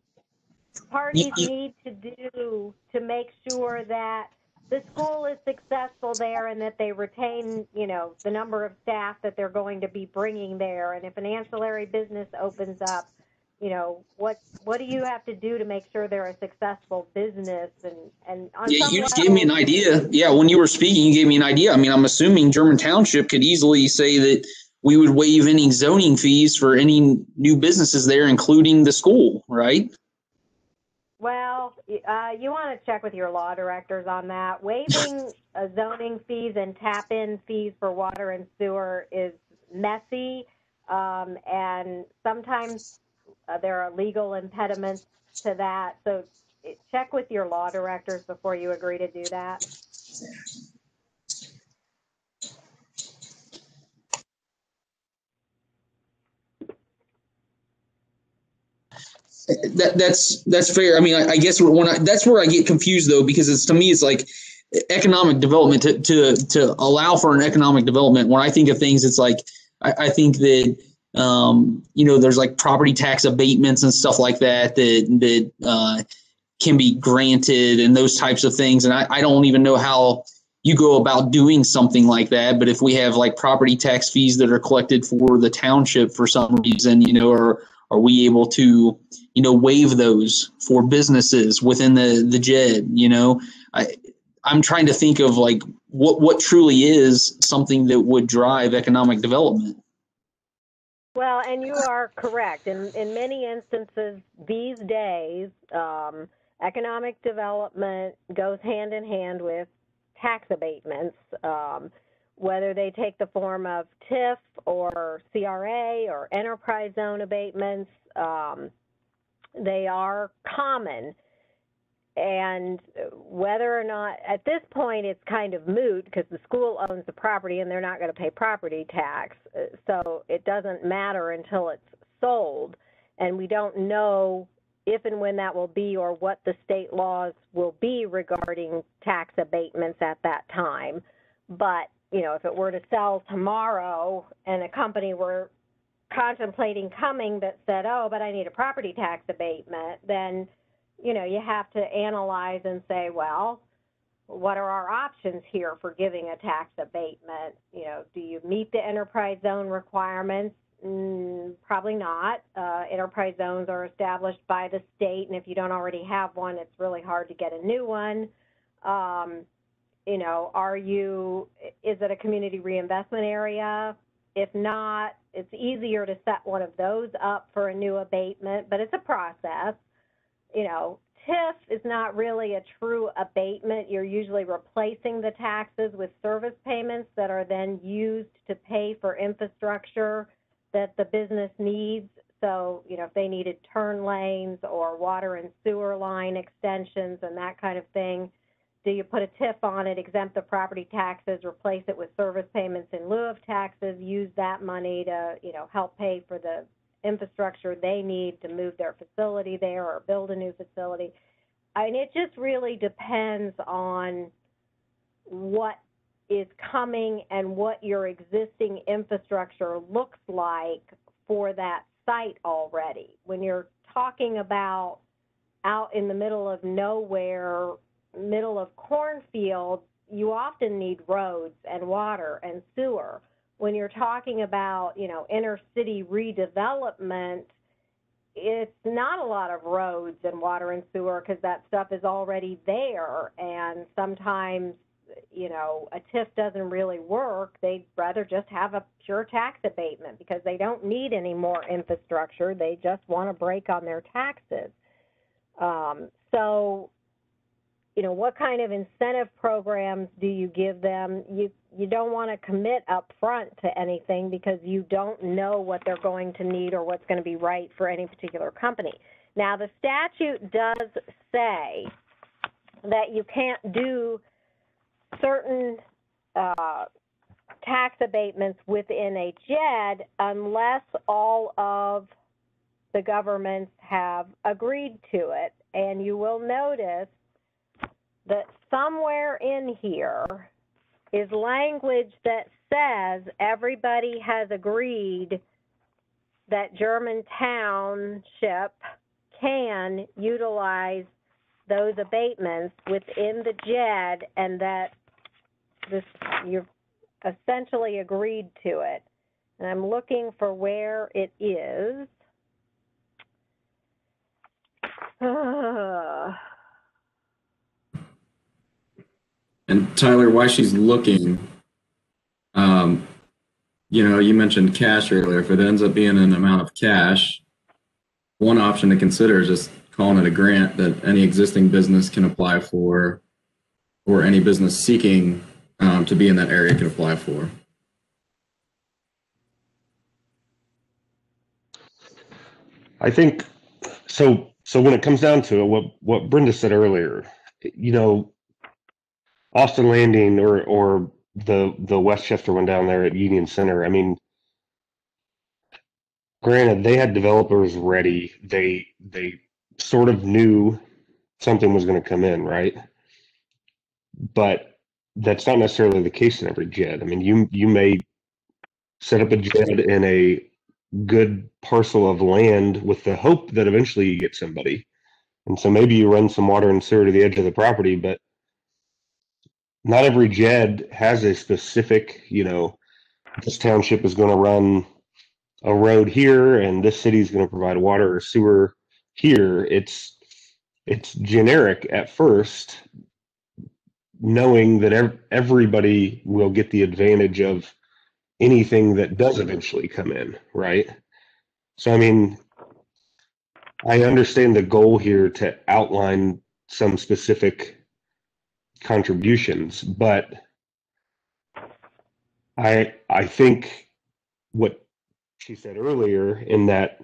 Parties need to do to make sure that the school is successful there and that they retain, the number of staff that they're going to be bringing there. And if an ancillary business opens up, what do you have to do to make sure they're a successful business? And on yeah, some you just level, gave me an idea. Yeah, when you were speaking, you gave me an idea. I mean, I'm assuming German Township could easily say that we would waive any zoning fees for any new businesses there, including the school, right? Well, you want to check with your law directors on that. Waiving zoning fees and tap-in fees for water and sewer is messy, and sometimes there are legal impediments to that. So check with your law directors before you agree to do that. That's fair. I mean, I guess that's where I get confused though, because to me it's like economic development to allow for an economic development. When I think of things, it's like I think that there's like property tax abatements and stuff like that can be granted and those types of things. And I don't even know how you go about doing something like that. But if we have like property tax fees that are collected for the township for some reason, are we able to, waive those for businesses within the JEDD? I'm trying to think of like what truly is something that would drive economic development. Well, and you are correct. In many instances these days, economic development goes hand in hand with tax abatements, whether they take the form of TIF or CRA or enterprise zone abatements. They are common. And whether or not, at this point, it's kind of moot because the school owns the property and they're not going to pay property tax. So it doesn't matter until it's sold. And we don't know if and when that will be or what the state laws will be regarding tax abatements at that time. But, if it were to sell tomorrow and a company were contemplating coming that said, oh, but I need a property tax abatement, then, you know, you have to analyze and say, well, what are our options here for giving a tax abatement? You know, do you meet the enterprise zone requirements? Probably not. Enterprise zones are established by the state, and if you don't already have one, it's really hard to get a new one. You know, is it a community reinvestment area? If not, it's easier to set one of those up for a new abatement, but it's a process. You know, TIF is not really a true abatement. You're usually replacing the taxes with service payments that are then used to pay for infrastructure that the business needs. So, you know, if they needed turn lanes or water and sewer line extensions and that kind of thing, do you put a TIF on it, exempt the property taxes, replace it with service payments in lieu of taxes, use that money to, you know, help pay for the infrastructure they need to move their facility there or build a new facility? I mean, it just really depends on what is coming and what your existing infrastructure looks like for that site already. When you're talking about out in the middle of nowhere, middle of cornfields, you often need roads and water and sewer. When you're talking about, you know, inner city redevelopment, it's not a lot of roads and water and sewer because that stuff is already there. And sometimes, you know, a TIF doesn't really work. They'd rather just have a pure tax abatement because they don't need any more infrastructure. They just want a break on their taxes. So, you know, what kind of incentive programs do you give them? You don't want to commit up front to anything because you don't know what they're going to need or what's going to be right for any particular company. Now, the statute does say that you can't do certain tax abatements within a JED unless all of the governments have agreed to it. And you will notice that somewhere in here is language that says everybody has agreed that German Township can utilize those abatements within the JED, and that you've essentially agreed to it. And I'm looking for where it is. And Tyler, while she's looking, you know, you mentioned cash earlier. If it ends up being an amount of cash, one option to consider is just calling it a grant that any existing business can apply for, or any business seeking to be in that area can apply for. I think so. So when it comes down to it, what Brenda said earlier, you know, Austin Landing or the Westchester one down there at Union Center. I mean, granted, they had developers ready. They sort of knew something was going to come in, right? But that's not necessarily the case in every JED. I mean, you may set up a JED in a good parcel of land with the hope that eventually you get somebody. And so maybe you run some water and sewer to the edge of the property, but not every JED has a specific, you know, this township is going to run a road here and this city is going to provide water or sewer here. It's generic at first, knowing that everybody will get the advantage of anything that does eventually come in, right? So, I mean, I understand the goal here to outline some specific contributions, but I think what she said earlier, in that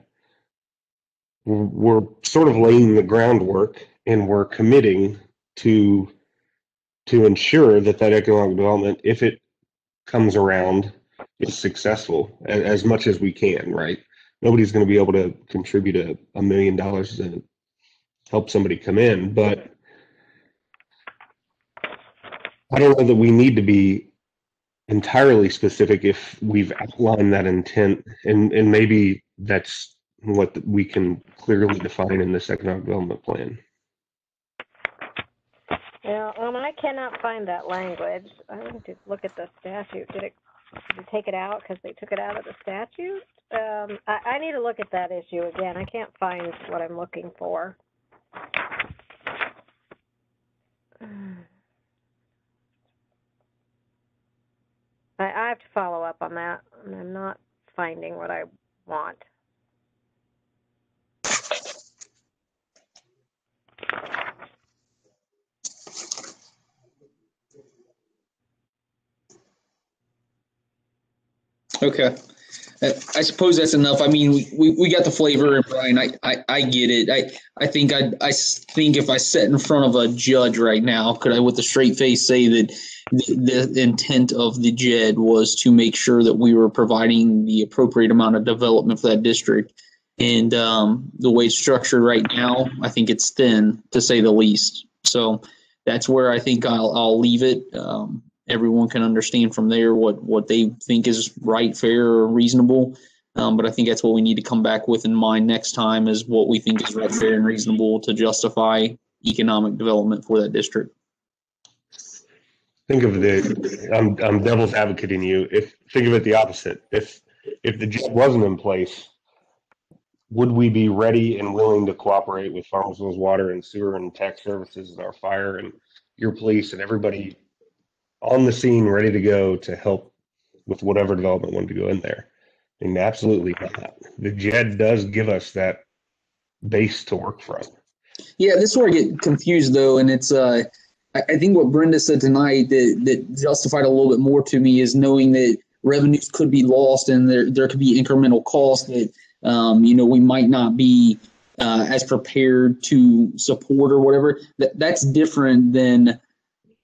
we're sort of laying the groundwork and we're committing to ensure that economic development, if it comes around, is successful as much as we can, right? Nobody's going to be able to contribute $1 million to help somebody come in, but I don't know that we need to be entirely specific if we've outlined that intent, and maybe that's what we can clearly define in this economic development plan. Yeah, I cannot find that language. I need to look at the statute. Did you take it out because they took it out of the statute? I need to look at that issue again. I can't find what I'm looking for. I have to follow up on that, and I'm not finding what I want. Okay. I suppose that's enough. I mean, we got the flavor, and Brian, I get it. I think if I sat in front of a judge right now, could I, with a straight face, say that the intent of the JED was to make sure that we were providing the appropriate amount of development for that district, and the way it's structured right now, I think it's thin, to say the least. So that's where I think I'll leave it. Everyone can understand from there what they think is right, fair, or reasonable. But I think that's what we need to come back with in mind next time, is what we think is right, fair, and reasonable to justify economic development for that district. Think of I'm devil's advocating you. Think of it the opposite. If the JED wasn't in place, would we be ready and willing to cooperate with Farmersville's water and sewer and tax services and our fire and your police and everybody on the scene, ready to go to help with whatever development wanted to go in there? I mean, absolutely not. The JED does give us that base to work from. Yeah, this is where I get confused, though, and it's I think what Brenda said tonight that justified a little bit more to me is knowing that revenues could be lost and there could be incremental costs that we might not be as prepared to support or whatever. That's different than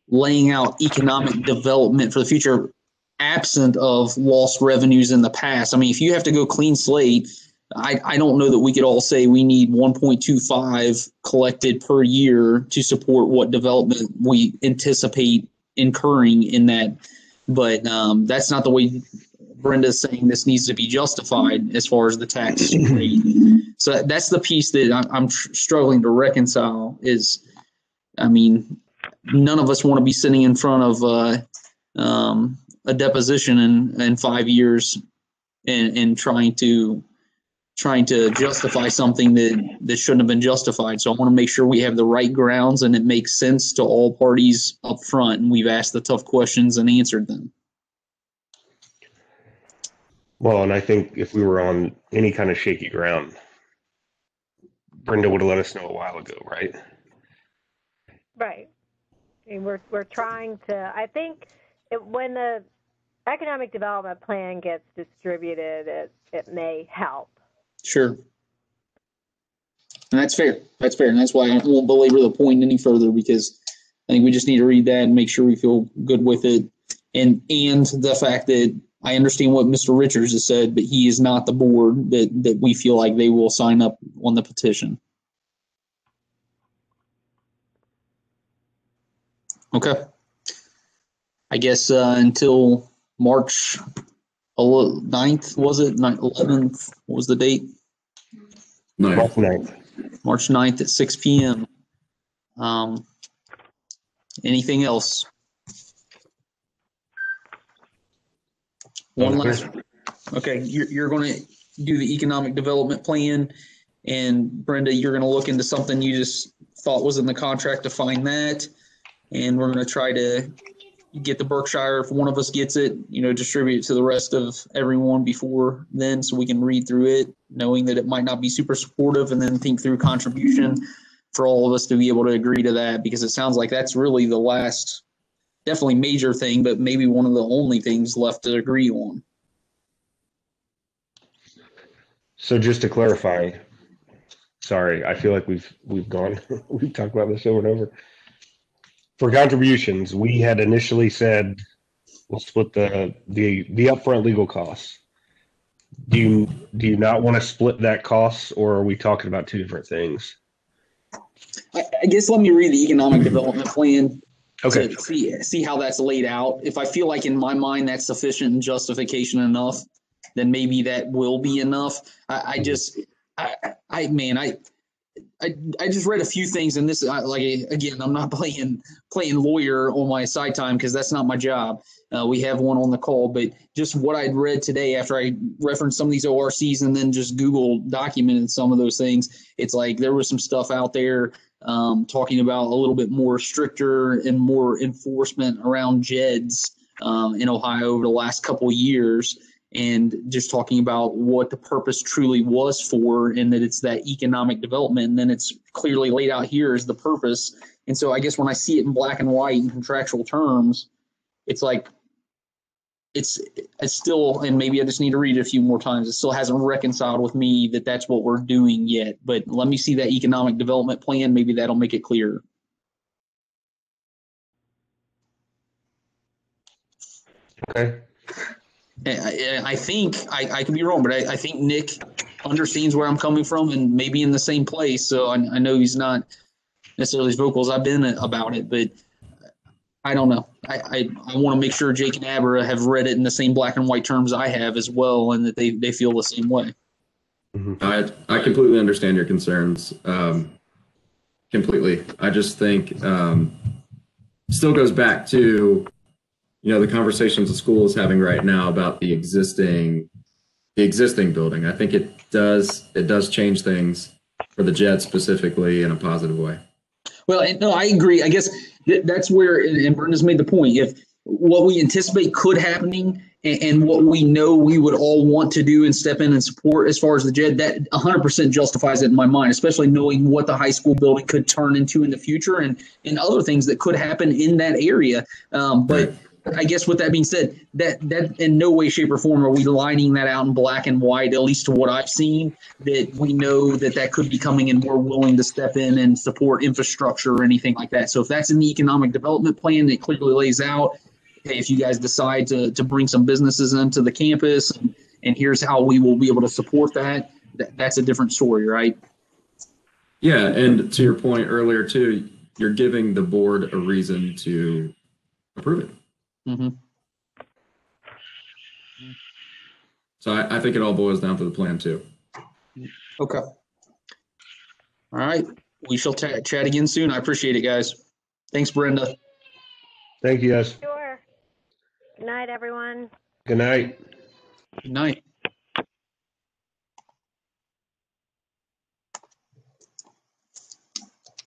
laying out economic development for the future absent of lost revenues in the past. I mean, if you have to go clean slate, I don't know that we could all say we need 1.25 collected per year to support what development we anticipate incurring in that. But that's not the way Brenda's saying this needs to be justified as far as the tax rate. So that's the piece that I'm struggling to reconcile is, I mean, none of us want to be sitting in front of a deposition in 5 years and trying to justify something that shouldn't have been justified. So I want to make sure we have the right grounds and it makes sense to all parties up front, and we've asked the tough questions and answered them. Well, and I think if we were on any kind of shaky ground, Brenda would have let us know a while ago, right? Right. And we're trying to, I think when the economic development plan gets distributed, it may help. Sure. And that's fair. That's fair. And that's why I won't belabor the point any further, because I think we just need to read that and make sure we feel good with it. And the fact that I understand what Mr. Richards has said, but he is not the board that we feel like they will sign up on the petition. Okay. I guess until March 9th, was it? 11th? What was the date? March 9th. March 9th at 6 p.m. Anything else? One last. Okay, you're going to do the economic development plan, and Brenda, you're going to look into something you just thought was in the contract to find that, and we're going to try to get the Berkshire, if one of us gets it, distribute it to the rest of everyone before then, so we can read through it, knowing that it might not be super supportive, and then think through contribution for all of us to be able to agree to that, because it sounds like that's really the last, definitely major thing, but maybe one of the only things left to agree on. So just to clarify, sorry, I feel like we've gone, we've talked about this over and over. For contributions, we had initially said we'll split the upfront legal costs. Do you not want to split that cost, or are we talking about two different things? I guess let me read the economic development plan. Okay. to see how that's laid out. If I feel like in my mind that's sufficient and justification enough, then maybe that will be enough. I just read a few things, and this like again, I'm not playing lawyer on my side time because that's not my job. We have one on the call, but just what I'd read today after I referenced some of these ORCs and then just Google documented some of those things. It's like there was some stuff out there talking about a little bit more stricter and more enforcement around JEDDs in Ohio over the last couple of years. And just talking about what the purpose truly was for, and that it's that economic development. And then it's clearly laid out here as the purpose. And so I guess when I see it in black and white in contractual terms, it's like, it's still, and maybe I just need to read it a few more times. It still hasn't reconciled with me that that's what we're doing yet. But let me see that economic development plan. Maybe that'll make it clearer. Okay. I think I could be wrong, but I think Nick understands where I'm coming from and maybe in the same place. So I know he's not necessarily as vocal as I've been about it, but I don't know. I want to make sure Jake and Abra have read it in the same black and white terms I have as well, and that they feel the same way. I completely understand your concerns. Completely. I just think still goes back to, the conversations the school is having right now about the existing building. I think it does change things for the JEDD specifically in a positive way. Well, no, I agree. I guess that's where, and Brenda's made the point, if what we anticipate could happening and what we know we would all want to do and step in and support as far as the JEDD, that 100% justifies it in my mind, especially knowing what the high school building could turn into in the future and other things that could happen in that area. But I guess with that being said, that in no way, shape, or form are we lining that out in black and white, at least to what I've seen, that we know that could be coming and we're willing to step in and support infrastructure or anything like that. So if that's in the economic development plan, it clearly lays out, hey, if you guys decide to bring some businesses into the campus and here's how we will be able to support that's a different story, right? Yeah, and to your point earlier too, you're giving the board a reason to approve it. Mm-hmm. So I think it all boils down to the plan too. Okay. All right. We shall chat again soon. I appreciate it, guys. Thanks, Brenda. Thank you, guys. Sure. Good night, everyone. Good night. Good night.